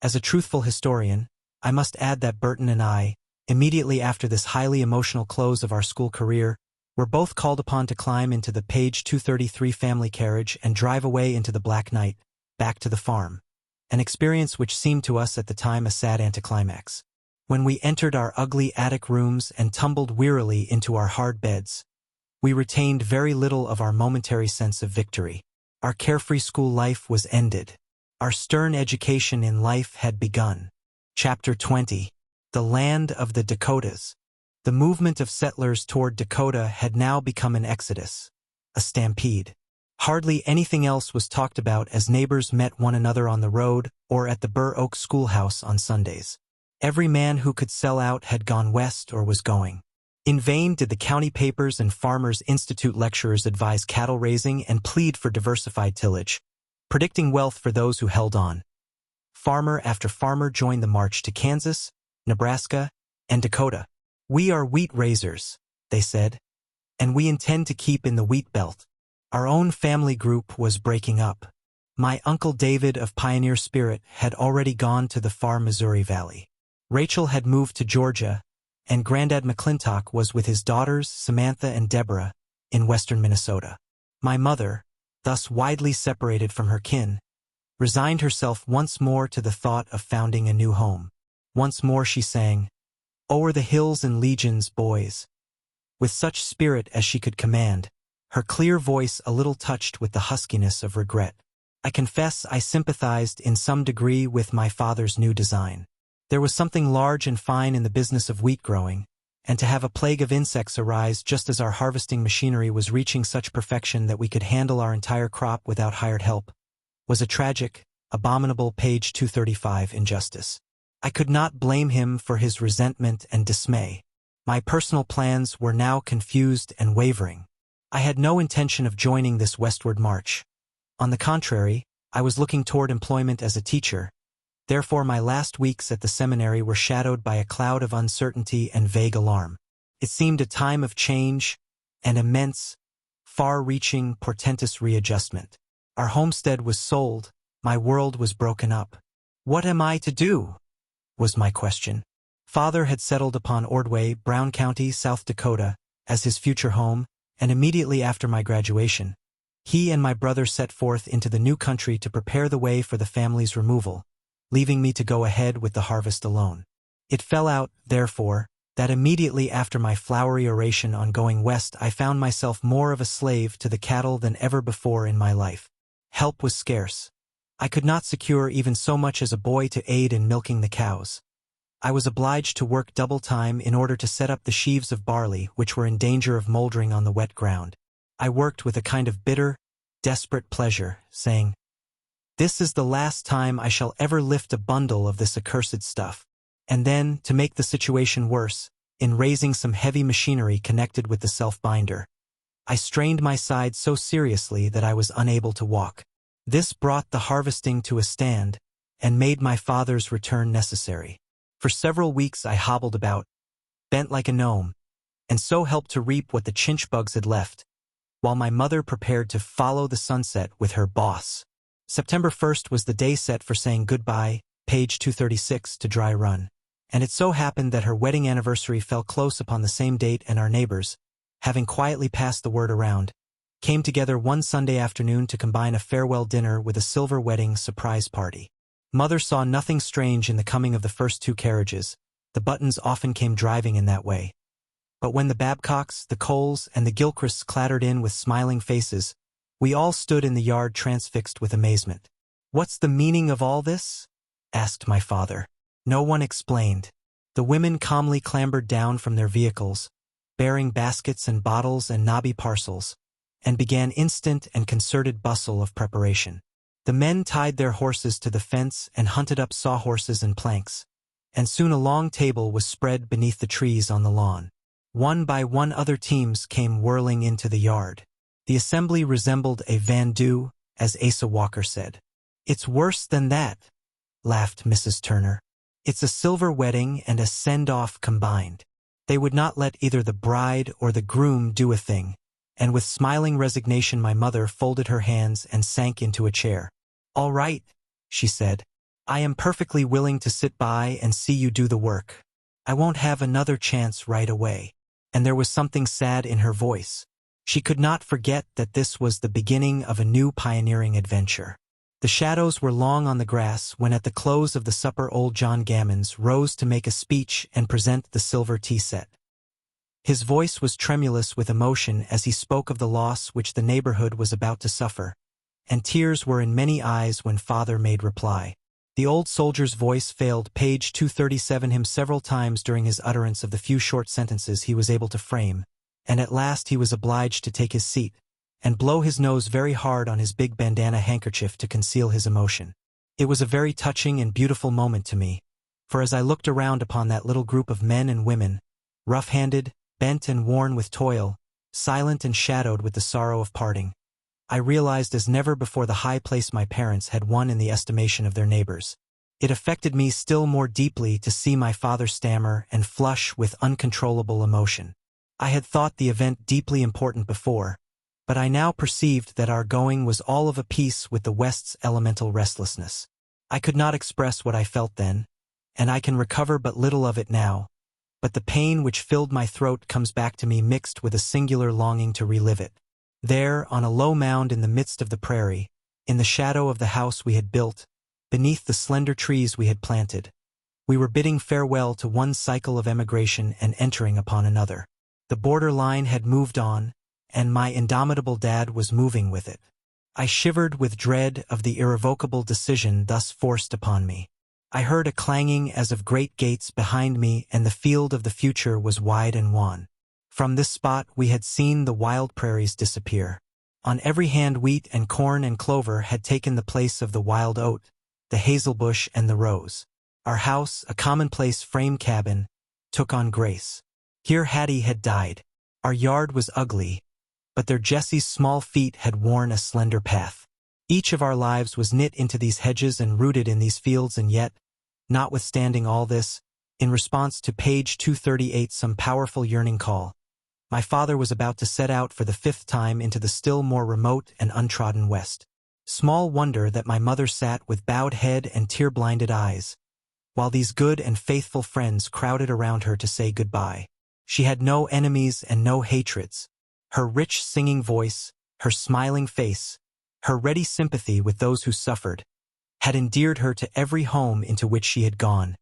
Speaker 1: As a truthful historian, I must add that Burton and I, immediately after this highly emotional close of our school career, were both called upon to climb into the page 233 family carriage and drive away into the black night, back to the farm, an experience which seemed to us at the time a sad anticlimax. When we entered our ugly attic rooms and tumbled wearily into our hard beds, we retained very little of our momentary sense of victory. Our carefree school life was ended. Our stern education in life had begun. Chapter 20. The Land of the Dakotas. The movement of settlers toward Dakota had now become an exodus, a stampede. Hardly anything else was talked about as neighbors met one another on the road or at the Burr Oak schoolhouse on Sundays. Every man who could sell out had gone west or was going. In vain did the county papers and Farmers Institute lecturers advise cattle raising and plead for diversified tillage, predicting wealth for those who held on. Farmer after farmer joined the march to Kansas, Nebraska, and Dakota. "We are wheat raisers," they said, "and we intend to keep in the wheat belt." Our own family group was breaking up. My Uncle David of pioneer spirit had already gone to the far Missouri Valley. Rachel had moved to Georgia, and Grandad McClintock was with his daughters, Samantha and Deborah, in western Minnesota. My mother, thus widely separated from her kin, resigned herself once more to the thought of founding a new home. Once more she sang, "O'er the hills and legions, boys," with such spirit as she could command, her clear voice a little touched with the huskiness of regret. I confess I sympathized in some degree with my father's new design. There was something large and fine in the business of wheat growing, and to have a plague of insects arise just as our harvesting machinery was reaching such perfection that we could handle our entire crop without hired help, was a tragic, abominable page 235 injustice. I could not blame him for his resentment and dismay. My personal plans were now confused and wavering. I had no intention of joining this westward march. On the contrary, I was looking toward employment as a teacher. Therefore my last weeks at the seminary were shadowed by a cloud of uncertainty and vague alarm. It seemed a time of change, an immense, far-reaching, portentous readjustment. Our homestead was sold, my world was broken up. What am I to do? Was my question. Father had settled upon Ordway, Brown County, South Dakota, as his future home, and immediately after my graduation, he and my brother set forth into the new country to prepare the way for the family's removal, leaving me to go ahead with the harvest alone. It fell out, therefore, that immediately after my flowery oration on going west I found myself more of a slave to the cattle than ever before in my life. Help was scarce. I could not secure even so much as a boy to aid in milking the cows. I was obliged to work double time in order to set up the sheaves of barley which were in danger of moldering on the wet ground. I worked with a kind of bitter, desperate pleasure, saying, "This is the last time I shall ever lift a bundle of this accursed stuff." And then, to make the situation worse, in raising some heavy machinery connected with the self-binder, I strained my side so seriously that I was unable to walk. This brought the harvesting to a stand, and made my father's return necessary. For several weeks I hobbled about, bent like a gnome, and so helped to reap what the chinch bugs had left, while my mother prepared to follow the sunset with her boss. September 1st was the day set for saying goodbye, page 236, to Dry Run, and it so happened that her wedding anniversary fell close upon the same date, and our neighbors, having quietly passed the word around, came together one Sunday afternoon to combine a farewell dinner with a silver wedding surprise party. Mother saw nothing strange in the coming of the first two carriages. The Buttons often came driving in that way. But when the Babcocks, the Coles, and the Gilchrists clattered in with smiling faces, we all stood in the yard transfixed with amazement. "What's the meaning of all this?" asked my father. No one explained. The women calmly clambered down from their vehicles, bearing baskets and bottles and knobby parcels, and began instant and concerted bustle of preparation. The men tied their horses to the fence and hunted up sawhorses and planks, and soon a long table was spread beneath the trees on the lawn. One by one other teams came whirling into the yard. The assembly resembled a vandoo, as Asa Walker said. "It's worse than that," laughed Mrs. Turner. "It's a silver wedding and a send-off combined." They would not let either the bride or the groom do a thing, and with smiling resignation my mother folded her hands and sank into a chair. "All right," she said. "I am perfectly willing to sit by and see you do the work. I won't have another chance right away." And there was something sad in her voice. She could not forget that this was the beginning of a new pioneering adventure. The shadows were long on the grass when at the close of the supper old John Gammons rose to make a speech and present the silver tea set. His voice was tremulous with emotion as he spoke of the loss which the neighborhood was about to suffer, and tears were in many eyes when father made reply. The old soldier's voice failed page 237 him several times during his utterance of the few short sentences he was able to frame, and at last he was obliged to take his seat, and blow his nose very hard on his big bandana handkerchief to conceal his emotion. It was a very touching and beautiful moment to me, for as I looked around upon that little group of men and women, rough-handed, bent and worn with toil, silent and shadowed with the sorrow of parting, I realized as never before the high place my parents had won in the estimation of their neighbors. It affected me still more deeply to see my father stammer and flush with uncontrollable emotion. I had thought the event deeply important before, but I now perceived that our going was all of a piece with the West's elemental restlessness. I could not express what I felt then, and I can recover but little of it now, but the pain which filled my throat comes back to me mixed with a singular longing to relive it. There, on a low mound in the midst of the prairie, in the shadow of the house we had built, beneath the slender trees we had planted, we were bidding farewell to one cycle of emigration and entering upon another. The border line had moved on, and my indomitable dad was moving with it. I shivered with dread of the irrevocable decision thus forced upon me. I heard a clanging as of great gates behind me, and the field of the future was wide and wan. From this spot we had seen the wild prairies disappear. On every hand wheat and corn and clover had taken the place of the wild oat, the hazelbush and the rose. Our house, a commonplace frame cabin, took on grace. Here Hattie had died. Our yard was ugly, but there Jessie's small feet had worn a slender path. Each of our lives was knit into these hedges and rooted in these fields, and yet, notwithstanding all this, in response to page 238 some powerful yearning call, my father was about to set out for the 5th time into the still more remote and untrodden West. Small wonder that my mother sat with bowed head and tear-blinded eyes, while these good and faithful friends crowded around her to say goodbye. She had no enemies and no hatreds. Her rich singing voice, her smiling face, her ready sympathy with those who suffered, had endeared her to every home into which she had gone,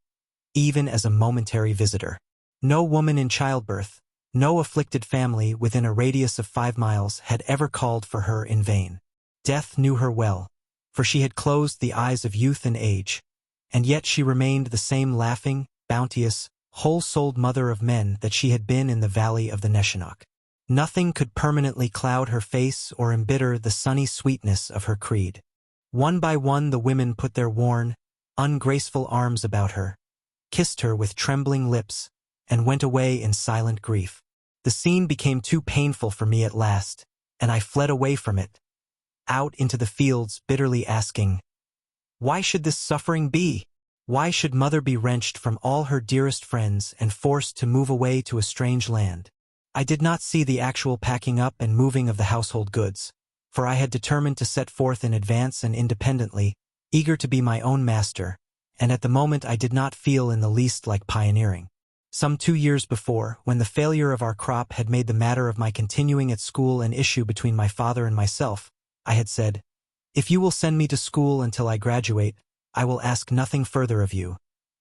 Speaker 1: even as a momentary visitor. No woman in childbirth, no afflicted family within a radius of 5 miles had ever called for her in vain. Death knew her well, for she had closed the eyes of youth and age, and yet she remained the same laughing, bounteous, whole-souled mother of men that she had been in the valley of the Neshonoc. Nothing could permanently cloud her face or embitter the sunny sweetness of her creed. One by one the women put their worn, ungraceful arms about her, kissed her with trembling lips, and went away in silent grief. The scene became too painful for me at last, and I fled away from it, out into the fields bitterly asking, why should this suffering be? Why should mother be wrenched from all her dearest friends and forced to move away to a strange land? I did not see the actual packing up and moving of the household goods, for I had determined to set forth in advance and independently, eager to be my own master, and at the moment I did not feel in the least like pioneering. Some 2 years before, when the failure of our crop had made the matter of my continuing at school an issue between my father and myself, I had said, "If you will send me to school until I graduate, I will ask nothing further of you.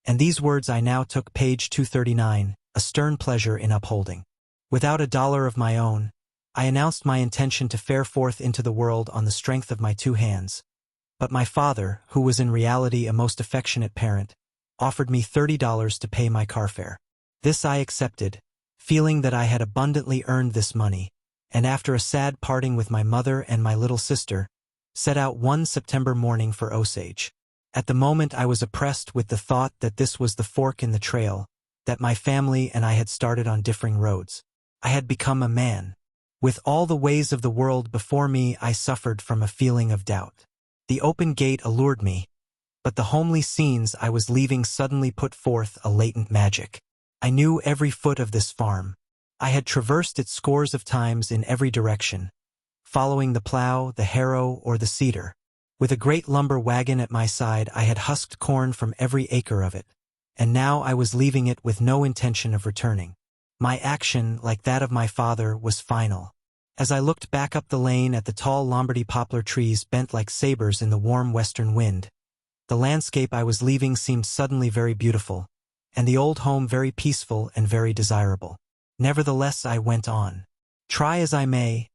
Speaker 1: And these words I now took page 239, a stern pleasure in upholding. Without a dollar of my own, I announced my intention to fare forth into the world on the strength of my 2 hands. But my father, who was in reality a most affectionate parent, offered me $30 to pay my car fare. This I accepted, feeling that I had abundantly earned this money, and after a sad parting with my mother and my little sister, set out one September morning for Osage. At the moment I was oppressed with the thought that this was the fork in the trail, that my family and I had started on differing roads. I had become a man. With all the ways of the world before me, I suffered from a feeling of doubt. The open gate allured me, but the homely scenes I was leaving suddenly put forth a latent magic. I knew every foot of this farm. I had traversed it scores of times in every direction, following the plow, the harrow, or the seeder. With a great lumber wagon at my side, I had husked corn from every acre of it, and now I was leaving it with no intention of returning. My action, like that of my father, was final. As I looked back up the lane at the tall Lombardy poplar trees bent like sabers in the warm western wind, the landscape I was leaving seemed suddenly very beautiful, and the old home very peaceful and very desirable. Nevertheless, I went on. Try as I may,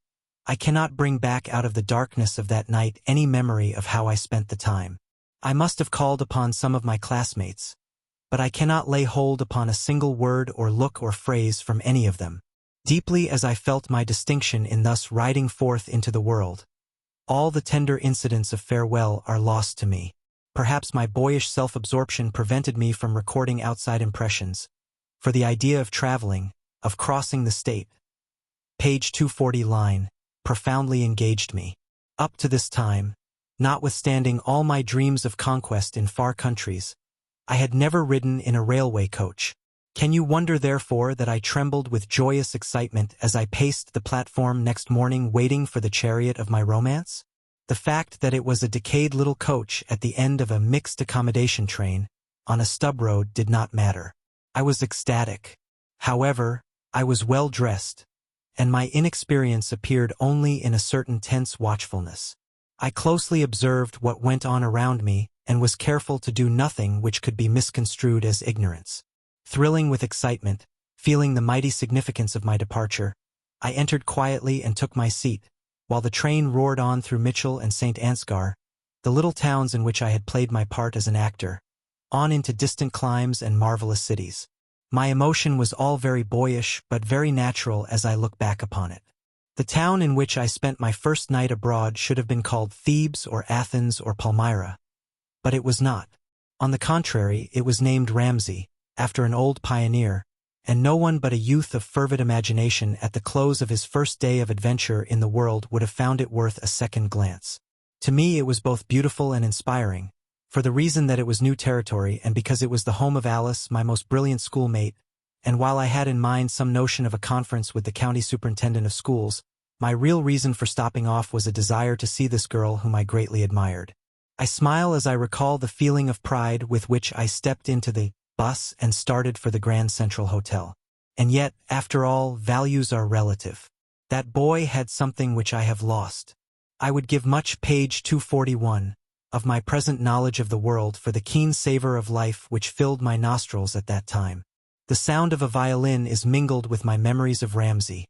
Speaker 1: I cannot bring back out of the darkness of that night any memory of how I spent the time. I must have called upon some of my classmates, but I cannot lay hold upon a single word or look or phrase from any of them. Deeply as I felt my distinction in thus riding forth into the world, all the tender incidents of farewell are lost to me. Perhaps my boyish self-absorption prevented me from recording outside impressions, for the idea of traveling, of crossing the state, page 240 line, profoundly engaged me. Up to this time, notwithstanding all my dreams of conquest in far countries, I had never ridden in a railway coach. Can you wonder, therefore, that I trembled with joyous excitement as I paced the platform next morning waiting for the chariot of my romance? The fact that it was a decayed little coach at the end of a mixed accommodation train on a stub road did not matter. I was ecstatic. However, I was well dressed, and my inexperience appeared only in a certain tense watchfulness. I closely observed what went on around me and was careful to do nothing which could be misconstrued as ignorance. Thrilling with excitement, feeling the mighty significance of my departure, I entered quietly and took my seat, while the train roared on through Mitchell and St. Ansgar, the little towns in which I had played my part as an actor, on into distant climes and marvelous cities. My emotion was all very boyish but very natural as I look back upon it. The town in which I spent my first night abroad should have been called Thebes or Athens or Palmyra, but it was not. On the contrary, it was named Ramsey, after an old pioneer, and no one but a youth of fervid imagination at the close of his first day of adventure in the world would have found it worth a second glance. To me it was both beautiful and inspiring, for the reason that it was new territory and because it was the home of Alice, my most brilliant schoolmate, and while I had in mind some notion of a conference with the county superintendent of schools, my real reason for stopping off was a desire to see this girl whom I greatly admired. I smile as I recall the feeling of pride with which I stepped into the bus and started for the Grand Central Hotel. And yet, after all, values are relative. That boy had something which I have lost. I would give much, page 241, of my present knowledge of the world for the keen savor of life which filled my nostrils at that time. The sound of a violin is mingled with my memories of Ramsey,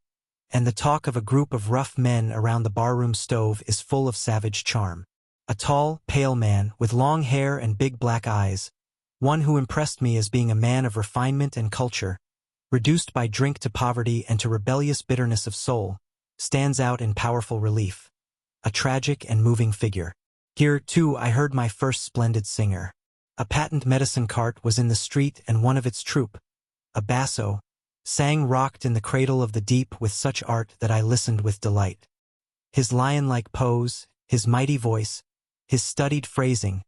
Speaker 1: and the talk of a group of rough men around the barroom stove is full of savage charm. A tall, pale man, with long hair and big black eyes, one who impressed me as being a man of refinement and culture, reduced by drink to poverty and to rebellious bitterness of soul, stands out in powerful relief, a tragic and moving figure. Here, too, I heard my first splendid singer. A patent medicine cart was in the street, and one of its troupe, a basso, sang rocked in the cradle of the deep with such art that I listened with delight. His lion-like pose, his mighty voice, his studied phrasing,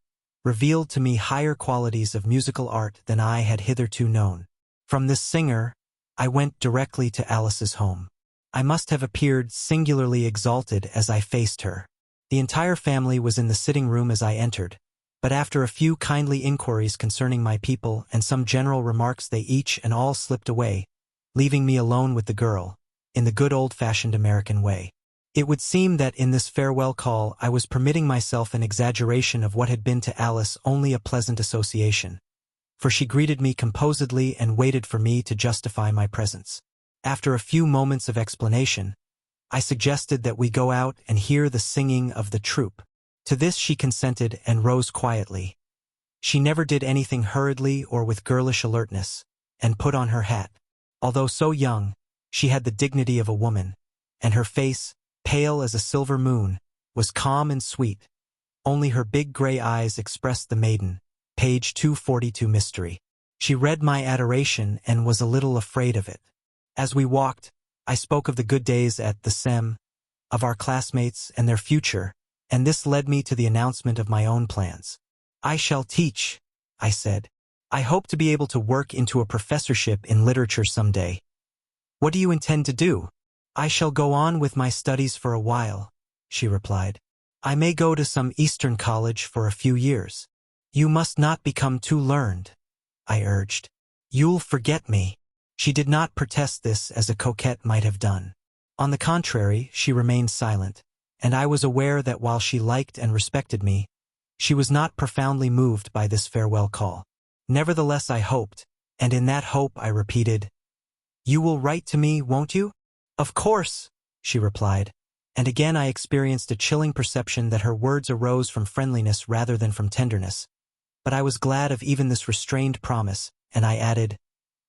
Speaker 1: revealed to me higher qualities of musical art than I had hitherto known. From this singer, I went directly to Alice's home. I must have appeared singularly exalted as I faced her. The entire family was in the sitting room as I entered, but after a few kindly inquiries concerning my people and some general remarks they each and all slipped away, leaving me alone with the girl, in the good old-fashioned American way. It would seem that in this farewell call I was permitting myself an exaggeration of what had been to Alice only a pleasant association, for she greeted me composedly and waited for me to justify my presence. After a few moments of explanation, I suggested that we go out and hear the singing of the troupe. To this she consented and rose quietly. She never did anything hurriedly or with girlish alertness, and put on her hat. Although so young, she had the dignity of a woman, and her face, pale as a silver moon, was calm and sweet. Only her big gray eyes expressed the maiden, page 242 mystery. She read my adoration and was a little afraid of it. As we walked, I spoke of the good days at the SEM, of our classmates and their future, and this led me to the announcement of my own plans. I shall teach, I said. I hope to be able to work into a professorship in literature someday. What do you intend to do? I shall go on with my studies for a while, she replied. I may go to some Eastern college for a few years. You must not become too learned, I urged. You'll forget me. She did not protest this as a coquette might have done. On the contrary, she remained silent, and I was aware that while she liked and respected me, she was not profoundly moved by this farewell call. Nevertheless, I hoped, and in that hope I repeated, You will write to me, won't you? Of course, she replied, and again I experienced a chilling perception that her words arose from friendliness rather than from tenderness. But I was glad of even this restrained promise, and I added,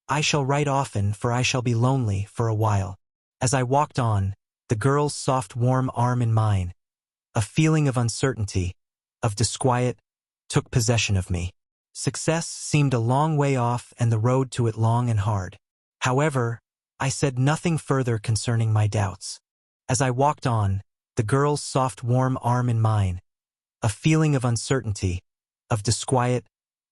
Speaker 1: I shall write often, for I shall be lonely for a while. As I walked on, the girl's soft warm arm in mine, a feeling of uncertainty, of disquiet, took possession of me. Success seemed a long way off and the road to it long and hard. However, I said nothing further concerning my doubts. As I walked on, the girl's soft warm arm in mine, a feeling of uncertainty, of disquiet,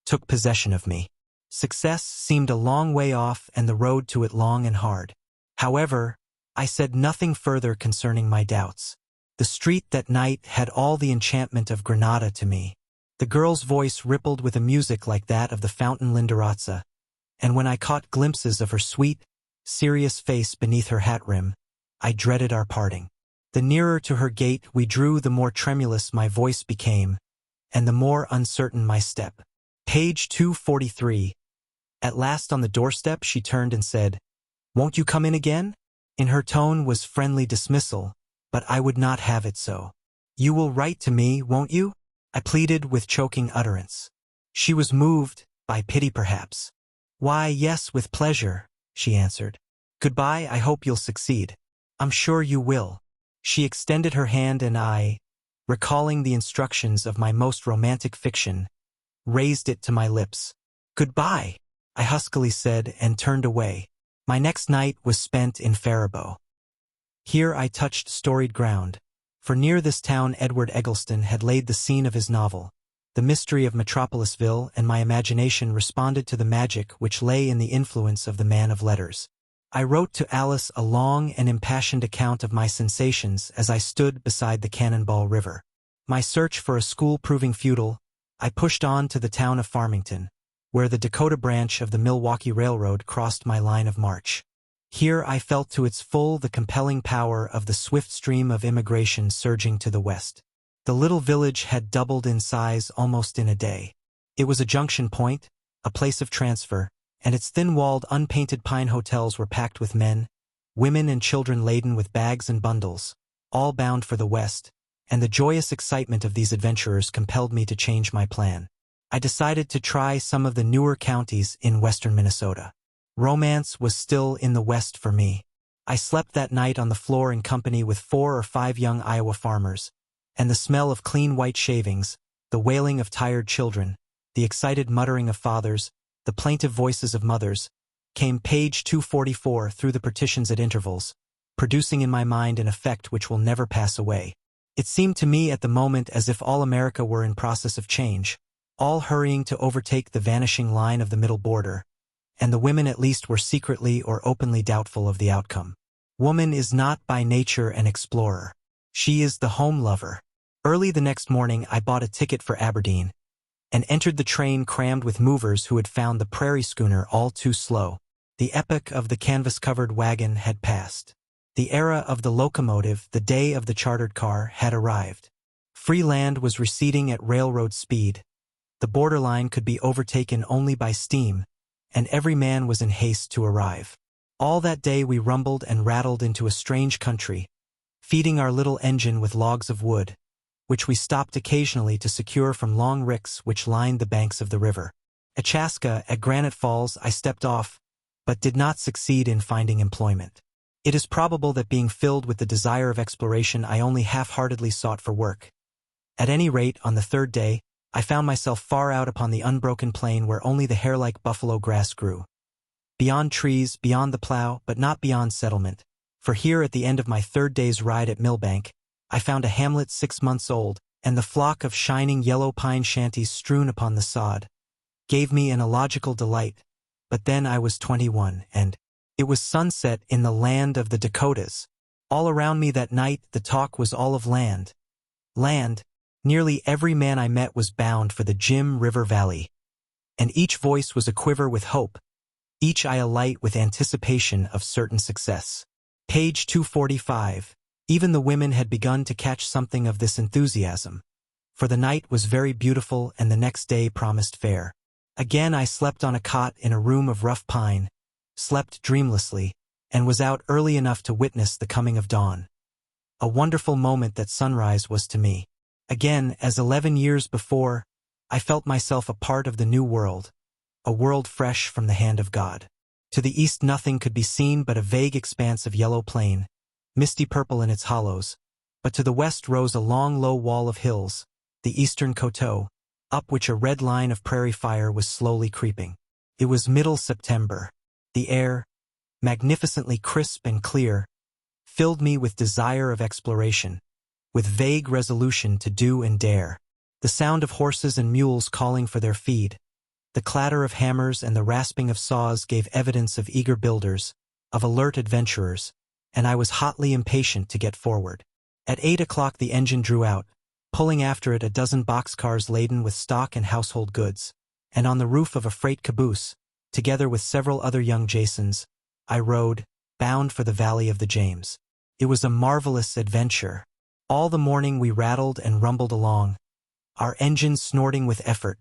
Speaker 1: took possession of me. Success seemed a long way off and the road to it long and hard. However, I said nothing further concerning my doubts. The street that night had all the enchantment of Granada to me. The girl's voice rippled with a music like that of the fountain Lindarazza, and when I caught glimpses of her sweet, serious face beneath her hat rim, I dreaded our parting. The nearer to her gate we drew, the more tremulous my voice became, and the more uncertain my step. Page 243. At last on the doorstep she turned and said, Won't you come in again? In her tone was friendly dismissal, but I would not have it so. You will write to me, won't you? I pleaded with choking utterance. She was moved, by pity perhaps. Why, yes, with pleasure, she answered. Goodbye, I hope you'll succeed. I'm sure you will. She extended her hand and I, recalling the instructions of my most romantic fiction, raised it to my lips. Goodbye, I huskily said and turned away. My next night was spent in Faribault. Here I touched storied ground, for near this town Edward Eggleston had laid the scene of his novel, The Mystery of Metropolisville, and my imagination responded to the magic which lay in the influence of the man of letters. I wrote to Alice a long and impassioned account of my sensations as I stood beside the Cannonball River. My search for a school proving futile, I pushed on to the town of Farmington, where the Dakota branch of the Milwaukee Railroad crossed my line of march. Here I felt to its full the compelling power of the swift stream of immigration surging to the west. The little village had doubled in size almost in a day. It was a junction point, a place of transfer, and its thin-walled, unpainted pine hotels were packed with men, women and children laden with bags and bundles, all bound for the west, and the joyous excitement of these adventurers compelled me to change my plan. I decided to try some of the newer counties in western Minnesota. Romance was still in the west for me. I slept that night on the floor in company with 4 or 5 young Iowa farmers, and the smell of clean white shavings, the wailing of tired children, the excited muttering of fathers, the plaintive voices of mothers, came page 244 through the partitions at intervals, producing in my mind an effect which will never pass away. It seemed to me at the moment as if all America were in process of change, all hurrying to overtake the vanishing line of the middle border, and the women at least were secretly or openly doubtful of the outcome. Woman is not by nature an explorer. She is the home lover. Early the next morning I bought a ticket for Aberdeen, and entered the train crammed with movers who had found the prairie schooner all too slow. The epoch of the canvas-covered wagon had passed. The era of the locomotive, the day of the chartered car, had arrived. Free land was receding at railroad speed. The borderline could be overtaken only by steam, and every man was in haste to arrive. All that day we rumbled and rattled into a strange country, feeding our little engine with logs of wood, which we stopped occasionally to secure from long ricks which lined the banks of the river. At Chaska, at Granite Falls, I stepped off, but did not succeed in finding employment. It is probable that being filled with the desire of exploration, I only half-heartedly sought for work. At any rate, on the third day, I found myself far out upon the unbroken plain where only the hair-like buffalo grass grew. Beyond trees, beyond the plow, but not beyond settlement, for here at the end of my third day's ride at Millbank, I found a hamlet 6 months old, and the flock of shining yellow pine shanties strewn upon the sod gave me an illogical delight. But then I was 21, and it was sunset in the land of the Dakotas. All around me that night the talk was all of land. Land. Nearly every man I met was bound for the Jim River Valley, and each voice was aquiver with hope, each eye alight with anticipation of certain success. Page 245. Even the women had begun to catch something of this enthusiasm, for the night was very beautiful and the next day promised fair. Again I slept on a cot in a room of rough pine, slept dreamlessly, and was out early enough to witness the coming of dawn. A wonderful moment that sunrise was to me. Again, as 11 years before, I felt myself a part of the new world, a world fresh from the hand of God. To the east nothing could be seen but a vague expanse of yellow plain, misty purple in its hollows, but to the west rose a long low wall of hills, the eastern coteau, up which a red line of prairie fire was slowly creeping. It was middle September. The air, magnificently crisp and clear, filled me with desire of exploration, with vague resolution to do and dare. The sound of horses and mules calling for their feed, the clatter of hammers and the rasping of saws gave evidence of eager builders, of alert adventurers, and I was hotly impatient to get forward. At 8 o'clock the engine drew out, pulling after it a dozen boxcars laden with stock and household goods, and on the roof of a freight caboose, together with several other young Jasons, I rode, bound for the valley of the James. It was a marvelous adventure. All the morning we rattled and rumbled along, our engine snorting with effort,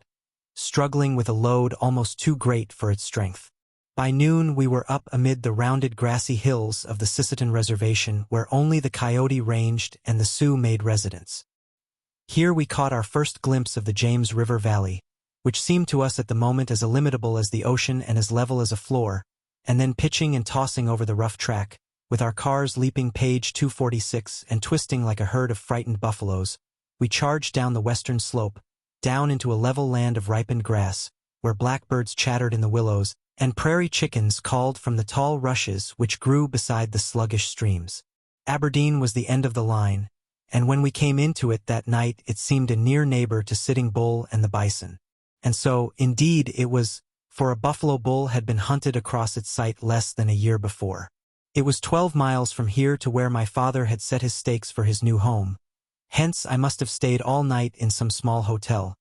Speaker 1: struggling with a load almost too great for its strength. By noon we were up amid the rounded grassy hills of the Sisseton Reservation where only the coyote ranged and the Sioux made residence. Here we caught our first glimpse of the James River Valley, which seemed to us at the moment as illimitable as the ocean and as level as a floor, and then pitching and tossing over the rough track, with our cars leaping page 246 and twisting like a herd of frightened buffaloes, we charged down the western slope, down into a level land of ripened grass, where blackbirds chattered in the willows, and prairie chickens called from the tall rushes which grew beside the sluggish streams. Aberdeen was the end of the line, and when we came into it that night it seemed a near neighbor to Sitting Bull and the bison. And so, indeed, it was, for a buffalo bull had been hunted across its site less than a year before. It was 12 miles from here to where my father had set his stakes for his new home. Hence I must have stayed all night in some small hotel,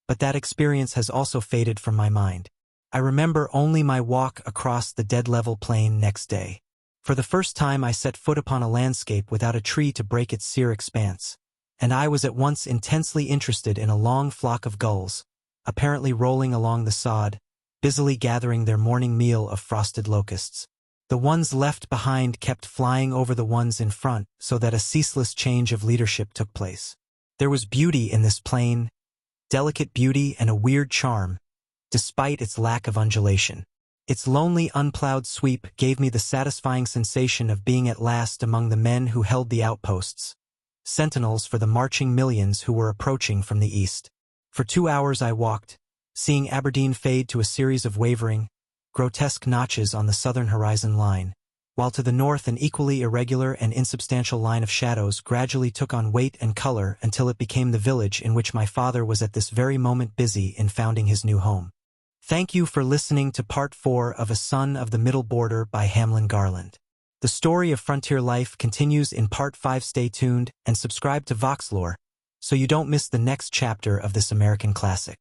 Speaker 1: but that experience has also faded from my mind. I remember only my walk across the dead-level plain next day. For the first time I set foot upon a landscape without a tree to break its sere expanse, and I was at once intensely interested in a long flock of gulls, apparently rolling along the sod, busily gathering their morning meal of frosted locusts. The ones left behind kept flying over the ones in front so that a ceaseless change of leadership took place. There was beauty in this plain, delicate beauty and a weird charm, despite its lack of undulation. Its lonely, unplowed sweep gave me the satisfying sensation of being at last among the men who held the outposts, sentinels for the marching millions who were approaching from the east. For 2 hours I walked, seeing Aberdeen fade to a series of wavering, grotesque notches on the southern horizon line, while to the north an equally irregular and insubstantial line of shadows gradually took on weight and color until it became the village in which my father was at this very moment busy in founding his new home. Thank you for listening to Part 4 of A Son of the Middle Border by Hamlin Garland. The story of frontier life continues in Part 5. Stay tuned and subscribe to Voxlore so you don't miss the next chapter of this American classic.